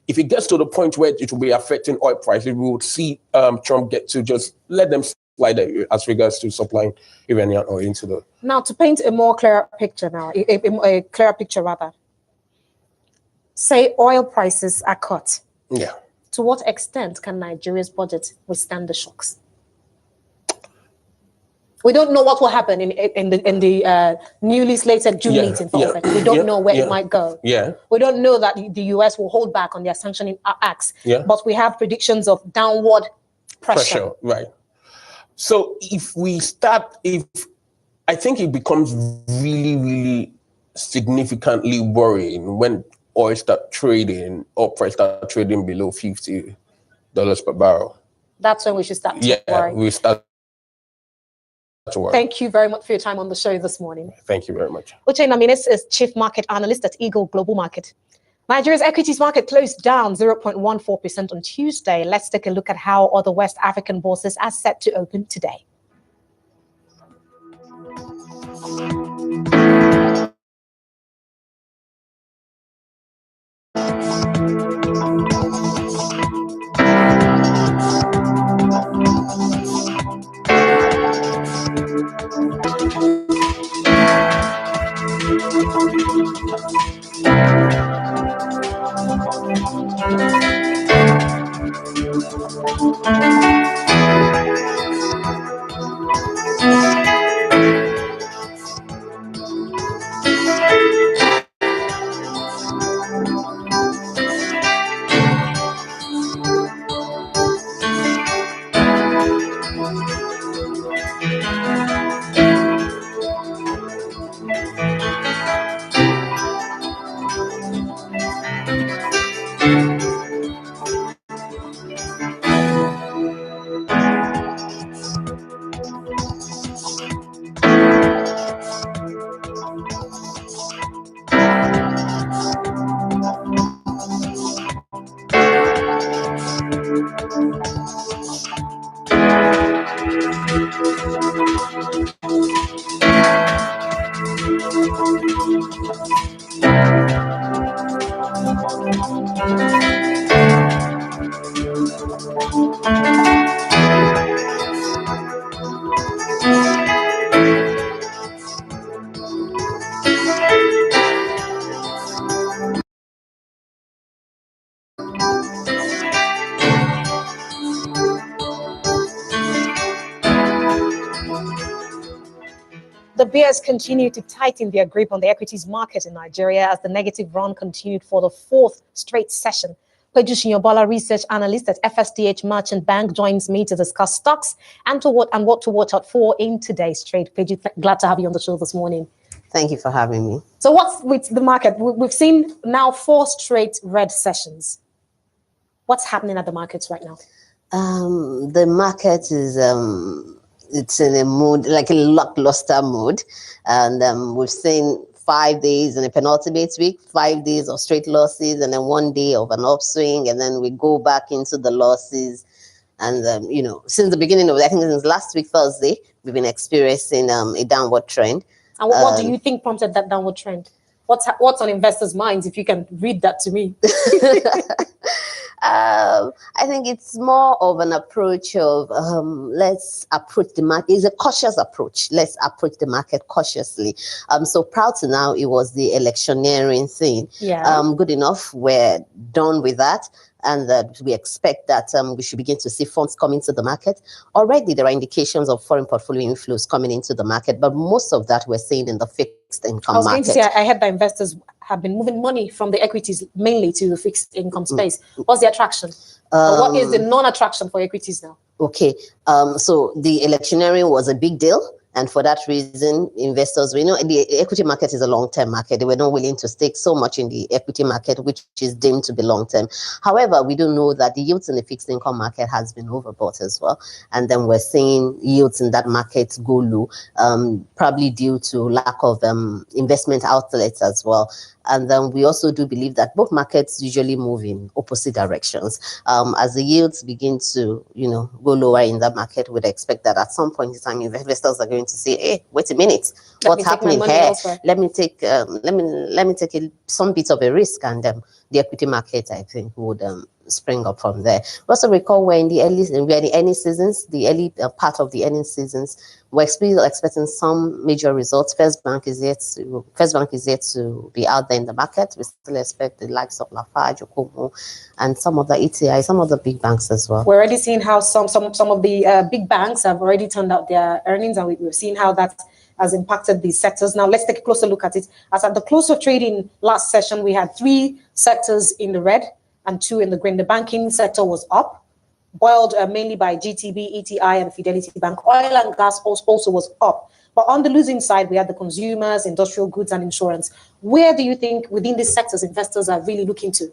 if it gets to the point where it will be affecting oil prices, we would see Trump get to just let them slide as regards to supplying Iranian oil into the... Now, to paint a more clear picture now, a clearer picture rather, say oil prices are cut. Yeah. To what extent can Nigeria's budget withstand the shocks? We don't know what will happen in the newly slated June meeting for OPEC. We don't know where it might go. Yeah. We don't know that the US will hold back on their sanctioning acts. Yeah. But we have predictions of downward pressure. Right. So I think it becomes really, really significantly worrying when oil price start trading below $50 per barrel. That's when we should start to worry. We start to worry. Thank you very much for your time on the show this morning. Thank you very much. Uche Naminis is Chief Market Analyst at Eagle Global Market. Nigeria's equities market closed down 0.14% on Tuesday. Let's take a look at how other West African bourses are set to open today. The bears continue to tighten their grip on the equities market in Nigeria as the negative run continued for the fourth straight session. Peju Shinyobala, research analyst at FSDH Merchant Bank, joins me to discuss stocks and what to watch out for in today's trade. Peju, glad to have you on the show this morning. Thank you for having me. So what's with the market? We've seen now 4 straight red sessions. What's happening at the markets right now? The market is it's in a mood, like a lackluster mood. And we've seen 5 days in a penultimate week, 5 days of straight losses, and then 1 day of an upswing, and then we go back into the losses. And, since the beginning of, I think since last week, Thursday, we've been experiencing a downward trend. And what do you think prompted that downward trend? What's on investors' minds, if you can read that to me? I think it's more of an approach of let's approach the market. It's a cautious approach. Let's approach the market cautiously. So proud to now, it was the electioneering thing. Yeah. Good enough. We're done with that. And that we expect that we should begin to see funds coming to the market. Already there are indications of foreign portfolio inflows coming into the market, but most of that we're seeing in the fixed income market. I was going to say, I heard that investors have been moving money from the equities mainly to the fixed income space. What's the attraction? What is the non-attraction for equities now? Okay, so the electioneering was a big deal. And for that reason, investors, we know the equity market is a long-term market. They were not willing to stake so much in the equity market, which is deemed to be long-term. However, we do know that the yields in the fixed income market has been overbought as well. And then we're seeing yields in that market go low, probably due to lack of investment outlets as well. And then we also do believe that both markets usually move in opposite directions. As the yields begin to, go lower in that market, we'd expect that at some point in time, investors are going to say, "Hey, wait a minute, what's happening here? Let me take some bit of a risk," and the equity market, I think, would spring up from there. Also recall we're in the early seasons, the early part of the earnings seasons. We're still expecting some major results. First Bank is yet to be out there in the market. We still expect the likes of Lafarge, Okomo, and some of the ETI, some of the big banks as well. We're already seeing how some of the big banks have already turned out their earnings, and we've seen how that has impacted these sectors. Now let's take a closer look at it. As at the close of trading last session, we had 3 sectors in the red and 2 in the green. The banking sector was up, buoyed mainly by GTB, ETI, and Fidelity Bank. Oil and gas also was up. But on the losing side, we had the consumers, industrial goods, and insurance. Where do you think within these sectors investors are really looking to?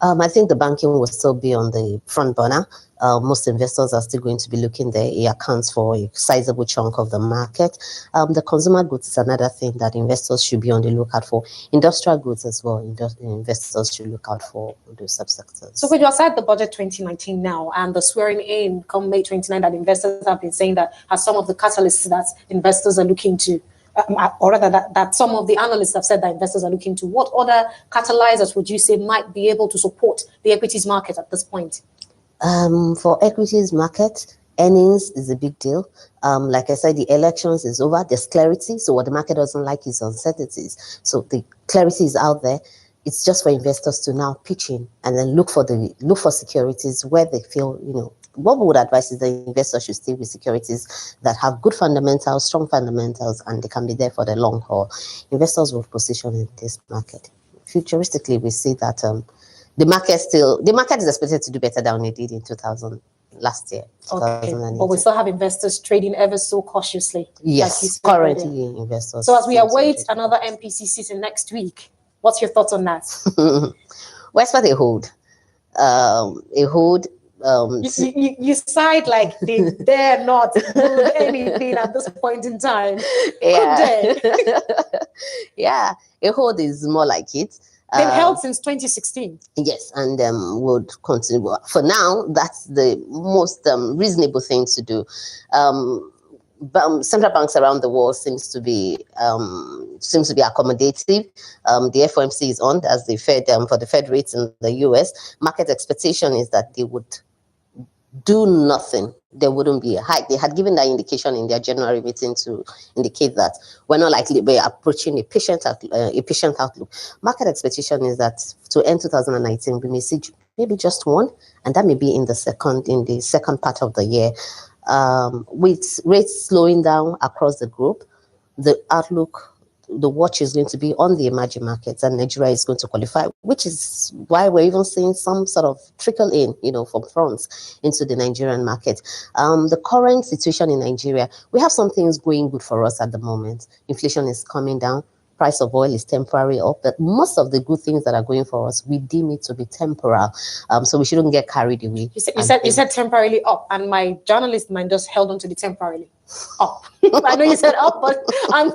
I think the banking will still be on the front burner. Most investors are still going to be looking there. It accounts for a sizable chunk of the market. The consumer goods is another thing that investors should be on the lookout for. Industrial goods as well, investors should look out for those subsectors. So when you aside the budget 2019 now and the swearing in come May 29 that investors have been saying that are some of the catalysts that investors are looking to, or rather that some of the analysts have said that investors are looking to, what other catalyzers would you say might be able to support the equities market at this point? For equities market, earnings is a big deal. Like I said, the elections is over. There's clarity. So what the market doesn't like is uncertainties. So the clarity is out there. It's just for investors to now pitch in and then look for securities where they feel, what we would advise is that investors should stay with securities that have good fundamentals, strong fundamentals, and they can be there for the long haul. Investors will position in this market. Futuristically, we see that the market is expected to do better than it did in last year. Okay, but we still have investors trading ever so cautiously. Yes, currently investors. So as we await another MPC sitting next week, what's your thoughts on that? Well, that's what they hold. You side like they dare not do anything at this point in time. Yeah. Yeah, a hold is more like it. They've held since 2016. Yes, and would continue. For now, that's the most reasonable thing to do. Central banks around the world seems to be accommodative. The FOMC is on as the Fed for the Fed rates in the US. Market expectation is that they would do nothing. There wouldn't be a hike. They had given that indication in their January meeting to indicate that we're not likely, we're approaching a patient outlook. Market expectation is that to end 2019, we may see maybe just one, and that may be in the second part of the year. With rates slowing down across the group, the outlook, the watch is going to be on the emerging markets, and Nigeria is going to qualify, which is why we're even seeing some sort of trickle in, from France into the Nigerian market. The current situation in Nigeria, we have some things going good for us at the moment. Inflation is coming down. Price of oil is temporary up, but most of the good things that are going for us, we deem it to be temporal. So we shouldn't get carried away. You said temporarily up, and my journalist mind just held on to the temporarily up. I know you said up, but I'm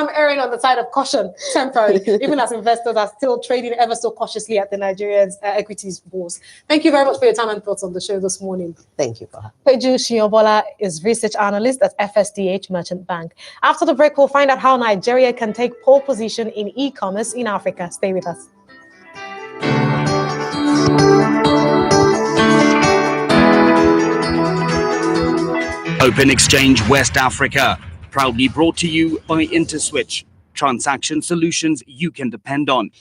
erring on the side of caution, temporarily, even as investors are still trading ever so cautiously at the Nigerian equities bourse. Thank you very much for your time and thoughts on the show this morning. Thank you. Peju Shiobola is research analyst at FSDH Merchant Bank. After the break, we'll find out how Nigeria can take pole position in e-commerce in Africa. Stay with us. Open Exchange West Africa, proudly brought to you by InterSwitch, transaction solutions you can depend on.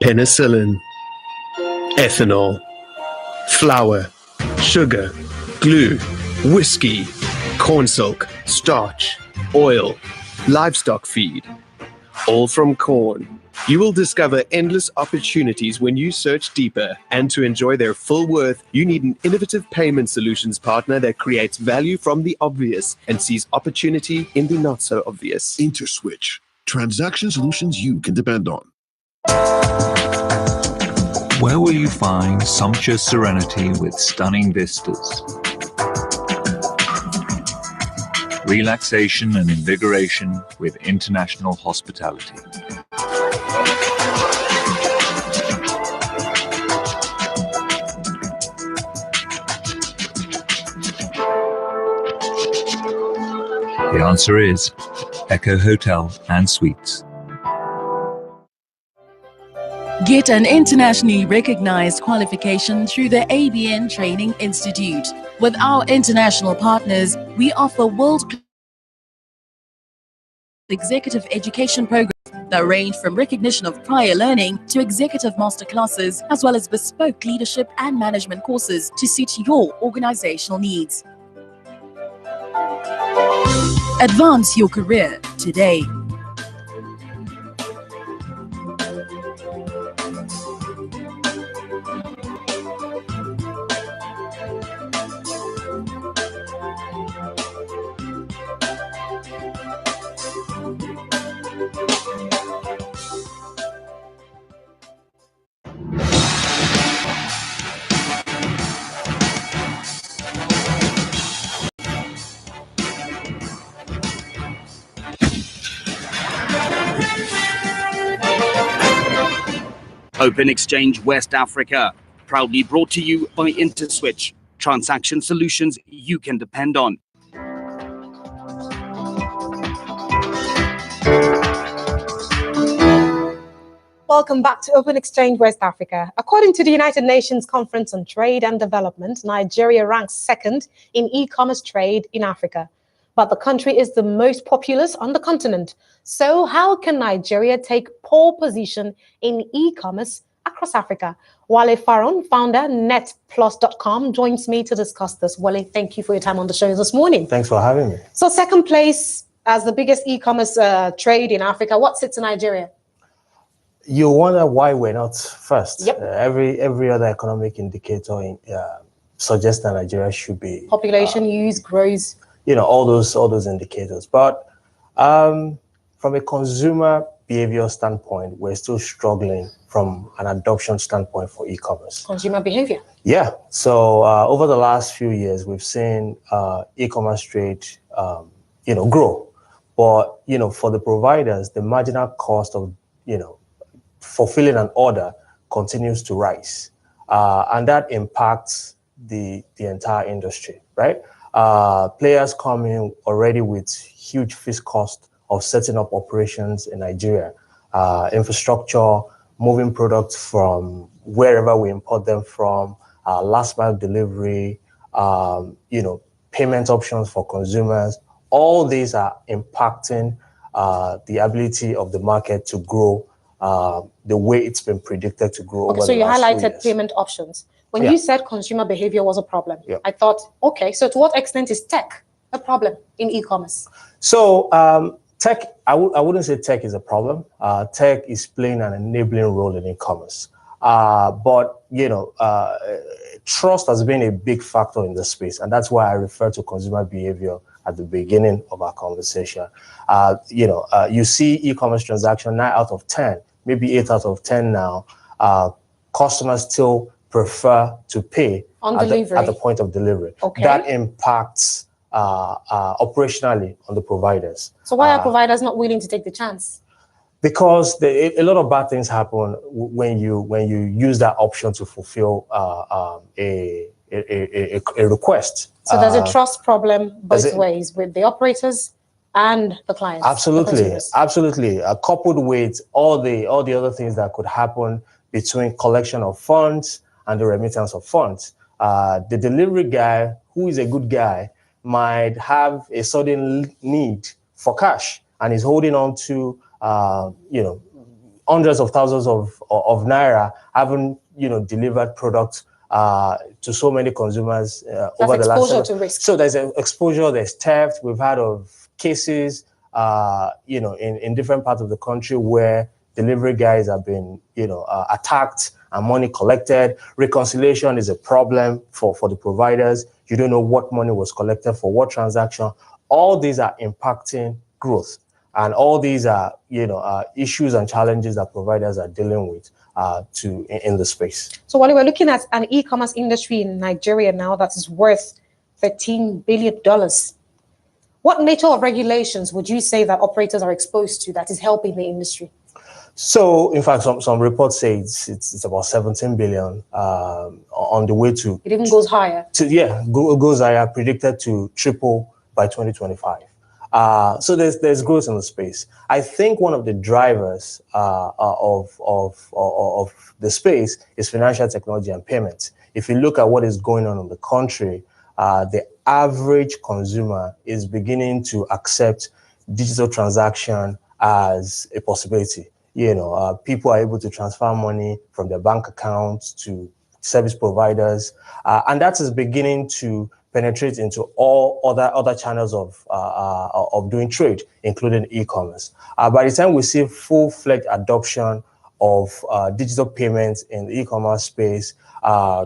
Penicillin, ethanol, flour, sugar, glue, whiskey, corn silk, starch, oil, livestock feed, all from corn, You will discover endless opportunities when you search deeper. And to enjoy their full worth, you need an innovative payment solutions partner that creates value from the obvious and sees opportunity in the not so obvious. InterSwitch. Transaction solutions you can depend on. Where will you find sumptuous serenity with stunning vistas? Relaxation and invigoration with international hospitality. The answer is Echo Hotel and Suites. Get an internationally recognized qualification through the ABN Training Institute. With our international partners, we offer world-class executive education programs that range from recognition of prior learning to executive masterclasses, as well as bespoke leadership and management courses to suit your organizational needs. Advance your career today. Open Exchange West Africa, proudly brought to you by InterSwitch, transaction solutions you can depend on. Welcome back to Open Exchange West Africa. According to the United Nations Conference on Trade and Development, Nigeria ranks second in e-commerce trade in Africa. But the country is the most populous on the continent. So how can Nigeria take pole position in e-commerce across Africa? Wale Faron, founder, netplus.com, joins me to discuss this. Wale, thank you for your time on the show this morning. Thanks for having me. So second place as the biggest e-commerce trade in Africa. What sits in Nigeria? You wonder why we're not first. Yep. Every other economic indicator suggests that Nigeria should be Population use grows. All those indicators. But from a consumer behavior standpoint, we're still struggling from an adoption standpoint for e-commerce. Consumer behavior. Yeah. So over the last few years, we've seen e-commerce trade, grow. But for the providers, the marginal cost of fulfilling an order continues to rise, and that impacts the entire industry, right? Players come in already with huge fixed cost of setting up operations in Nigeria, infrastructure, moving products from wherever we import them from, last mile delivery, payment options for consumers. All these are impacting the ability of the market to grow the way it's been predicted to grow. Okay, so you highlighted payment options. When you said consumer behavior was a problem, I thought, okay, so to what extent is tech a problem in e-commerce? So tech, I wouldn't say tech is a problem. Tech is playing an enabling role in e-commerce. But trust has been a big factor in the space, and that's why I refer to consumer behavior at the beginning of our conversation. You see e-commerce transaction 9 out of 10, maybe 8 out of 10 now. Customers still prefer to pay at the point of delivery. Okay. That impacts operationally on the providers. So why are providers not willing to take the chance? Because a lot of bad things happen when you use that option to fulfill a request. So there's a trust problem both ways with the operators and the clients. Absolutely. Coupled with all the other things that could happen between collection of funds and the remittance of funds. The delivery guy, who is a good guy, might have a sudden need for cash and is holding on to hundreds of thousands of naira, having delivered products to so many consumers over the last. Exposure to risk. So there's an exposure, there's theft. We've heard of cases, in different parts of the country where delivery guys have been, attacked and money collected. Reconciliation is a problem for the providers. You don't know what money was collected for what transaction. All these are impacting growth. And all these are, issues and challenges that providers are dealing with in the space. So while we're looking at an e-commerce industry in Nigeria now that is worth $13 billion, what nature of regulations would you say that operators are exposed to that is helping the industry? So, in fact, some reports say it's about 17 billion on the way to. It even goes higher. Goes higher, predicted to triple by 2025. So there's growth in the space. I think one of the drivers of the space is financial technology and payments. If you look at what is going on in the country, the average consumer is beginning to accept digital transaction as a possibility. People are able to transfer money from their bank accounts to service providers, and that is beginning to penetrate into all other channels of doing trade, including e-commerce. By the time we see full-fledged adoption of digital payments in the e-commerce space,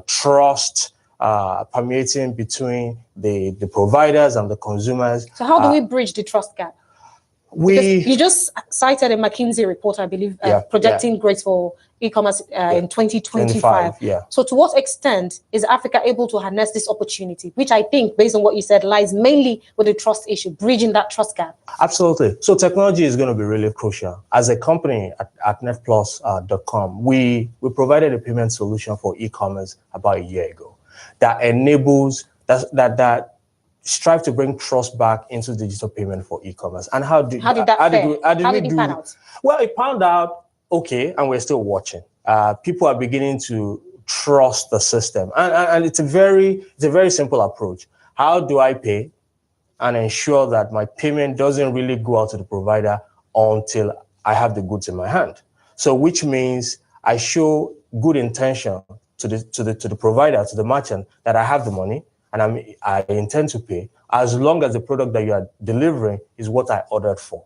trust permeating between the providers and the consumers. So how do we bridge the trust gap? You just cited a McKinsey report, I believe, projecting growth for e-commerce in 2025. So to what extent is Africa able to harness this opportunity, which I think, based on what you said, lies mainly with the trust issue, bridging that trust gap? Absolutely. So technology is going to be really crucial. As a company at netplus.com, we provided a payment solution for e-commerce about a year ago that enables that strive to bring trust back into digital payment for e-commerce. And how did it pan out? Well, it panned out okay, and we're still watching. People are beginning to trust the system, and it's a very simple approach. How do I pay and ensure that my payment doesn't really go out to the provider until I have the goods in my hand? So, which means I show good intention to the provider, to the merchant, that I have the money and I intend to pay, as long as the product that you are delivering is what I ordered for.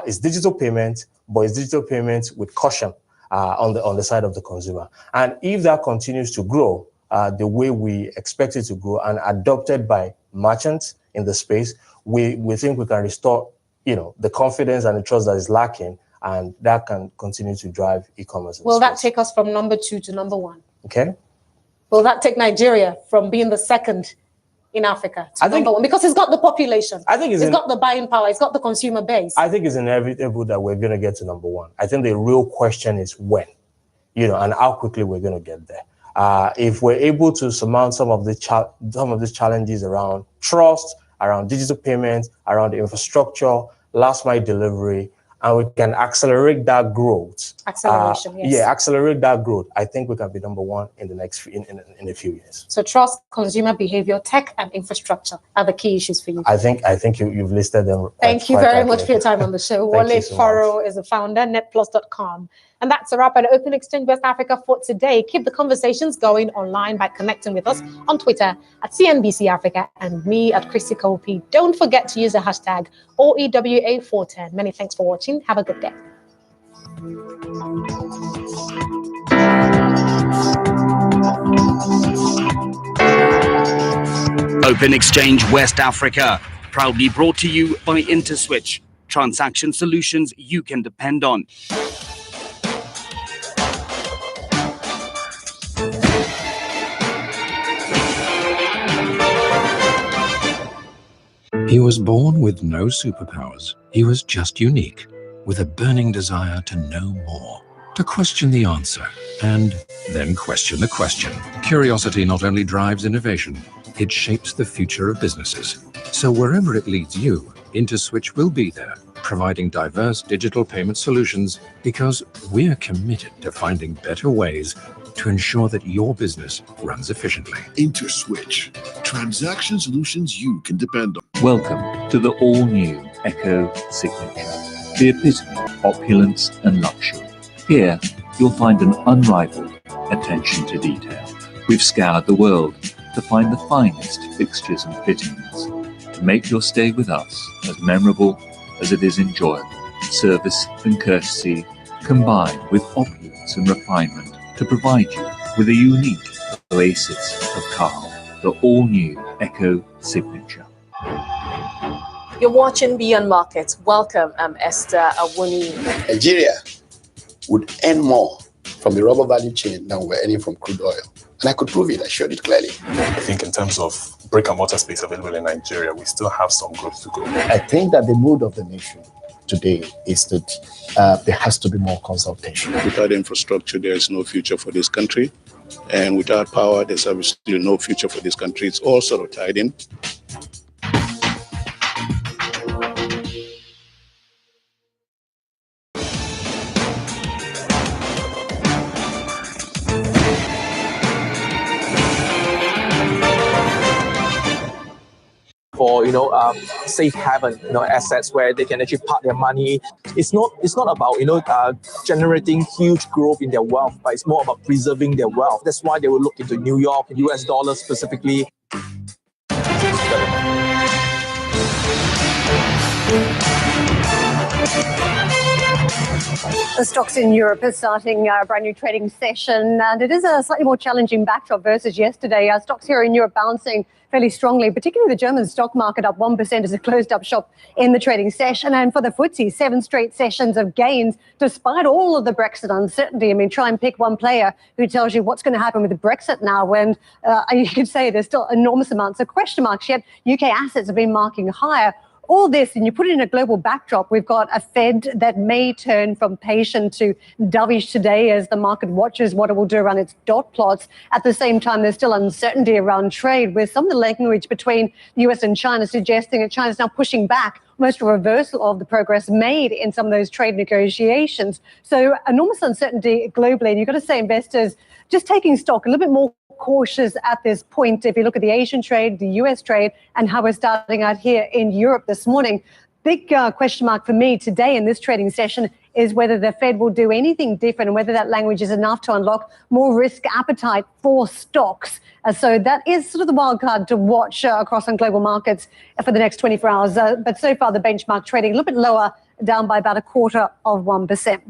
It's digital payment, but it's digital payment with caution on the side of the consumer. And if that continues to grow the way we expect it to grow and adopted by merchants in the space, we think we can restore the confidence and the trust that is lacking, and that can continue to drive e-commerce. Will that take us from number 2 to number 1? Okay. Will that take Nigeria from being the second in Africa to number 1? Because it's got the population. I think it's got the buying power. It's got the consumer base. I think it's inevitable that we're going to get to number 1. I think the real question is when, and how quickly we're going to get there. If we're able to surmount some of these challenges around trust, around digital payments, around the infrastructure, last mile delivery, and we can accelerate that growth. Acceleration, yes. Yeah, accelerate that growth. I think we can be number 1 in the next in a few years. So trust, consumer behavior, tech, and infrastructure are the key issues for you. I think you've listed them. Thank you very much for your time on the show. Wale Faro is the founder, netplus.com. And that's a wrap on Open Exchange West Africa for today. Keep the conversations going online by connecting with us on Twitter at CNBC Africa and me at Chrissy Kopi. Don't forget to use the hashtag OEWA410. Many thanks for watching. Have a good day. Open Exchange West Africa, proudly brought to you by InterSwitch, transaction solutions you can depend on. He was born with no superpowers. He was just unique, with a burning desire to know more, to question the answer, and then question the question. Curiosity not only drives innovation, it shapes the future of businesses. So wherever it leads you, InterSwitch will be there, providing diverse digital payment solutions, because we're committed to finding better ways to ensure that your business runs efficiently. InterSwitch, transaction solutions you can depend on. Welcome to the all-new Echo Signature, the epitome of opulence and luxury. Here, you'll find an unrivaled attention to detail. We've scoured the world to find the finest fixtures and fittings to make your stay with us as memorable as it is enjoyable. Service and courtesy combined with opulence and refinement to provide you with a unique oasis of calm, the all-new Echo Signature. You're watching Beyond Markets. Welcome, I'm Esther Awuni. Nigeria would earn more from the rubber value chain than we're earning from crude oil. And I could prove it, I showed it clearly. I think in terms of brick and mortar space available in Nigeria, we still have some growth to go. I think that the mood of the nation today is that there has to be more consultation. Without infrastructure, there is no future for this country. And without power, there's obviously no future for this country. It's all sort of tied in. For safe haven, assets where they can actually park their money. It's not about generating huge growth in their wealth, but it's more about preserving their wealth. That's why they will look into New York, US dollars specifically. The stocks in Europe are starting a brand new trading session, and it is a slightly more challenging backdrop versus yesterday. Stocks here in Europe bouncing fairly strongly, particularly the German stock market up 1% as it closed up shop in the trading session. And for the FTSE, 7 straight sessions of gains, despite all of the Brexit uncertainty. I mean, try and pick one player who tells you what's going to happen with the Brexit now when you could say there's still enormous amounts of question marks, yet UK assets have been marking higher. All this, and you put it in a global backdrop, we've got a Fed that may turn from patient to dovish today as the market watches what it will do around its dot plots. At the same time, there's still uncertainty around trade, with some of the language between the US and China suggesting that China's now pushing back, almost a reversal of the progress made in some of those trade negotiations. So enormous uncertainty globally, and you've got to say investors just taking stock a little bit more cautious at this point. If you look at the Asian trade, the US trade, and how we're starting out here in Europe this morning, big question mark for me today in this trading session is whether the Fed will do anything different and whether that language is enough to unlock more risk appetite for stocks. So that is sort of the wild card to watch across on global markets for the next 24 hours. But so far, the benchmark trading a little bit lower, down by about 0.25%.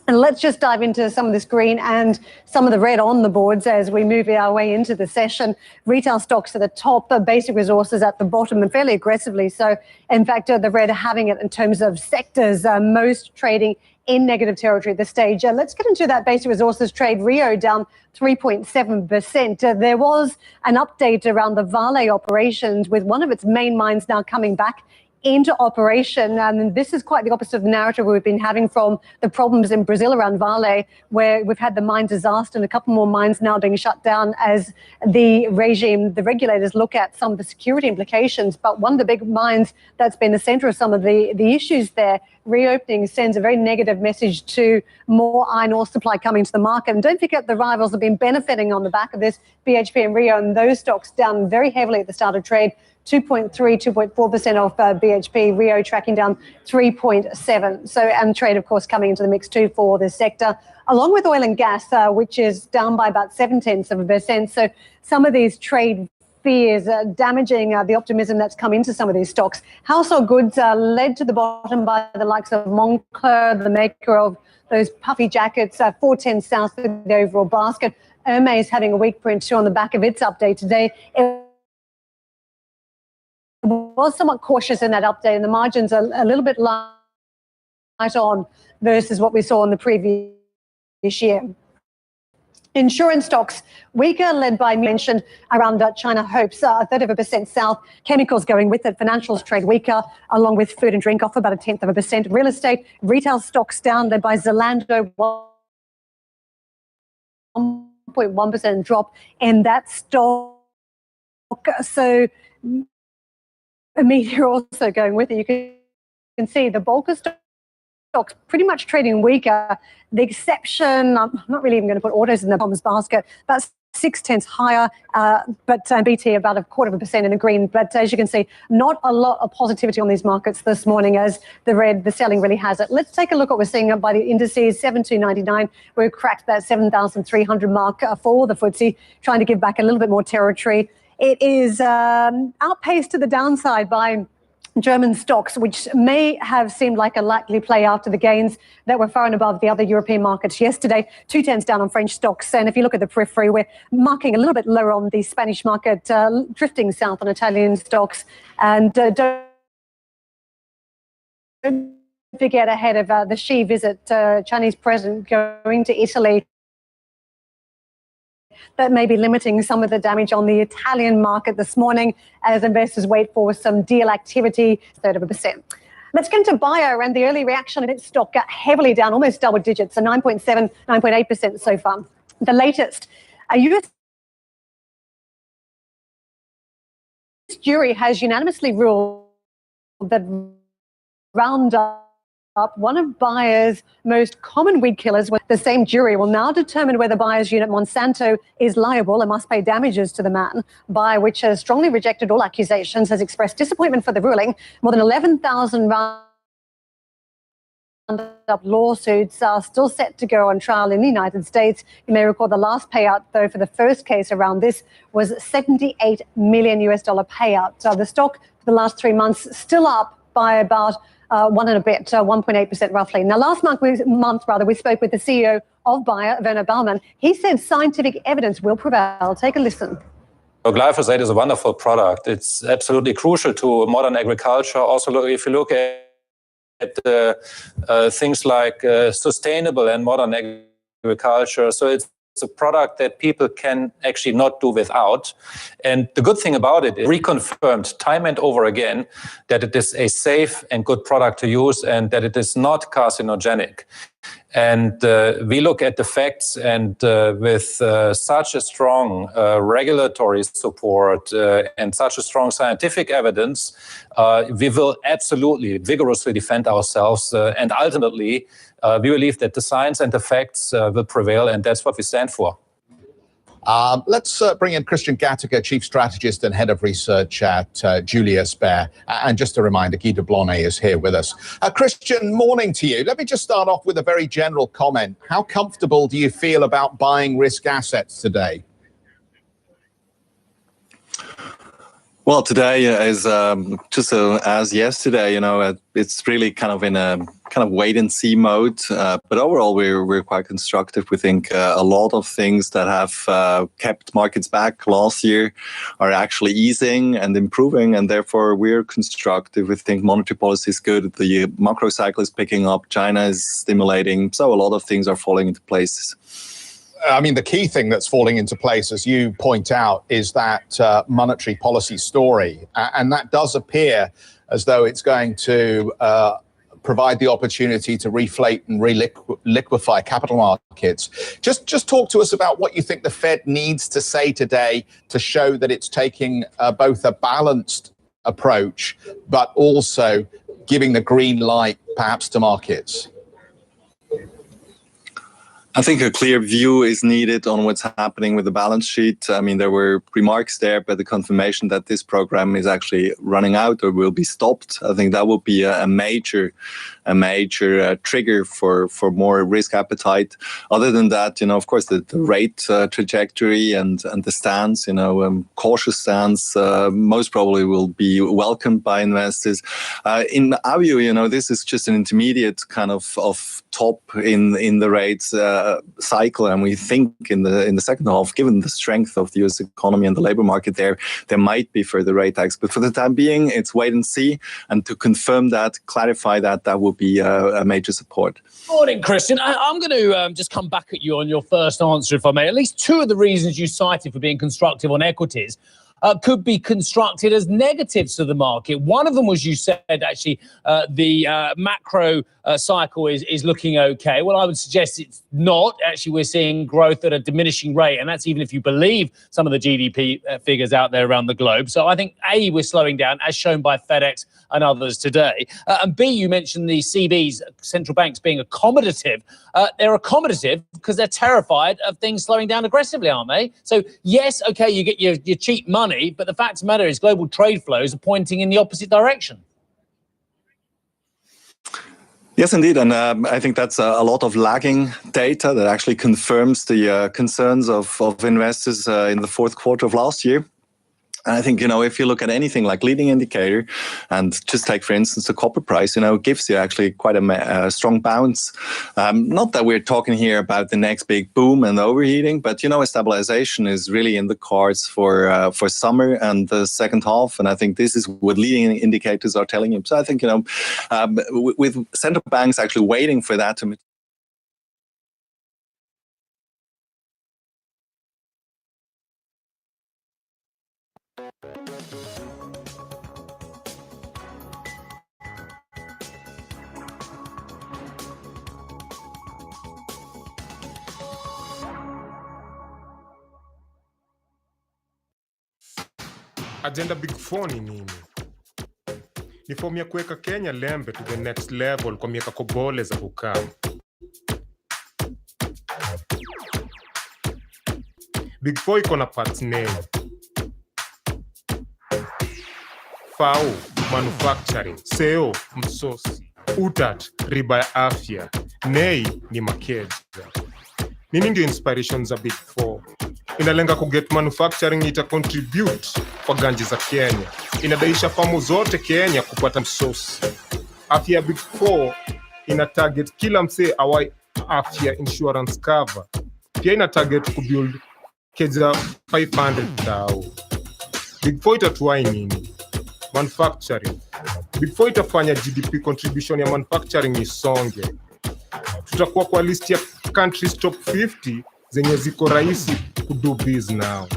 And let's just dive into some of this green and some of the red on the boards as we move our way into the session. Retail stocks at the top, basic resources at the bottom, and fairly aggressively. So, in fact, the red having it in terms of sectors, most trading in negative territory at this stage. Let's get into that basic resources trade. Rio down 3.7%. There was an update around the Vale operations, with one of its main mines now coming back into operation. And this is quite the opposite of the narrative we've been having from the problems in Brazil around Vale, where we've had the mine disaster and a couple more mines now being shut down as the regime, the regulators look at some of the security implications. But one of the big mines that's been the center of some of the issues there, reopening, sends a very negative message to more iron ore supply coming to the market. And don't forget, the rivals have been benefiting on the back of this, BHP and Rio, and those stocks down very heavily at the start of trade. 2.4% off BHP, Rio tracking down 3.7%. So, and trade, of course, coming into the mix too for this sector, along with oil and gas, which is down by about 0.7%. So some of these trade fears damaging the optimism that's come into some of these stocks. Household goods led to the bottom by the likes of Moncler, the maker of those puffy jackets, 410 south of the overall basket. Hermes having a weak print too on the back of its update today. It was somewhat cautious in that update, and the margins are a little bit light on versus what we saw in the previous year. Insurance stocks weaker, led by mentioned around China hopes, 0.33% south. Chemicals going with it. Financials trade weaker, along with food and drink off about 0.1%. Real estate, retail stocks down, led by Zalando, 1.1% drop in that stock. So media also going with it. You can see the bulk of stocks pretty much trading weaker. The exception, I'm not really even going to put autos in the bombers basket, that's 0.6 higher, but BT about 0.25% in the green. But as you can see, not a lot of positivity on these markets this morning, as the selling really has it. Let's take a look at what we're seeing by the indices. 7299, we've cracked that 7,300 mark for the FTSE, trying to give back a little bit more territory. It is outpaced to the downside by German stocks, which may have seemed like a likely play after the gains that were far and above the other European markets yesterday. 2/10 down on French stocks. And if you look at the periphery, we're marking a little bit lower on the Spanish market, drifting south on Italian stocks. And don't forget, ahead of the Xi visit, Chinese president going to Italy, that may be limiting some of the damage on the Italian market this morning as investors wait for some deal activity, 1/3%. Let's get into Bayer, and the early reaction in its stock got heavily down, almost double digits, so 9.7, 9.8% so far. The latest, a US jury has unanimously ruled that Roundup, one of Bayer's most common weed killers, the same jury will now determine whether Bayer's unit Monsanto is liable and must pay damages to the man. Bayer, which has strongly rejected all accusations, has expressed disappointment for the ruling. More than 11,000 Roundup lawsuits are still set to go on trial in the United States. You may recall the last payout, though, for the first case around this was $78 million payout. So the stock for the last 3 months still up by about 1 and a bit, 1.8% roughly. Now, last month, we spoke with the CEO of Bayer, Werner Baumann. He said scientific evidence will prevail. Take a listen. So glyphosate is a wonderful product. It's absolutely crucial to modern agriculture. Also, if you look at things like sustainable and modern agriculture, so it's a product that people can actually not do without. And the good thing about it is reconfirmed time and over again that it is a safe and good product to use and that it is not carcinogenic. And we look at the facts, and with such a strong regulatory support and such a strong scientific evidence, we will absolutely vigorously defend ourselves. And ultimately, we believe that the science and the facts will prevail, and that's what we stand for. Let's bring in Christian Gattaker, Chief Strategist and Head of Research at Julius Baer. And just a reminder, Guy de Blonay is here with us. Christian, morning to you. Let me just start off with a very general comment. How comfortable do you feel about buying risk assets today? Well, today is just as yesterday, it's really kind of in a kind of wait and see mode. But overall, we're quite constructive. We think a lot of things that have kept markets back last year are actually easing and improving, and therefore we're constructive. We think monetary policy is good. The macro cycle is picking up. China is stimulating. So a lot of things are falling into place. I mean, the key thing that's falling into place, as you point out, is that monetary policy story. And that does appear as though it's going to provide the opportunity to reflate and liquefy capital markets. Just talk to us about what you think the Fed needs to say today to show that it's taking both a balanced approach, but also giving the green light perhaps to markets. I think a clear view is needed on what's happening with the balance sheet. I mean, there were remarks there, but the confirmation that this program is actually running out or will be stopped, I think that will be a major trigger for more risk appetite. Other than that, of course, the rate trajectory and the stance, cautious stance, most probably will be welcomed by investors. In our view, this is just an intermediate kind of top in the rates cycle, and we think in the second half, given the strength of the U.S. economy and the labor market there might be further rate hikes. But for the time being, it's wait and see, and to confirm that, clarify that will be a major support. Morning, Christian. I'm going to just come back at you on your first answer, if I may. At least two of the reasons you cited for being constructive on equities could be constructed as negatives to the market. One of them was, you said, actually, the macro cycle is looking okay. Well, I would suggest it's not. Actually, we're seeing growth at a diminishing rate, and that's even if you believe some of the GDP figures out there around the globe. So I think, A, we're slowing down, as shown by FedEx and others today. And B, you mentioned the CBs, central banks, being accommodative. They're accommodative because they're terrified of things slowing down aggressively, aren't they? So, yes, okay, you get your cheap money, but the fact of the matter is global trade flows are pointing in the opposite direction. Yes, indeed. And I think that's a lot of lagging data that actually confirms the concerns of investors in the fourth quarter of last year. And I think, if you look at anything like leading indicator and just take, for instance, the copper price, it gives you actually quite a strong bounce. Not that we're talking here about the next big boom and overheating, but, a stabilization is really in the cards for summer and the second half. And I think this is what leading indicators are telling you. So I think, with central banks actually waiting for that to Agenda Big Four ni nini? Ni fomu ya kuweka Kenya lembe to the next level kwa miaka kobole za kukaa. Big Four iko na parts name. FAO, manufacturing. SEO, msosi. UTAT, riba ya afya. NEI ni makeja. Nini ndio inspiration za Big Four? Inalenga kuget manufacturing ita contribute kwa ganji za Kenya. Inadaisha famu zote Kenya kupata msosi. Afya Big Four ina target kila msee awai afya insurance cover. Pia ina target kubuild keja 500,000. Big Four itatuai nini? Manufacturing. Big Four itafanya GDP contribution ya manufacturing isonge. Tutakuwa kwa list ya countries top 50 zenye ziko rahisi kudo biz now.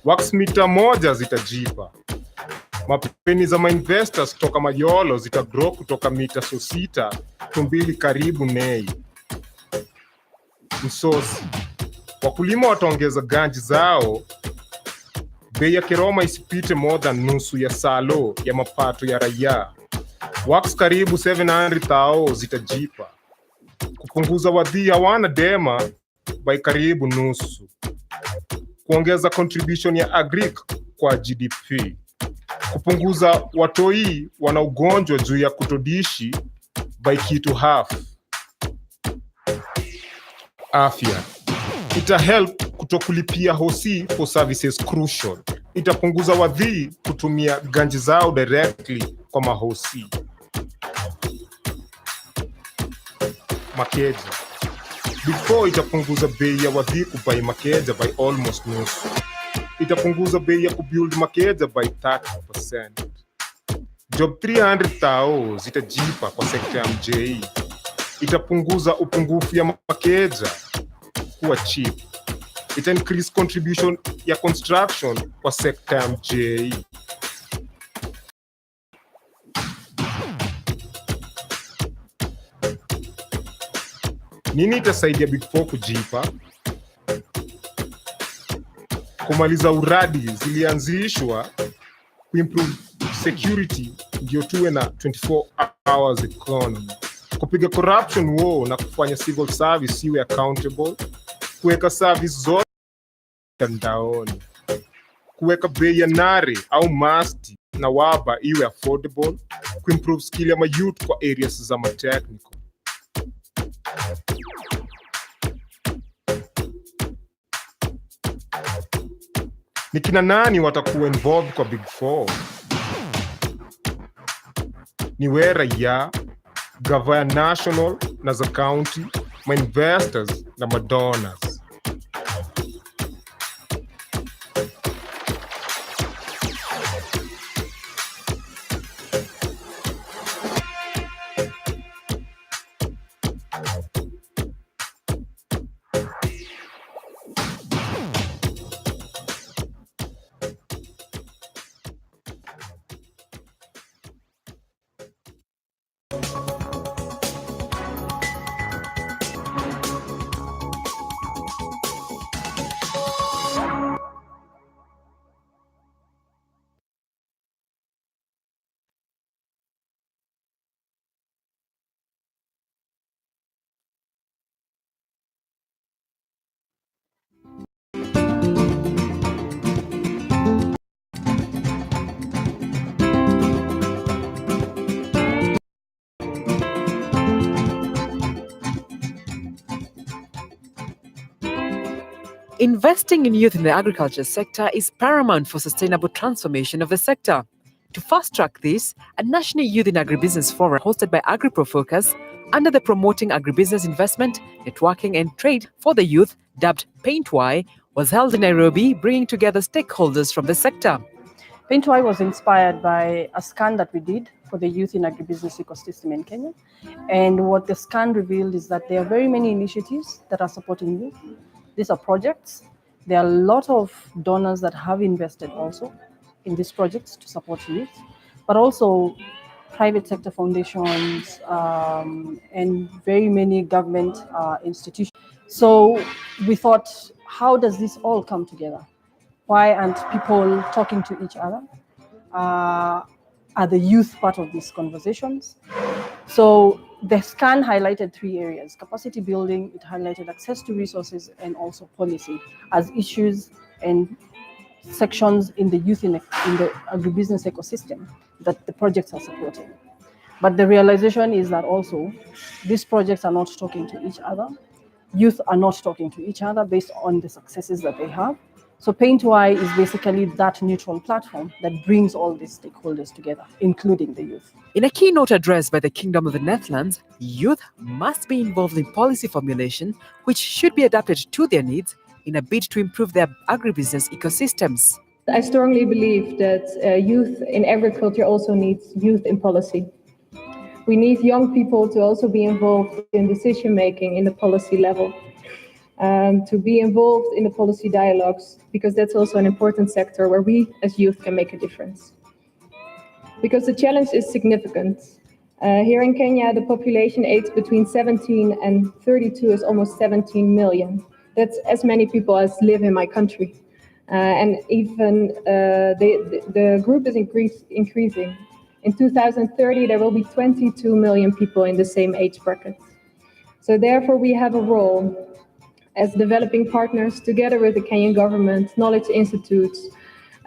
Wax mita moja zitajipa. Mapeni za ma-investors toka Mayolo zitagrow kutoka mita 6 tumbili karibu NEI. Msosi. Wakulima wataongeza ganji zao. Bei ya keroma isipite more than nusu ya salo ya mapato ya raia. Wax karibu 700,000 zitajipa. Kupunguza wadhi hawana dema by karibu nusu. Kuongeza contribution ya agric kwa GDP. Kupunguza watoi wana ugonjwa juu ya kutodishi by kitu half. Afya. Ita help kutokulipia hosi for services crucial. Itapunguza wadhi kutumia ganji zao directly kwa mahosi. Makeja. Big Four itapunguza bei ya wadhi kubai makeja by almost nusu. Itapunguza bei ya kubuild makeja by 30%. Job 300,000 zitajipa kwa sekta ya MJE. Itapunguza upungufu ya makeja kuwa cheap. Ita increase contribution ya construction kwa sekta ya MJE. Nini itasaidia Big Four kujipa? Kumaliza uradi zilianzishwa, kuimprove security ndio tuwe na 24 hours economy. Kupiga corruption war na kufanya civil service iwe accountable. Kuweka service zote mtandaoni. Kuweka bei ya nare au masti na waba iwe affordable. Kuimprove skill ya mayouth kwa areas za technical. Ni kina nani watakuwa involved kwa Big Four? Ni wera ya gava ya national na za county, ma-investors na ma-donors. Investing in youth in the agriculture sector is paramount for sustainable transformation of the sector. To fast-track this, a National Youth in Agribusiness Forum hosted by AgriProFocus under the Promoting Agribusiness Investment, Networking and Trade for the Youth, dubbed PaintY, was held in Nairobi, bringing together stakeholders from the sector. PaintY was inspired by a scan that we did for the youth in agribusiness ecosystem in Kenya. And what the scan revealed is that there are very many initiatives that are supporting youth. These are projects. There are a lot of donors that have invested also in these projects to support youth, but also private sector foundations and very many government institutions. So we thought, how does this all come together? Why aren't people talking to each other? Are the youth part of these conversations? So the scan highlighted 3 areas: capacity building, it highlighted access to resources, and also policy as issues and sections in the youth in the agribusiness ecosystem that the projects are supporting. But the realization is that also these projects are not talking to each other. Youth are not talking to each other based on the successes that they have. So PaintY is basically that neutral platform that brings all these stakeholders together, including the youth. In a keynote address by the Kingdom of the Netherlands, youth must be involved in policy formulation, which should be adapted to their needs in a bid to improve their agribusiness ecosystems. I strongly believe that youth in agriculture also needs youth in policy. We need young people to also be involved in decision-making in the policy level. To be involved in the policy dialogues, because that's also an important sector where we as youth can make a difference. Because the challenge is significant. Here in Kenya, the population age between 17 and 32 is almost 17 million. That's as many people as live in my country. And even the group is increasing. In 2030, there will be 22 million people in the same age bracket. So therefore, we have a role as developing partners together with the Kenyan government, knowledge institutes,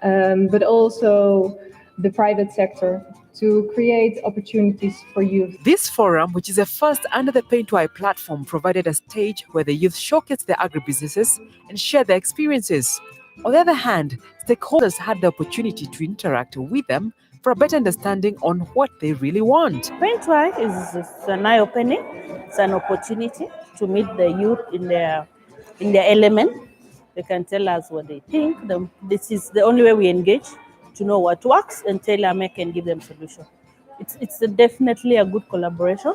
but also the private sector to create opportunities for youth. This forum, which is a first under the PaintY platform, provided a stage where the youth showcased their agribusinesses and shared their experiences. On the other hand, stakeholders had the opportunity to interact with them for a better understanding on what they really want. PaintY is an eye-opening. It's an opportunity to meet the youth in their element. They can tell us what they think. This is the only way we engage to know what works and tailor-make and give them solutions. It's definitely a good collaboration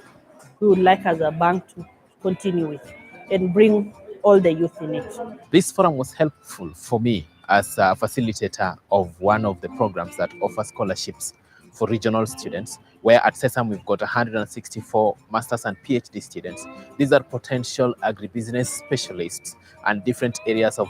we would like as a bank to continue with and bring all the youth in it. This forum was helpful for me as a facilitator of one of the programs that offers scholarships for regional students, where at SESAM we've got 164 masters and PhD students. These are potential agribusiness specialists and different areas of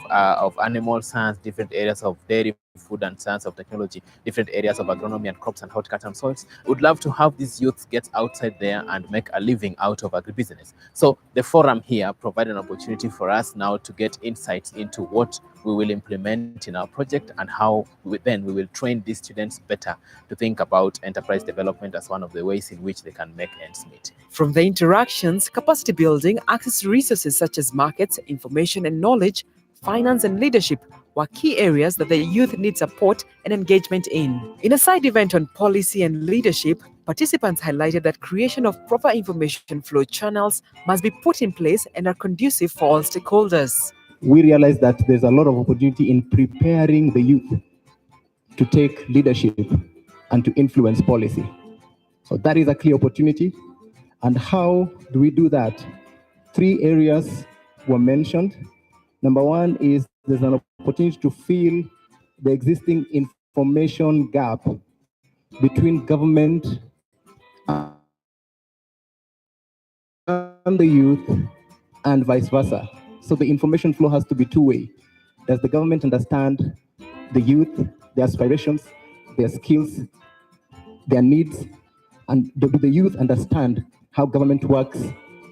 animal science, different areas of dairy, food and science of technology, different areas of agronomy and crops and horticulture and soils. Would love to have these youths get outside there and make a living out of agribusiness. So the forum here provided an opportunity for us now to get insights into what we will implement in our project and how we will train these students better to think about enterprise development as one of the ways in which they can make ends meet. From the interactions, capacity building, access to resources such as markets, information and knowledge, finance and leadership were key areas that the youth need support and engagement in. In a side event on policy and leadership, participants highlighted that creation of proper information flow channels must be put in place and are conducive for all stakeholders. We realize that there's a lot of opportunity in preparing the youth to take leadership and to influence policy. So that is a clear opportunity. And how do we do that? 3 areas were mentioned. Number 1 is there's an opportunity to fill the existing information gap between government and the youth and vice versa. So the information flow has to be two-way. Does the government understand the youth, their aspirations, their skills, their needs, and do the youth understand how government works,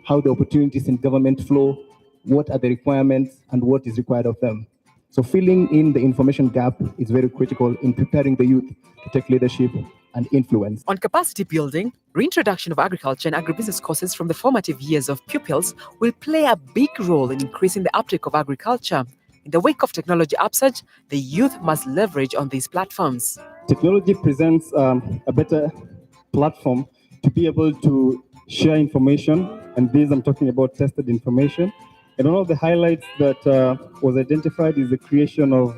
how the opportunities in government flow, what are the requirements, and what is required of them? So filling in the information gap is very critical in preparing the youth to take leadership and influence. On capacity building, reintroduction of agriculture and agribusiness courses from the formative years of pupils will play a big role in increasing the uptake of agriculture. In the wake of technology upsurge, the youth must leverage on these platforms. Technology presents a better platform to be able to share information, and this I'm talking about tested information. And one of the highlights that was identified is the creation of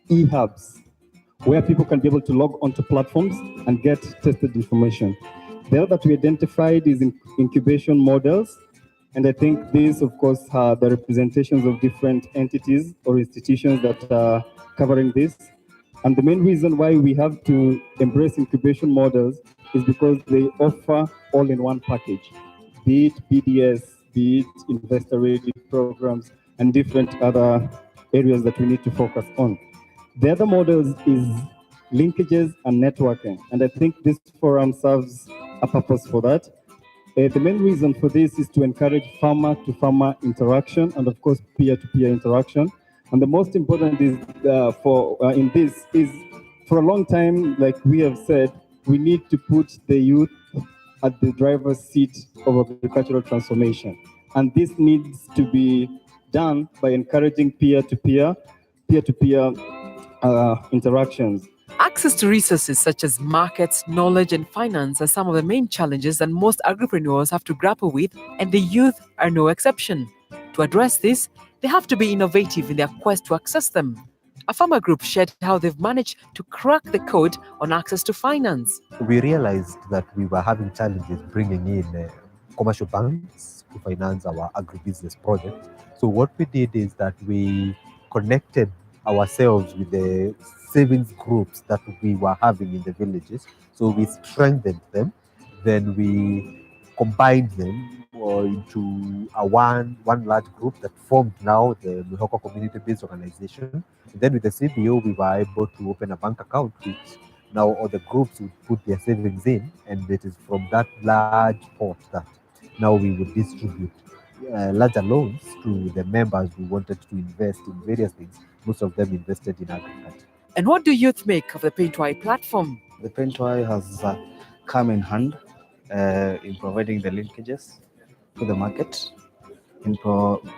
e-hubs, where people can be able to log onto platforms and get tested information. The other that we identified is incubation models. And I think these, of course, are the representations of different entities or institutions that are covering this. And the main reason why we have to embrace incubation models is because they offer all-in-one package, be it BDS, be it investor-ready programs, and different other areas that we need to focus on. The other models is linkages and networking. And I think this forum serves a purpose for that. The main reason for this is to encourage farmer-to-farmer interaction and, of course, peer-to-peer interaction. And the most important is in this is, for a long time, like we have said, we need to put the youth at the driver's seat of agricultural transformation. And this needs to be done by encouraging peer-to-peer interactions. Access to resources such as markets, knowledge, and finance are some of the main challenges that most agripreneurs have to grapple with, and the youth are no exception. To address this, they have to be innovative in their quest to access them. A farmer group shared how they've managed to crack the code on access to finance. We realized that we were having challenges bringing in commercial banks to finance our agribusiness project. So what we did is that we connected ourselves with the savings groups that we were having in the villages. So we strengthened them, then we combined them into a one large group that formed now the Muhoko community-based organization. And then with the CBO, we were able to open a bank account, which now all the groups would put their savings in, and it is from that large pot that now we would distribute larger loans to the members who wanted to invest in various things. Most of them invested in agriculture. And what do youth make of the Paintwhy platform? The Paintwhy has come in hand in providing the linkages to the market,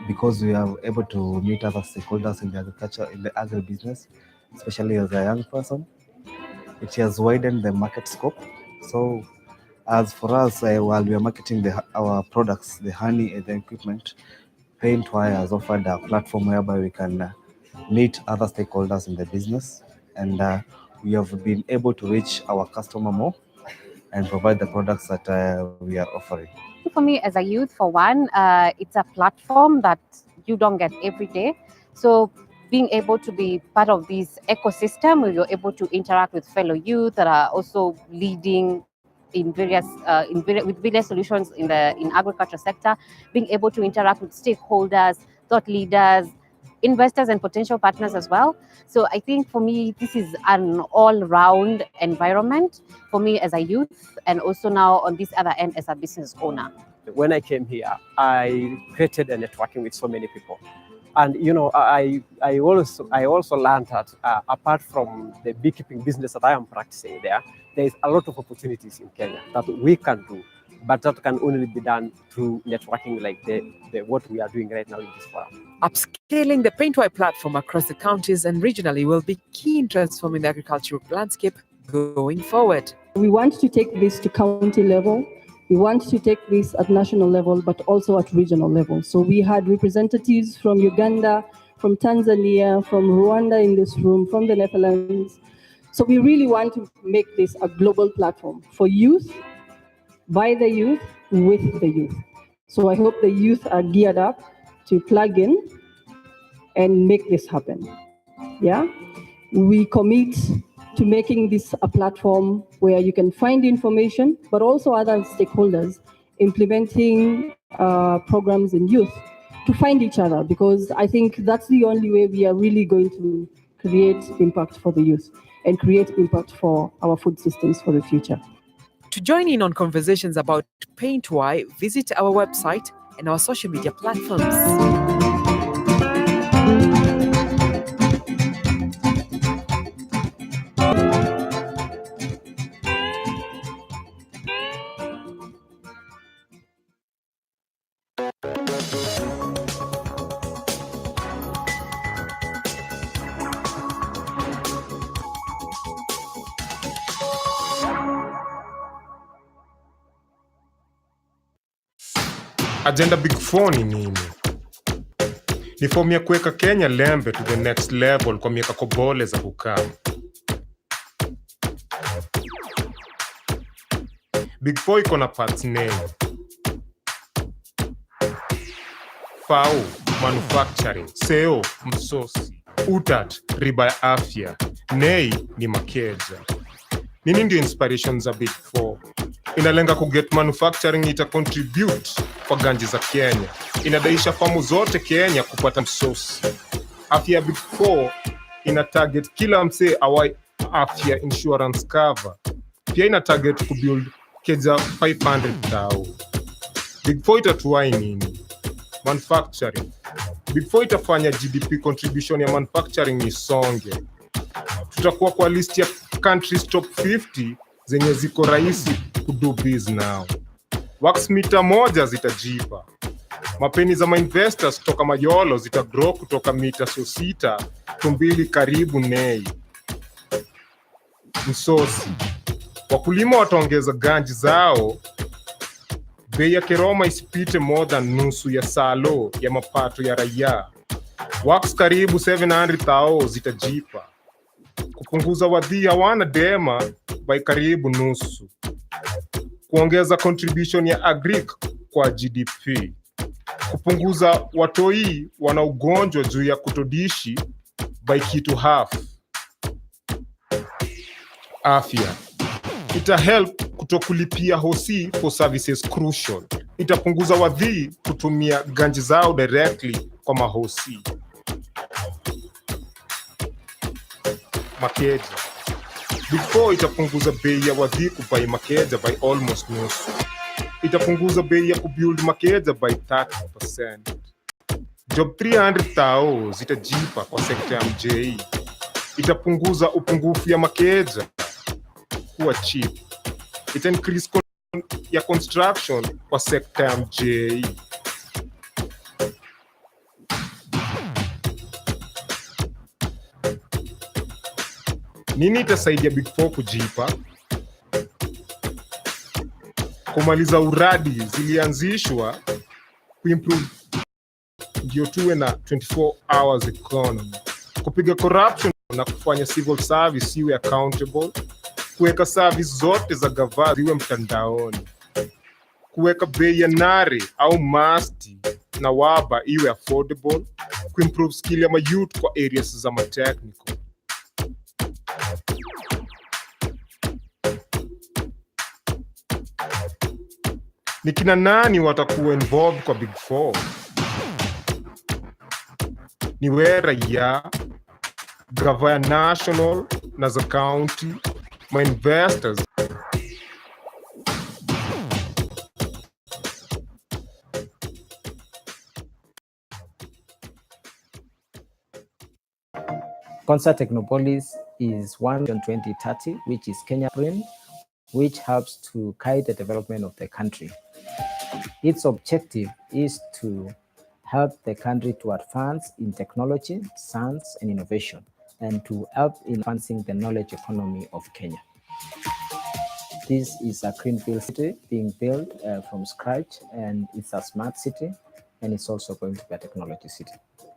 because we are able to meet other stakeholders in the agriculture, in the agribusiness, especially as a young person. It has widened the market scope. So as for us, while we are marketing our products, the honey and the equipment, Paintwhy has offered a platform whereby we can meet other stakeholders in the business, and we have been able to reach our customer more and provide the products that we are offering. For me as a youth, for one, it's a platform that you don't get every day. So being able to be part of this ecosystem where you're able to interact with fellow youth that are also leading in various with various solutions in agriculture sector, being able to interact with stakeholders, thought leaders, investors, and potential partners as well. So I think for me, this is an all-round environment for me as a youth, and also now on this other end as a business owner. When I came here, I created a networking with so many people. And I also learned that apart from the beekeeping business that I am practicing there is a lot of opportunities in Kenya that we can do, but that can only be done through networking like what we are doing right now in this forum. Upscaling the Paintwhy platform across the counties and regionally will be key in transforming the agricultural landscape going forward. We want to take this to county level. We want to take this at national level, but also at regional level. So we had representatives from Uganda, from Tanzania, from Rwanda in this room, from the Netherlands. So we really want to make this a global platform for youth, by the youth, with the youth. So I hope the youth are geared up to plug in and make this happen. Yeah, we commit to making this a platform where you can find information, but also other stakeholders implementing programs in youth to find each other, because I think that's the only way we are really going to create impact for the youth and create impact for our food systems for the future. To join in on conversations about Paintwhy, visit our website and our social media platforms. Agenda Big Four ni nini? Ni fomu ya kuweka Kenya lembe to the next level kwa miaka kobole za kukama. Big Four iko na parts name. FAO, manufacturing, SEO, msosi, UTAT, riba ya afya, NEI ni makeja. Nini ndio inspiration za Big Four? Inalenga kuget manufacturing ita contribute kwa ganji za Kenya. Inadaisha famu zote Kenya kupata msosi. Afya Big Four ina target kila msee awai afya insurance cover. Pia ina target kubuild keja 500,000. Big Four itatuwai nini? Manufacturing. Big Four itafanya GDP contribution ya manufacturing isonge. Tutakuwa kwa list ya countries top 50 zenye ziko rahisi kudo biz now. Wax mita moja zitajipa. Mapeni za mainvestors kutoka Mayolo zitagrow kutoka mita 6 tumbili karibu NEI. Msosi. Wakulima wataongeza ganji zao. Bei ya keroma isipite more than nusu ya salo ya mapato ya raia. Wax karibu 700,000 zitajipa. Kupunguza wadhi hawana dema by karibu nusu. Kuongeza contribution ya agric kwa GDP. Kupunguza watoi wana ugonjwa juu ya kutodishi by kitu half. Afya. Ita help kutokulipia hosi for services crucial. Itapunguza wadhi kutumia ganji zao directly kwa mahosi. Makeja. Big Four itapunguza bei ya wadhi kubai makeja by almost nusu. Itapunguza bei ya kubuild makeja by 30%. Job 300,000 zitajipa kwa sekta ya MJE. Itapunguza upungufu ya makeja kuwa cheap. Ita increase ya construction kwa sekta ya MJE. Nini itasaidia Big Four kujipa? Kumaliza uradi zilianzishwa, kuimprove ndio tuwe na 24 hours economy. Kupiga corruption na kufanya civil service iwe accountable. Kuweka service zote za gava ziwe mtandaoni. Kuweka bei ya nare au masti na waba iwe affordable. Kuimprove skill ya mayouth kwa areas za matechnical. Ni kina nani watakuwa involved kwa Big Four? Ni wera ya gava ya national na za county, ma investors. Concert Technopolis is one in 2030, which is Kenya Print, which helps to guide the development of the country. Its objective is to help the country to advance in technology, science, and innovation, and to help in advancing the knowledge economy of Kenya. This is a greenfield city being built from scratch, and it's a smart city, and it's also going to be a technology city.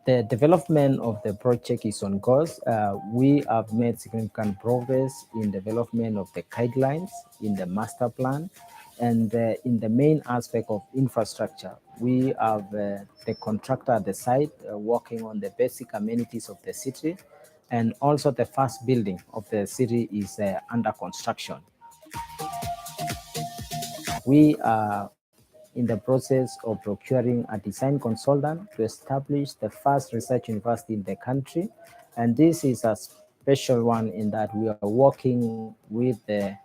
The development of the project is on course. We have made significant progress in development of the guidelines, in the master plan, and in the main aspect of infrastructure. We have the contractor at the site working on the basic amenities of the city, and also the first building of the city is under construction. We are in the process of procuring a design consultant to establish the first research university in the country. And this is a special one in that we are working with the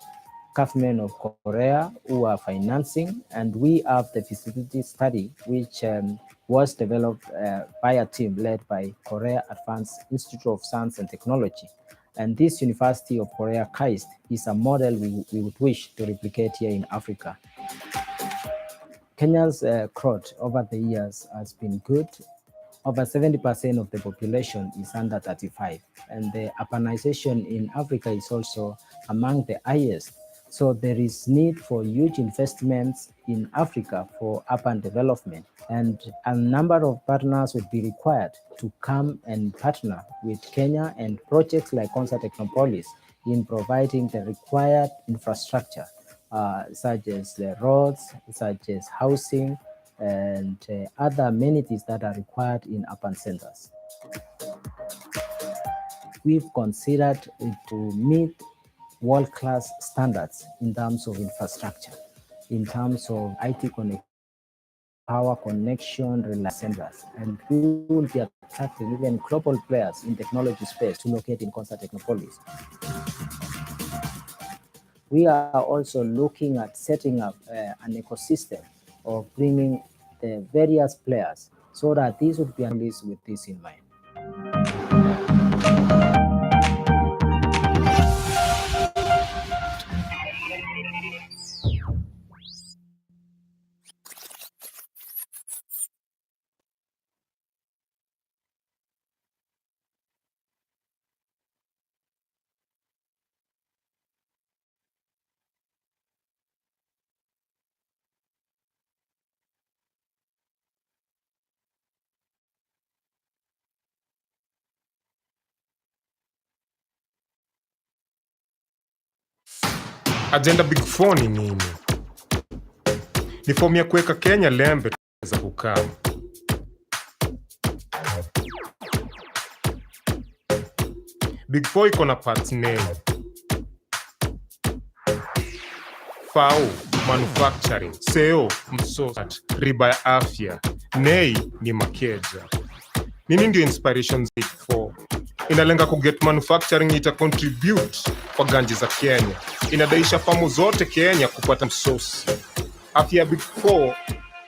government of Korea who are financing, and we have the feasibility study which was developed by a team led by Korea Advanced Institute of Science and Technology. And this University of Korea KAIST is a model we would wish to replicate here in Africa. Kenya's growth over the years has been good. Over 70% of the population is under 35, and the urbanization in Africa is also among the highest. So there is need for huge investments in Africa for urban development, and a number of partners would be required to come and partner with Kenya and projects like Konza Technopolis in providing the required infrastructure, such as the roads, such as housing, and other amenities that are required in urban centers. We've considered to meet world-class standards in terms of infrastructure, in terms of IT connectivity, power connection, reliance centers, and we will be attracting even global players in technology space to locate in Konza Technopolis. We are also looking at setting up an ecosystem of bringing the various players so that these would be analyzed with this in mind. Agenda Big Four ni nini? Ni fomu ya kuweka Kenya lembe za kukaa. Big Four iko na parts name. FAO, manufacturing. SEO, msosi. Riba ya afya. NEI ni makeja. Nini ndio inspirations Big Four? Inalenga kuget manufacturing ita contribute kwa ganji za Kenya. Inadaisha famu zote Kenya kupata msosi. Afya Big Four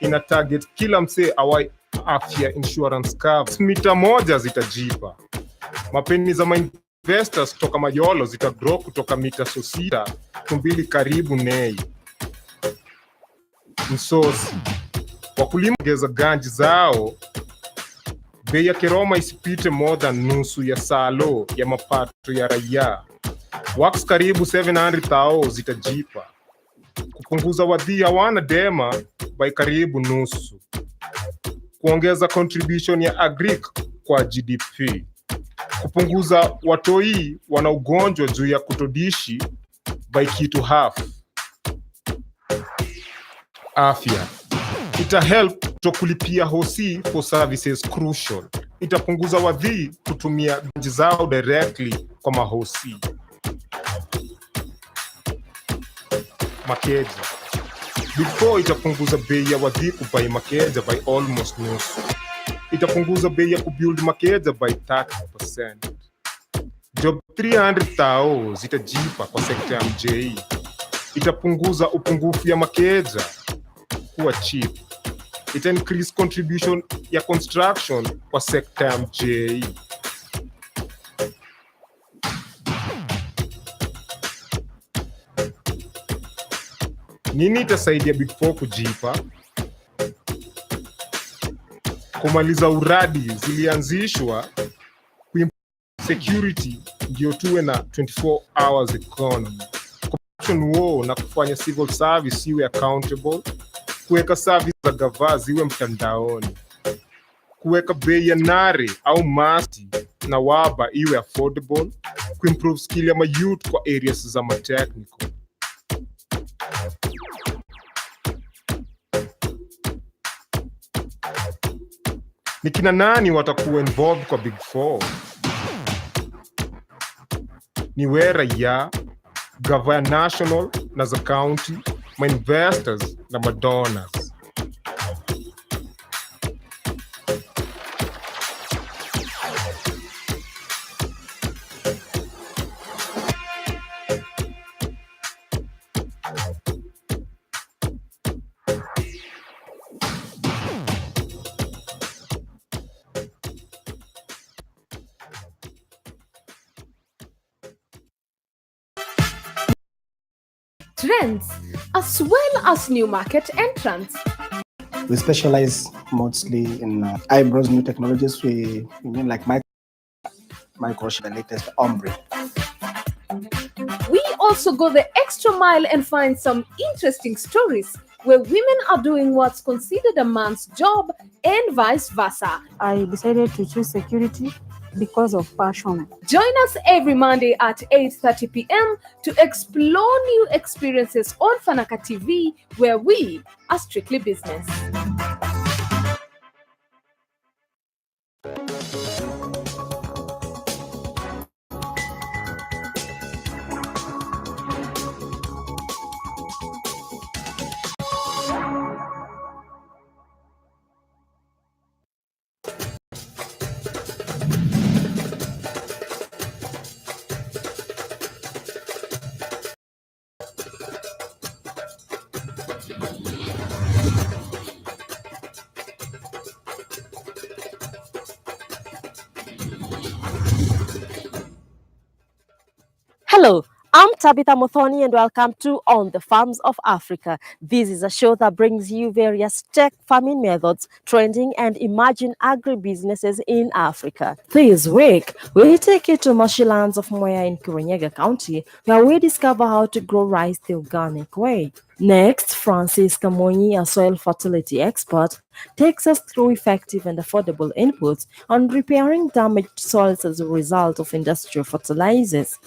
ina target kila msee awai afya insurance cover. Mita moja zitajipa. Mapeni za investors toka Mayolo zitagrow kutoka mita sosita kumbili karibu NEI. Msosi. Wakulima ongeza ganji zao. Bei ya Kiroma isipite more than nusu ya salo ya mapato ya raia. Wax karibu 700,000 zitajipa. Kupunguza wadhi hawana dema by karibu nusu. Kuongeza contribution ya agric kwa GDP. Kupunguza watoi wana ugonjwa juu ya kutodishi by kitu half. Afya. Ita help to kulipia hosi for services crucial. Itapunguza wadhi kutumia ganji zao directly kwa mahosi. Makeja. Big Four itapunguza bei ya wadhi kubai makeja by almost nusu. Itapunguza bei ya kubuild makeja by 30%. Job 300,000 zitajipa kwa sekta ya MJE. Itapunguza upungufu ya makeja kuwa cheap. Ita increase contribution ya construction kwa sekta ya MJE. Nini itasaidia Big Four kujipa? Kumaliza uradi zilianzishwa, security ndio tuwe na 24 hours economy. Corruption war na kufanya civil service iwe accountable. Kuweka service za gava ziwe mtandaoni. Kuweka bei ya nare au masti na waba iwe affordable. Kuimprove skill ya mayouth kwa areas za matechnical. Ni kina nani watakuwa involved kwa Big Four? Ni wera ya gava national na za county, ma investors na ma donors. Trends, as well as new market entrants. We specialize mostly in eyebrows, new technologies. We mean like micro, the latest ombre. We also go the extra mile and find some interesting stories where women are doing what's considered a man's job and vice versa. I decided to choose security because of passion. Join us every Monday at 8:30 p.m. to explore new experiences on Fanaka TV, where we are strictly business. Hello, I'm Tabitha Muthoni and welcome to On the Farms of Africa. This is a show that brings you various tech farming methods, trending and emerging agribusinesses in Africa. This week, we take you to marshy lands of Moya in Kirinyaga County, where we discover how to grow rice the organic way. Next, Francis Kamonyi, a soil fertility expert, takes us through effective and affordable inputs on repairing damaged soils as a result of industrial fertilizers.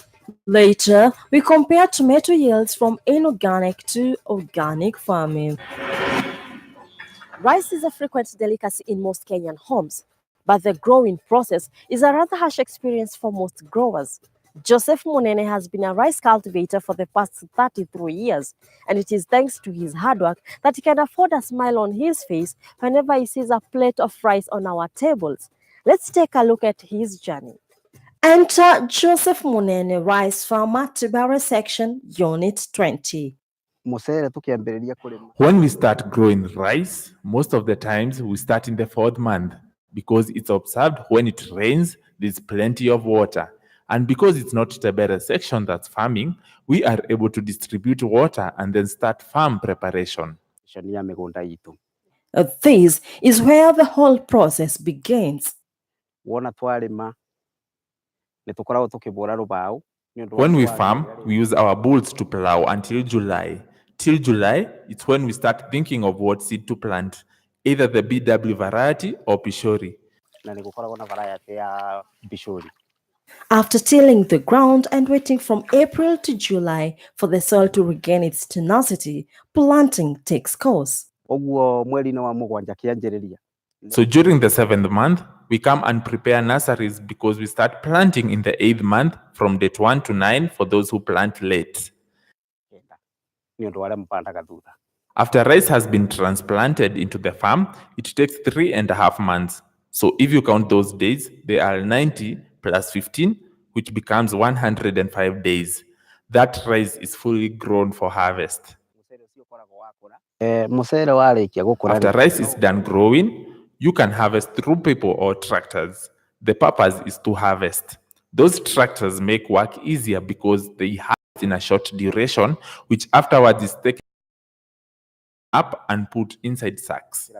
Later, we compare tomato yields from inorganic to organic farming. Rice is a frequent delicacy in most Kenyan homes, but the growing process is a rather harsh experience for most growers. Joseph Munene has been a rice cultivator for the past 33 years, and it is thanks to his hard work that he can afford a smile on his face whenever he sees a plate of rice on our tables. Let's take a look at his journey. Enter Joseph Munene, rice farmer, Tibara section, unit 20. When we start growing rice, most of the times we start in the 4th month because it's observed when it rains, there's plenty of water. And because it's not Tibera section that's farming, we are able to distribute water and then start farm preparation. This is where the whole process begins. When we farm, we use our bulls to plow until July. Till July, it's when we start thinking of what seed to plant, either the BW variety or Pishori. After tilling the ground and waiting from April to July for the soil to regain its tenacity, planting takes course. So during the 7th month, we come and prepare nurseries because we start planting in the 8th month from date 1 to 9 for those who plant late. After rice has been transplanted into the farm, it takes 3.5 months. So if you count those days, they are 90 plus 15, which becomes 105 days. That rice is fully grown for harvest. After rice is done growing, you can harvest through people or tractors. The purpose is to harvest. Those tractors make work easier because they harvest in a short duration, which afterwards is taken up and put inside sacks.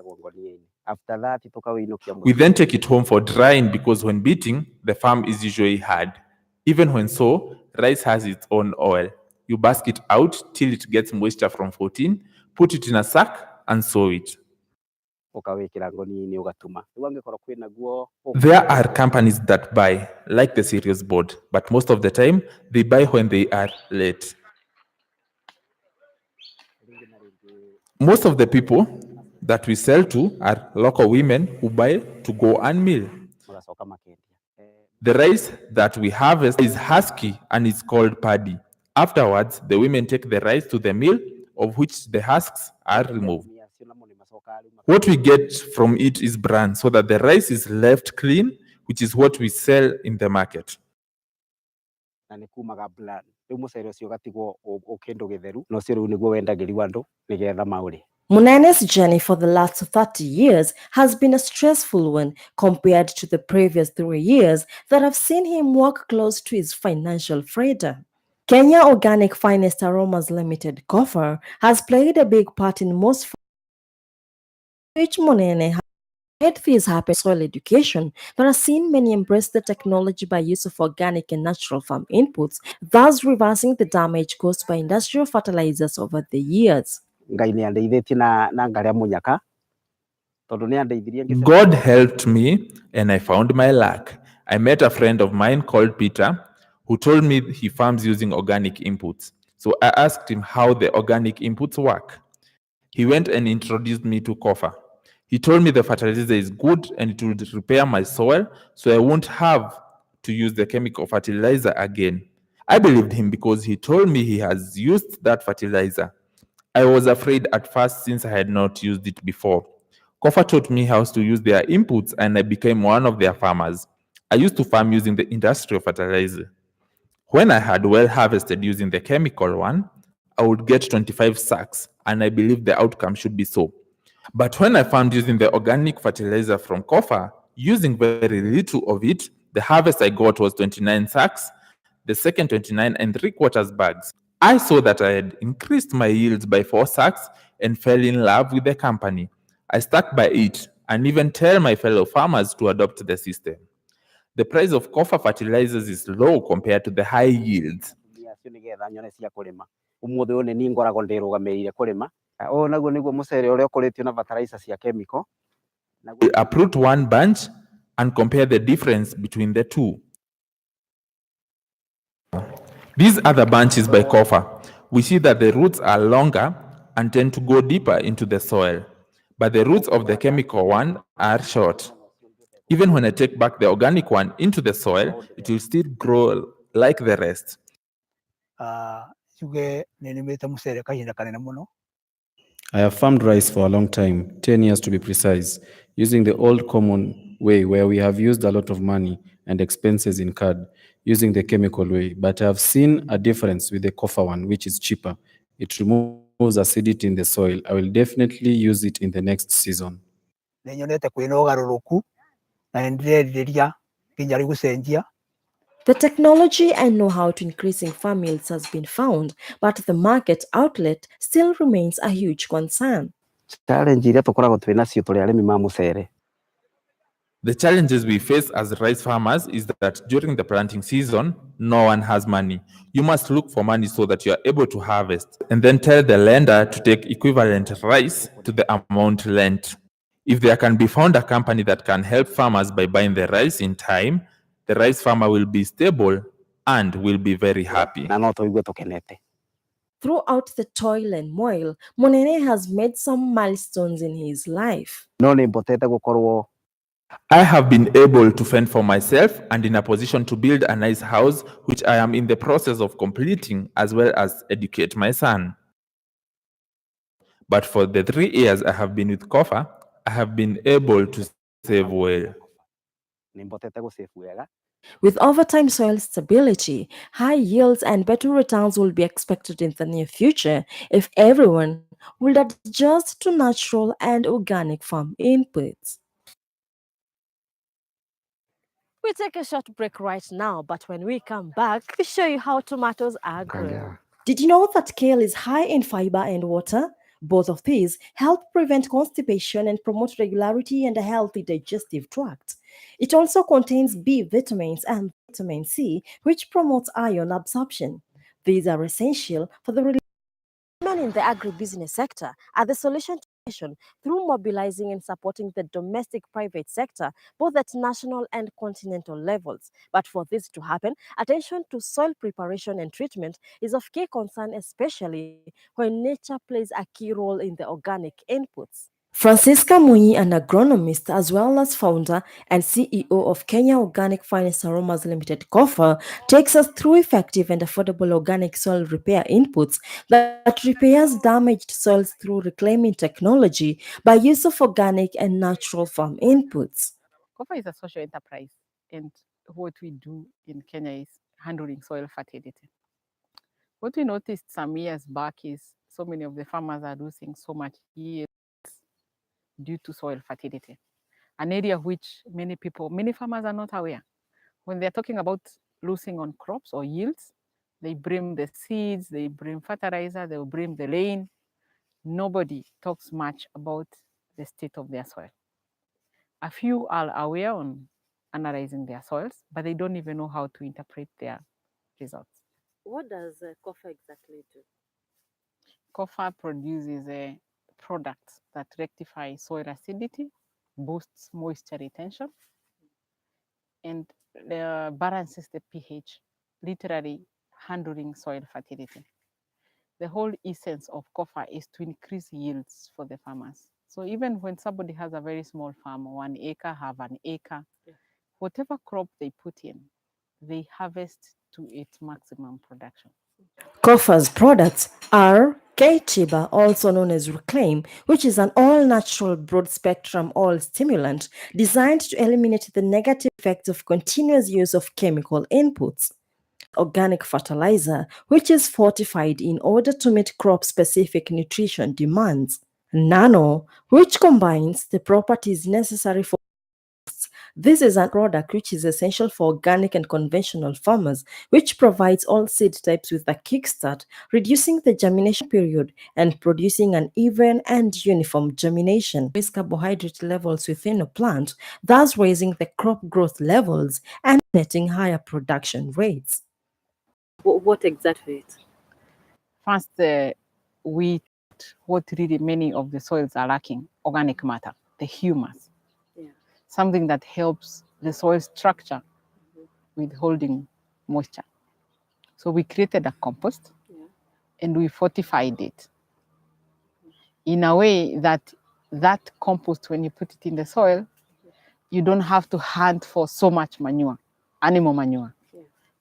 We then take it home for drying because when beating, the farm is usually hard. Even when sown, rice has its own oil. You bask it out till it gets moisture from 14, put it in a sack and sow it. There are companies that buy, like the cereals board, but most of the time, they buy when they are late. Most of the people that we sell to are local women who buy to go and mill. The rice that we harvest is husky and is called paddy. Afterwards, the women take the rice to the mill, of which the husks are removed. What we get from it is bran, so that the rice is left clean, which is what we sell in the market. Munene's journey for the last 30 years has been a stressful one compared to the previous 3 years that have seen him work close to his financial freedom. Kenya Organic Finest Aromas Limited, KOFAR, has played a big part in most which Munene This happens soil education. There are seen many embrace the technology by use of organic and natural farm inputs, thus reversing the damage caused by industrial fertilizers over the years. God helped me and I found my luck. I met a friend of mine called Peter who told me he farms using organic inputs. So I asked him how the organic inputs work. He went and introduced me to Kofa. He told me the fertilizer is good and it would repair my soil, so I won't have to use the chemical fertilizer again. I believed him because he told me he has used that fertilizer. I was afraid at first since I had not used it before. Kofa taught me how to use their inputs and I became one of their farmers. I used to farm using the industrial fertilizer. When I had well harvested using the chemical one, I would get 25 sacks, and I believe the outcome should be so. But when I found using the organic fertilizer from Kofa, using very little of it, the harvest I got was 29 sacks, the second 29 and 3/4 bags. I saw that I had increased my yields by 4 sacks and fell in love with the company. I stuck by it and even tell my fellow farmers to adopt the system. The price of Kofa fertilizers is low compared to the high yields. We uproot one bunch and compare the difference between the two. These are the bunches by Kofa. We see that the roots are longer and tend to go deeper into the soil, but the roots of the chemical one are short. Even when I take back the organic one into the soil, it will still grow like the rest. I have farmed rice for a long time, 10 years to be precise, using the old common way where we have used a lot of money and expenses incurred using the chemical way. But I have seen a difference with the Kofa one, which is cheaper. It removes acidity in the soil. I will definitely use it in the next season. The technology and know-how to increasing farm yields has been found, but the market outlet still remains a huge concern. The challenges we face as rice farmers is that during the planting season, no one has money. You must look for money so that you are able to harvest and then tell the lender to take equivalent rice to the amount lent. If there can be found a company that can help farmers by buying the rice in time, the rice farmer will be stable and will be very happy. Throughout the toil and moil, Monene has made some milestones in his life. I have been able to fend for myself and in a position to build a nice house, which I am in the process of completing, as well as educate my son. But for the 3 years I have been with Kofa, I have been able to save well. With overtime soil stability, high yields and better returns will be expected in the near future if everyone will adjust to natural and organic farm inputs. We take a short break right now, but when we come back, we show you how tomatoes are grown. Did you know that kale is high in fiber and water? Both of these help prevent constipation and promote regularity and a healthy digestive tract. It also contains B vitamins and vitamin C, which promotes iron absorption. These are essential for the women in the agribusiness sector are the solution to through mobilizing and supporting the domestic private sector, both at national and continental levels. But for this to happen, attention to soil preparation and treatment is of key concern, especially when nature plays a key role in the organic inputs. Francisca Munyi, an agronomist as well as founder and CEO of Kenya Organic Finance Aromas Limited, Kofa, takes us through effective and affordable organic soil repair inputs that repairs damaged soils through reclaiming technology by use of organic and natural farm inputs. Kofa is a social enterprise, and what we do in Kenya is handling soil fertility. What we noticed some years back is so many of the farmers are losing so much yield due to soil fertility, an area which many farmers are not aware. When they're talking about losing on crops or yields, they bring the seeds, they bring fertilizer, they will bring the rain. Nobody talks much about the state of their soil. A few are aware on analyzing their soils, but they don't even know how to interpret their results. What does COFA exactly do? COFA produces products that rectify soil acidity, boosts moisture retention, and balances the pH, literally handling soil fertility. The whole essence of COFA is to increase yields for the farmers. So even when somebody has a very small farm, 1 acre, have an acre, whatever crop they put in, they harvest to its maximum production. COFA's products are K-Tiba, also known as Reclaim, which is an all-natural broad-spectrum oil stimulant designed to eliminate the negative effects of continuous use of chemical inputs. Organic fertilizer, which is fortified in order to meet crop-specific nutrition demands. Nano, which combines the properties necessary for this is a product which is essential for organic and conventional farmers, which provides all seed types with a kickstart, reducing the germination period and producing an even and uniform germination. Raise carbohydrate levels within a plant, thus raising the crop growth levels and netting higher production rates. What exactly? First, what really many of the soils are lacking, organic matter, the humus. Something that helps the soil structure with holding moisture. So we created a compost and we fortified it in a way that that compost, when you put it in the soil, you don't have to hunt for so much manure, animal manure.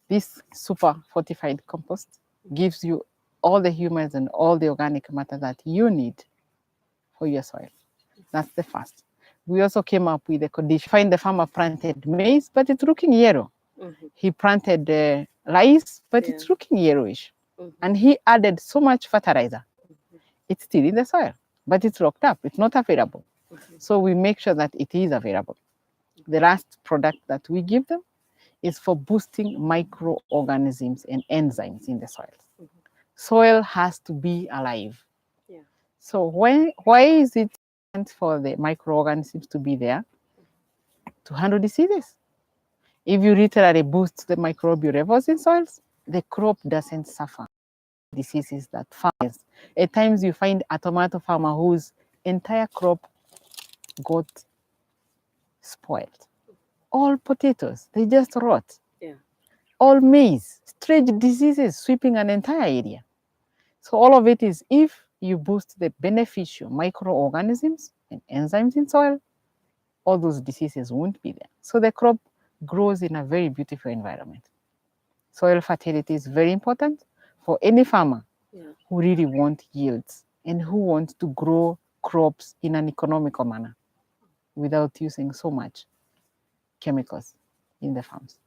This super fortified compost gives you all the humus and all the organic matter that you need for your soil. That's the first. We also came up with a condition. Find the farmer planted maize, but it's looking yellow. He planted rice, but it's looking yellowish. And he added so much fertilizer. It's still in the soil, but it's locked up. It's not available. So we make sure that it is available. The last product that we give them is for boosting microorganisms and enzymes in the soil. Soil has to be alive. So why is it for the microorganisms to be there? To handle diseases. If you literally boost the microbial levels in soils, the crop doesn't suffer diseases that farmers. At times you find a tomato farmer whose entire crop got spoiled. All potatoes, they just rot. All maize, strange diseases sweeping an entire area. So all of it is if you boost the beneficial microorganisms and enzymes in soil, all those diseases won't be there. So the crop grows in a very beautiful environment. Soil fertility is very important for any farmer who really want yields and who wants to grow crops in an economical manner without using so much chemicals in the farms.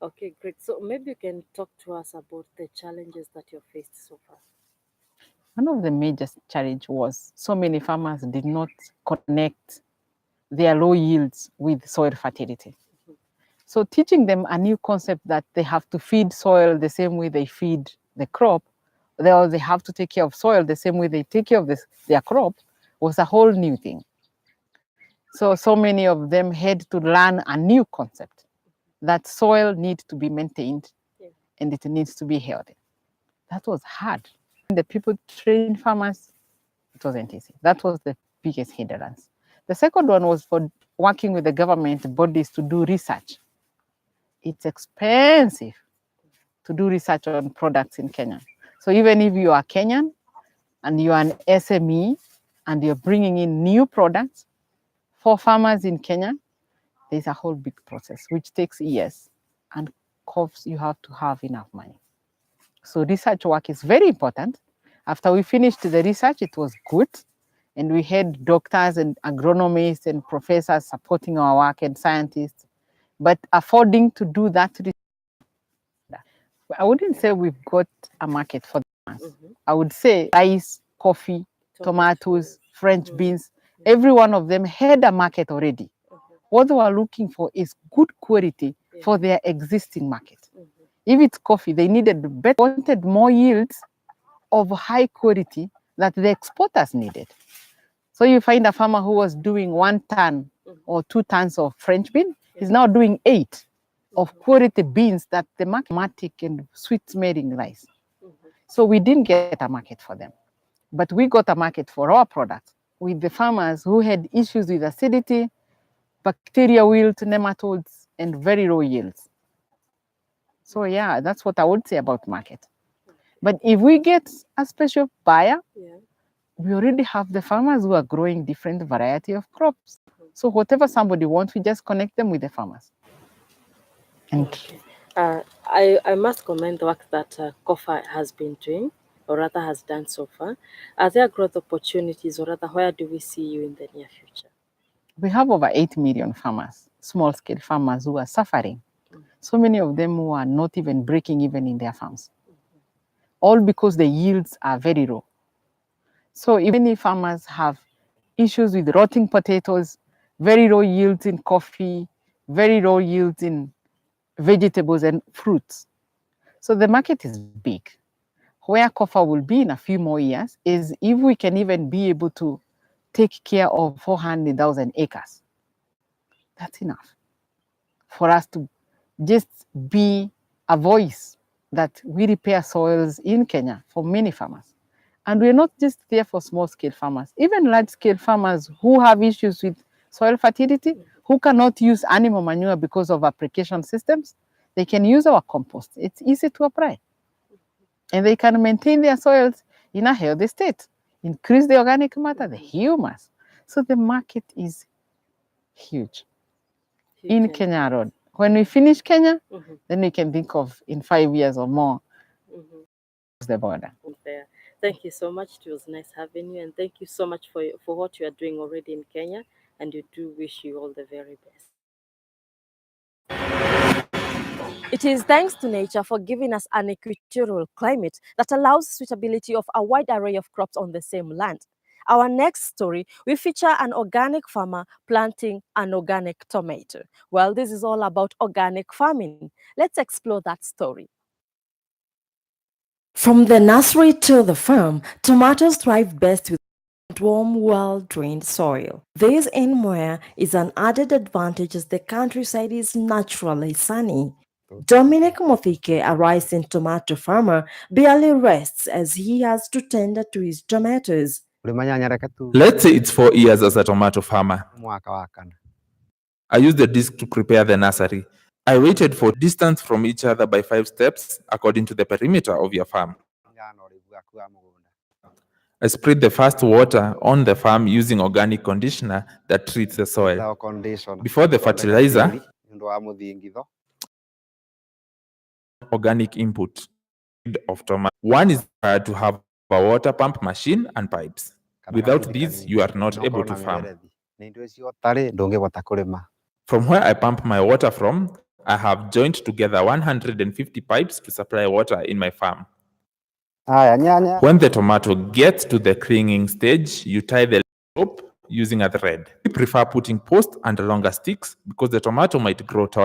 Okay, great. So maybe you can talk to us about the challenges that you faced so far. One of the major challenges was so many farmers did not connect their low yields with soil fertility. So teaching them a new concept that they have to feed soil the same way they feed the crop, or they have to take care of soil the same way they take care of their crop, was a whole new thing. So many of them had to learn a new concept that soil needs to be maintained and it needs to be healthy. That was hard. The people trained farmers, it wasn't easy. That was the biggest hindrance. The second one was for working with the government bodies to do research. It's expensive to do research on products in Kenya. So even if you are Kenyan and you are an SME and you're bringing in new products for farmers in Kenya, there's a whole big process which takes years and costs you have to have enough money. So research work is very important. After we finished the research, it was good. And we had doctors and agronomists and professors supporting our work and scientists. But affording to do that, I wouldn't say we've got a market for them. I would say rice, coffee, tomatoes, French beans, every one of them had a market already. What they were looking for is good quality for their existing market. If it's coffee, they wanted more yields of high quality that the exporters needed. So you find a farmer who was doing 1 ton or 2 tons of French bean. He's now doing 8 of quality beans that the market and sweet smelling rice. So we didn't get a market for them, but we got a market for our products with the farmers who had issues with acidity, bacteria wilt, nematodes, and very low yields. So yeah, that's what I would say about market. But if we get a special buyer, we already have the farmers who are growing different variety of crops. So whatever somebody wants, we just connect them with the farmers. And I must commend the work that COFA has been doing, or rather has done so far. Are there growth opportunities, or rather, where do we see you in the near future? we have over 8 million farmers, small-scale farmers who are suffering. So many of them who are not even breaking even in their farms. All because the yields are very low. So if any farmers have issues with rotting potatoes, very low yields in coffee, very low yields in vegetables and fruits. So the market is big. Where COFA will be in a few more years is if we can even be able to take care of 400,000 acres. That's enough for us to just be a voice that we repair soils in Kenya for many farmers. And we're not just there for small-scale farmers, even large-scale farmers who have issues with soil fertility, who cannot use animal manure because of application systems, they can use our compost. It's easy to apply. And they can maintain their soils in a healthy state, increase the organic matter, the humus. So the market is huge in Kenya Road. When we finish Kenya, then we can think of in 5 years or more the border. There. Thank you so much. It was nice having you, and thank you so much for what you are doing already in Kenya, and we do wish you all the very best. It is thanks to nature for giving us an equatorial climate that allows suitability of a wide array of crops on the same land. Our next story, we feature an organic farmer planting an organic tomato. Well, this is all about organic farming. Let's explore that story. From the nursery to the farm, tomatoes thrive best with warm, well-drained soil. This in Mwea is an added advantage as the countryside is naturally sunny. Dominic Mothike, a rice and tomato farmer, barely rests as he has to tend to his tomatoes. Let's say it's 4 years as a tomato farmer. I used the disc to prepare the nursery. I waited for distance from each other by 5 steps according to the perimeter of your farm. I sprayed the first water on the farm using organic conditioner that treats the soil. Before the fertilizer, organic input of tomato. One is to have a water pump machine and pipes. Without these, you are not able to farm. From where I pump my water from, I have joined together 150 pipes to supply water in my farm. When the tomato gets to the clinging stage, you tie the rope using a thread. We prefer putting posts and longer sticks because the tomato might grow tall.